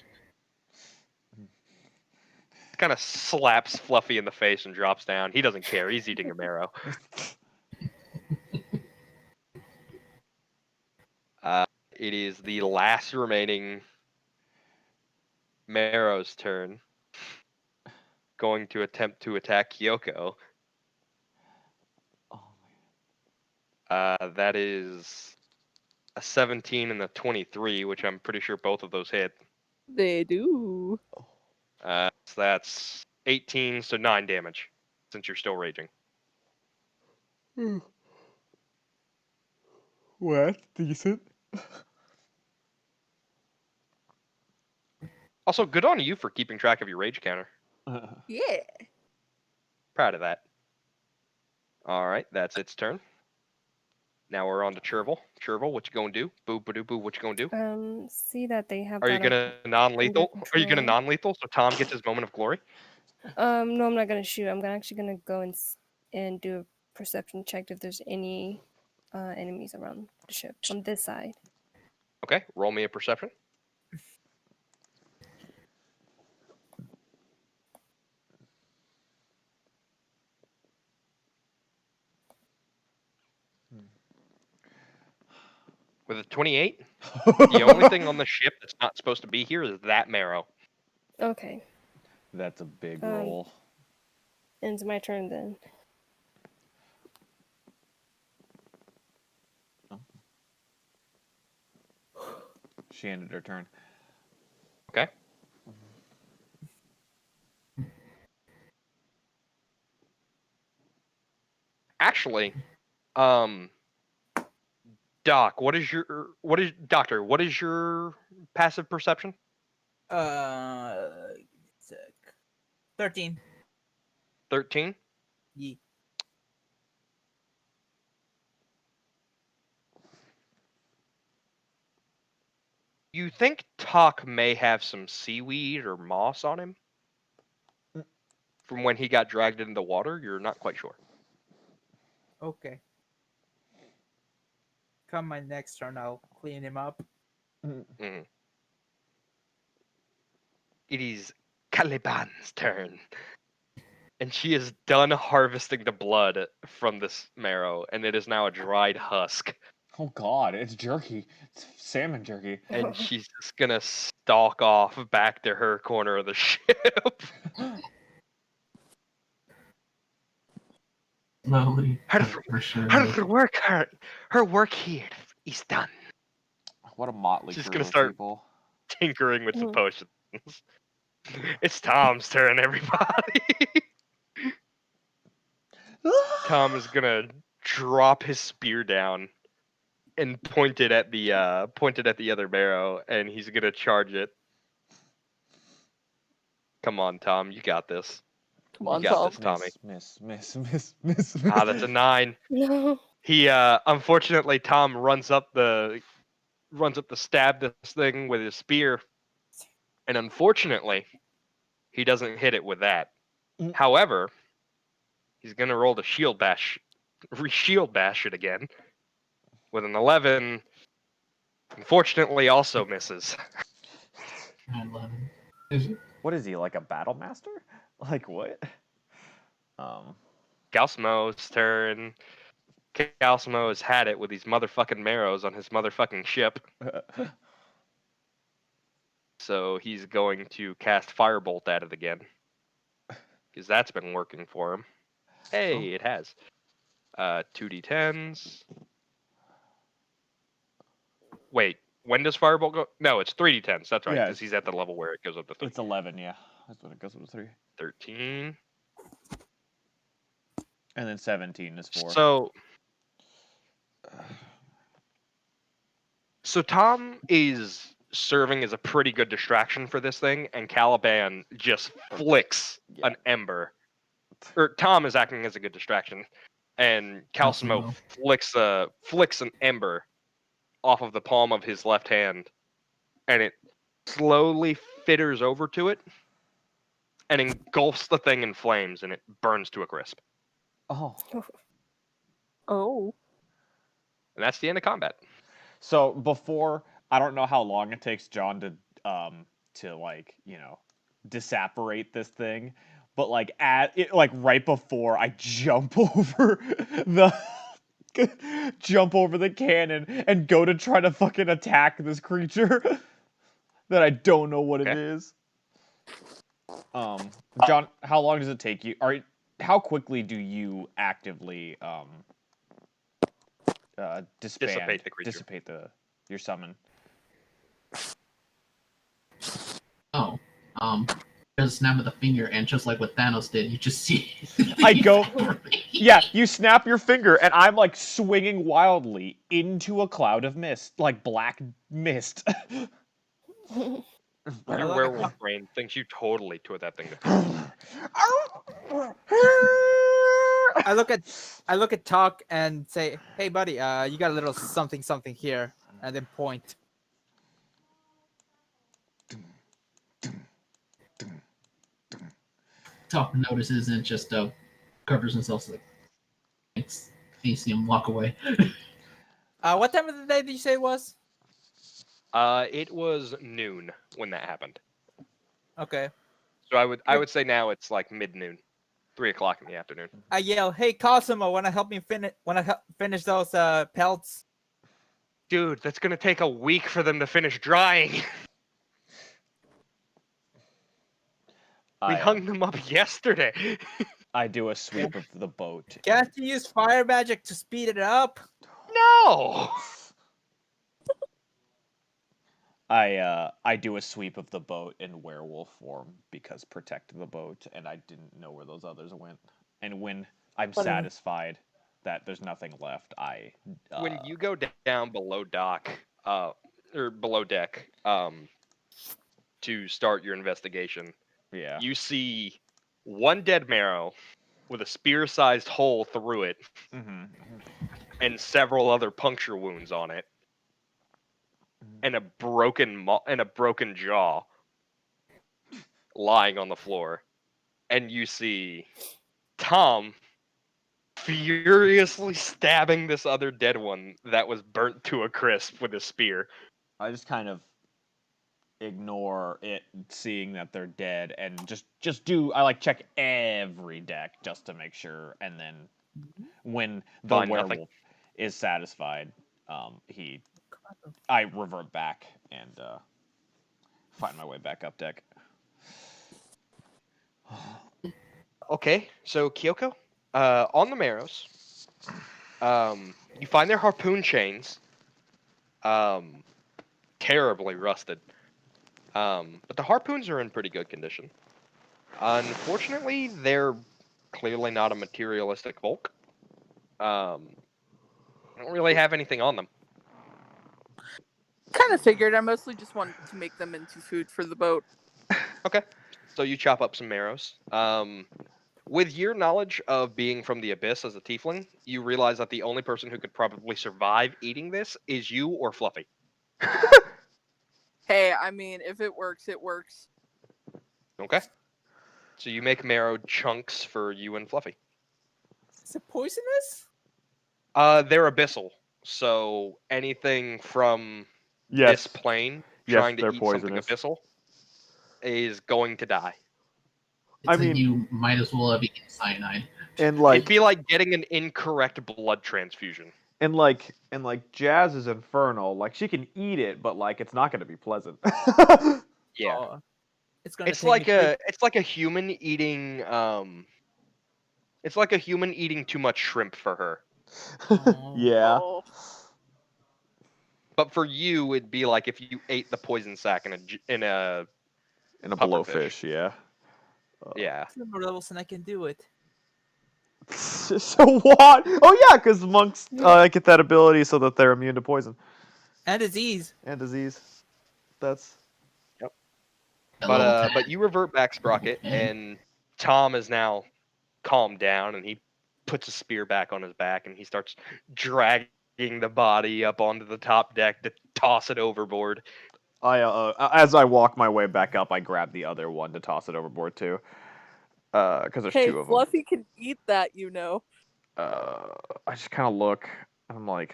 Kind of slaps Fluffy in the face and drops down. He doesn't care. He's eating a marrow. It is the last remaining Merrows' turn. Going to attempt to attack Kyoko. That is a 17 and a 23, which I'm pretty sure both of those hit. They do. So that's 18, so 9 damage, since you're still raging. Well, that's decent. Also, good on you for keeping track of your rage counter. Yeah. Proud of that. Alright, that's its turn. Now we're on to Chervil. Chervil, what you gonna do? Boo, ba doo, boo, what you gonna do? See that they have. Are you that gonna non-lethal? under Are you gonna control. non-lethal so Tom gets his moment of glory? No, I'm not gonna shoot. Actually gonna go and do a perception check if there's any enemies around the ship on this side. Okay, roll me a perception. With a 28, the only thing on the ship that's not supposed to be here is that marrow. Okay, That's a big roll. and it's my turn then. She ended her turn. Okay. Actually, Doc, what is your passive perception? Sec. 13. 13. Ye. You think Talk may have some seaweed or moss on him from when he got dragged into the water? You're not quite sure. Okay. Come my next turn, I'll clean him up. Mhm. It is Caliban's turn. And she is done harvesting the blood from this marrow, and it is now a dried husk. Oh God, it's jerky. It's salmon jerky. And she's just gonna stalk off back to her corner of the ship. Slowly, Her, but for sure. her work here is done. What a motley She's crew gonna of start people. tinkering with some Mhm. potions. It's Tom's turn, everybody. Tom is gonna drop his spear down and point it at the other barrow, and he's gonna charge it. Come on, Tom, you got this. Come You on, got Tom. this, Tommy. Miss. Ah, that's a 9. No. He unfortunately, Tom runs up to stab this thing with his spear, and unfortunately, he doesn't hit it with that. Mm. However, he's gonna roll the shield bash it again with an 11. Unfortunately, also misses. 11. Is it? What is he, like a battle master? Like what? Galsmo's turn. Galsmo has had it with these motherfucking marrows on his motherfucking ship, so he's going to cast Firebolt at it again, because that's been working for him. Hey, it has. 2d10s. Wait, when does Firebolt go? No, it's 3d10s. That's right, Yeah, because he's at the level where it goes up to 3. It's 11, yeah. That's when it goes up to 3. 13. And then 17 is 4. So Tom is serving as a pretty good distraction for this thing, and Caliban just flicks Yeah. an ember. Or Tom is acting as a good distraction, and Calcimo flicks an ember off of the palm of his left hand, and it slowly fitters over to it, and engulfs the thing in flames, and it burns to a crisp. Oh. Oh. And that's the end of combat. So before, I don't know how long it takes John to like, disapparate this thing, but like right before I jump over the jump over the cannon and go to try to fucking attack this creature that I don't know what it Okay. is. John, how long does it take you? How quickly do you actively Dissipate the creature. dissipate your summon? Oh. Just snap of the finger, and just like what Thanos did, you just see. I go. Yeah, you snap your finger, and I'm like swinging wildly into a cloud of mist, like black mist. Your like werewolf brain thinks you totally tore that thing to pieces. I look at Talk and say, "Hey, buddy, you got a little something here," and then point. Talk notices and just covers himself like, thanks. And you see him walk away. What time of the day did you say it was? It was noon when that happened. Okay. So I would say now it's like mid-noon, 3 o'clock in the afternoon. I yell, "Hey, Cosimo, wanna help me finish those pelts?" Dude, that's gonna take a week for them to finish drying. We hung them up yesterday. I do a sweep of the boat. Can't you use fire magic to speed it up? No. I do a sweep of the boat in werewolf form because protect the boat, and I didn't know where those others went. And when I'm Funny. satisfied, that there's nothing left, I When you go down below dock, or below deck, to start your investigation, yeah. you see one dead Merrow with a spear-sized hole through it Mm-hmm. and several other puncture wounds on it, and a broken jaw lying on the floor. And you see Tom furiously stabbing this other dead one that was burnt to a crisp with a spear. I just kind of ignore it, seeing that they're dead, and just do I like check every deck just to make sure, and then when the Find nothing. werewolf is satisfied, I revert back and find my way back up deck. Okay, so Kyoko, on the Merrows, you find their harpoon chains, terribly rusted. But the harpoons are in pretty good condition. Unfortunately, they're clearly not a materialistic bulk. Don't really have anything on them. Kind of figured. I mostly just wanted to make them into food for the boat. Okay, so you chop up some Merrows. With your knowledge of being from the Abyss as a tiefling, you realize that the only person who could probably survive eating this is you or Fluffy. Hey, I mean, if it works, it works. Okay. So you make marrow chunks for you and Fluffy. Is it poisonous? They're abyssal, so anything from this plane trying to eat something abyssal is going to die. It's you might as well have eaten cyanide. And It'd be like getting an incorrect blood transfusion. and Jazz is infernal. Like she can eat it, but like it's not going to be pleasant. Yeah. Oh, it's gonna. It's like a human eating it's like a human eating too much shrimp for her. Yeah. Oh, But for you, it'd be like if you ate the poison sac in a blowfish, yeah. yeah. Silver levels and I can do it. So what? Oh yeah, because monks get that ability so that they're immune to poison And disease. and disease. That's But you revert back, Sprocket, and Tom is now calmed down, and he puts a spear back on his back, and he starts dragging the body up onto the top deck to toss it overboard. as I walk my way back up, I grab the other one to toss it overboard too. Because there's hey, two of them. Fluffy can eat that, you know. I just kind of look, and I'm like,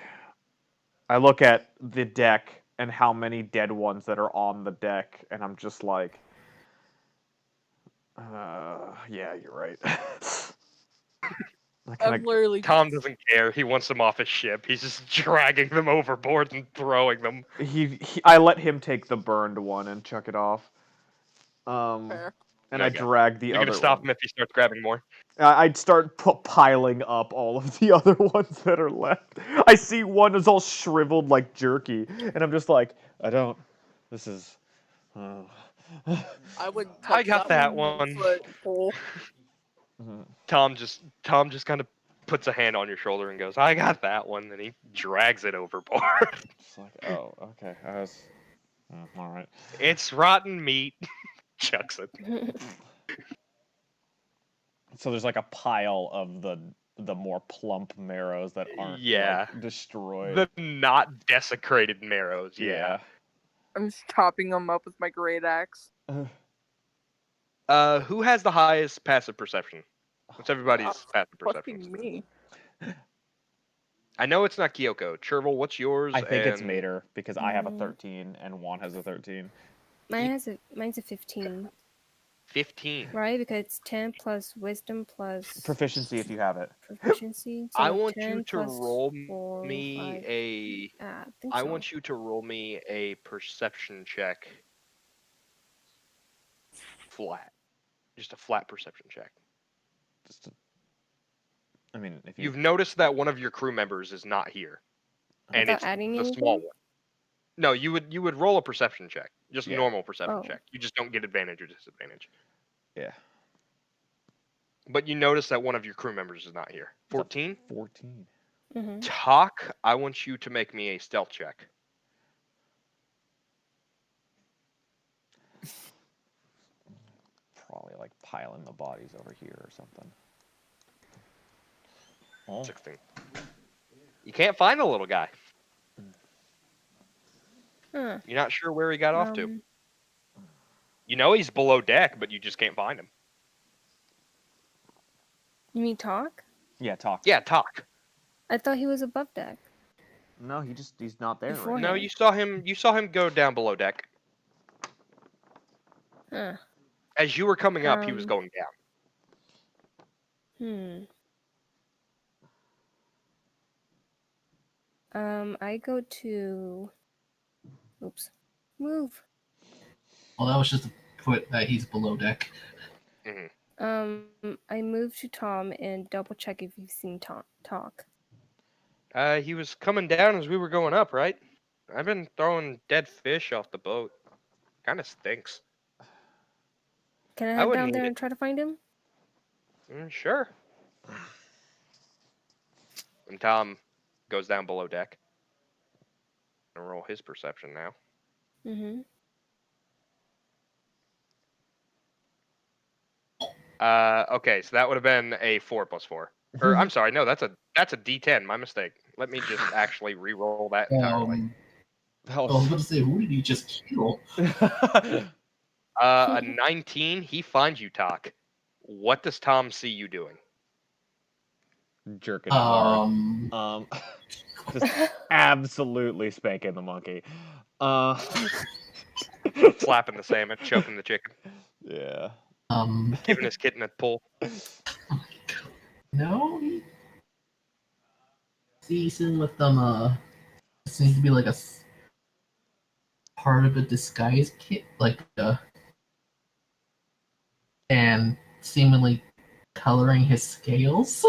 I look at the deck and how many dead ones that are on the deck, and I'm just like, yeah, you're right. I'm literally Tom doesn't care. He wants them off his ship. He's just dragging them overboard and throwing them. I let him take the burned one and chuck it off. fair. And I drag the You're other gonna stop one. him if he starts grabbing more. I'd start piling up all of the other ones that are left. I see one is all shriveled like jerky, and I'm just like, this is... I wouldn't touch I got that one one. foot pole. Tom just kind of puts a hand on your shoulder and goes, "I got that one," and he drags it overboard. It's like, oh, okay, I was... all right. It's rotten meat. Chucks it. So there's like a pile of the more plump marrows that aren't like, destroyed. The not desecrated marrows. Yeah. I'm just chopping them up with my great axe. Who has the highest passive perception? What's everybody's passive perception? Fucking me. I know it's not Kyoko. Chervil, what's yours? I think it's Mater because I have a 13 and Juan has a 13. Mine's a 15. 15. Right, because it's 10 plus wisdom plus Proficiency if you have it. proficiency. So I want 10 you to plus roll 4, me 5. a. I think I so. want you to roll me a perception check. Flat. Just a flat perception check. I mean, if You've noticed that one of your crew members is not here, and Without it's adding the anything? small one. No, you would roll a perception check, just a normal perception Oh. check. You just don't get advantage or disadvantage. Yeah. But you notice that one of your crew members is not here. 14? 14. Mm-hmm. Talk, I want you to make me a stealth check. Probably like piling the bodies over here or something. Oh. 16. You can't find the little guy. Huh. You're not sure where he got off to. Um, You know he's below deck, but you just can't find him. you mean talk? Yeah, talk. Yeah, talk. I thought he was above deck. No, he's not there right Beforehand. now. No, you saw him go down below deck. Huh. As you were coming up, he was going down. I go to. Oops. Move. Well, that was just to put that he's below deck. I move to Tom and double check if you've seen talk. He was coming down as we were going up, right? I've been throwing dead fish off the boat. Kind of stinks. Can I I head wouldn't down there eat and try to find him? Sure. And Tom goes down below deck. And roll his perception now. Mm-hmm. Okay, so that would have been a 4 + 4. Or I'm sorry, no, that's a D10. My mistake. Let me just actually re-roll that entirely. That I was was... about to say, who did he just kill? A 19. He finds you, Talk. What does Tom see you doing? Jerking hard. Just absolutely spanking the monkey. Slapping the salmon, choking the chicken, Yeah. giving his kitten a pull. No. Season with them. Seems to be like a part of a disguise kit, and seemingly coloring his scales.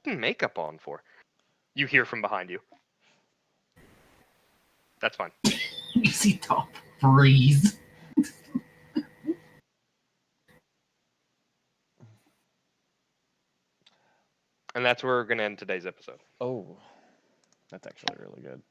Makeup on for. You hear from behind you. That's fine. You see Top freeze. And that's where we're going to end today's episode. Oh, that's actually really good.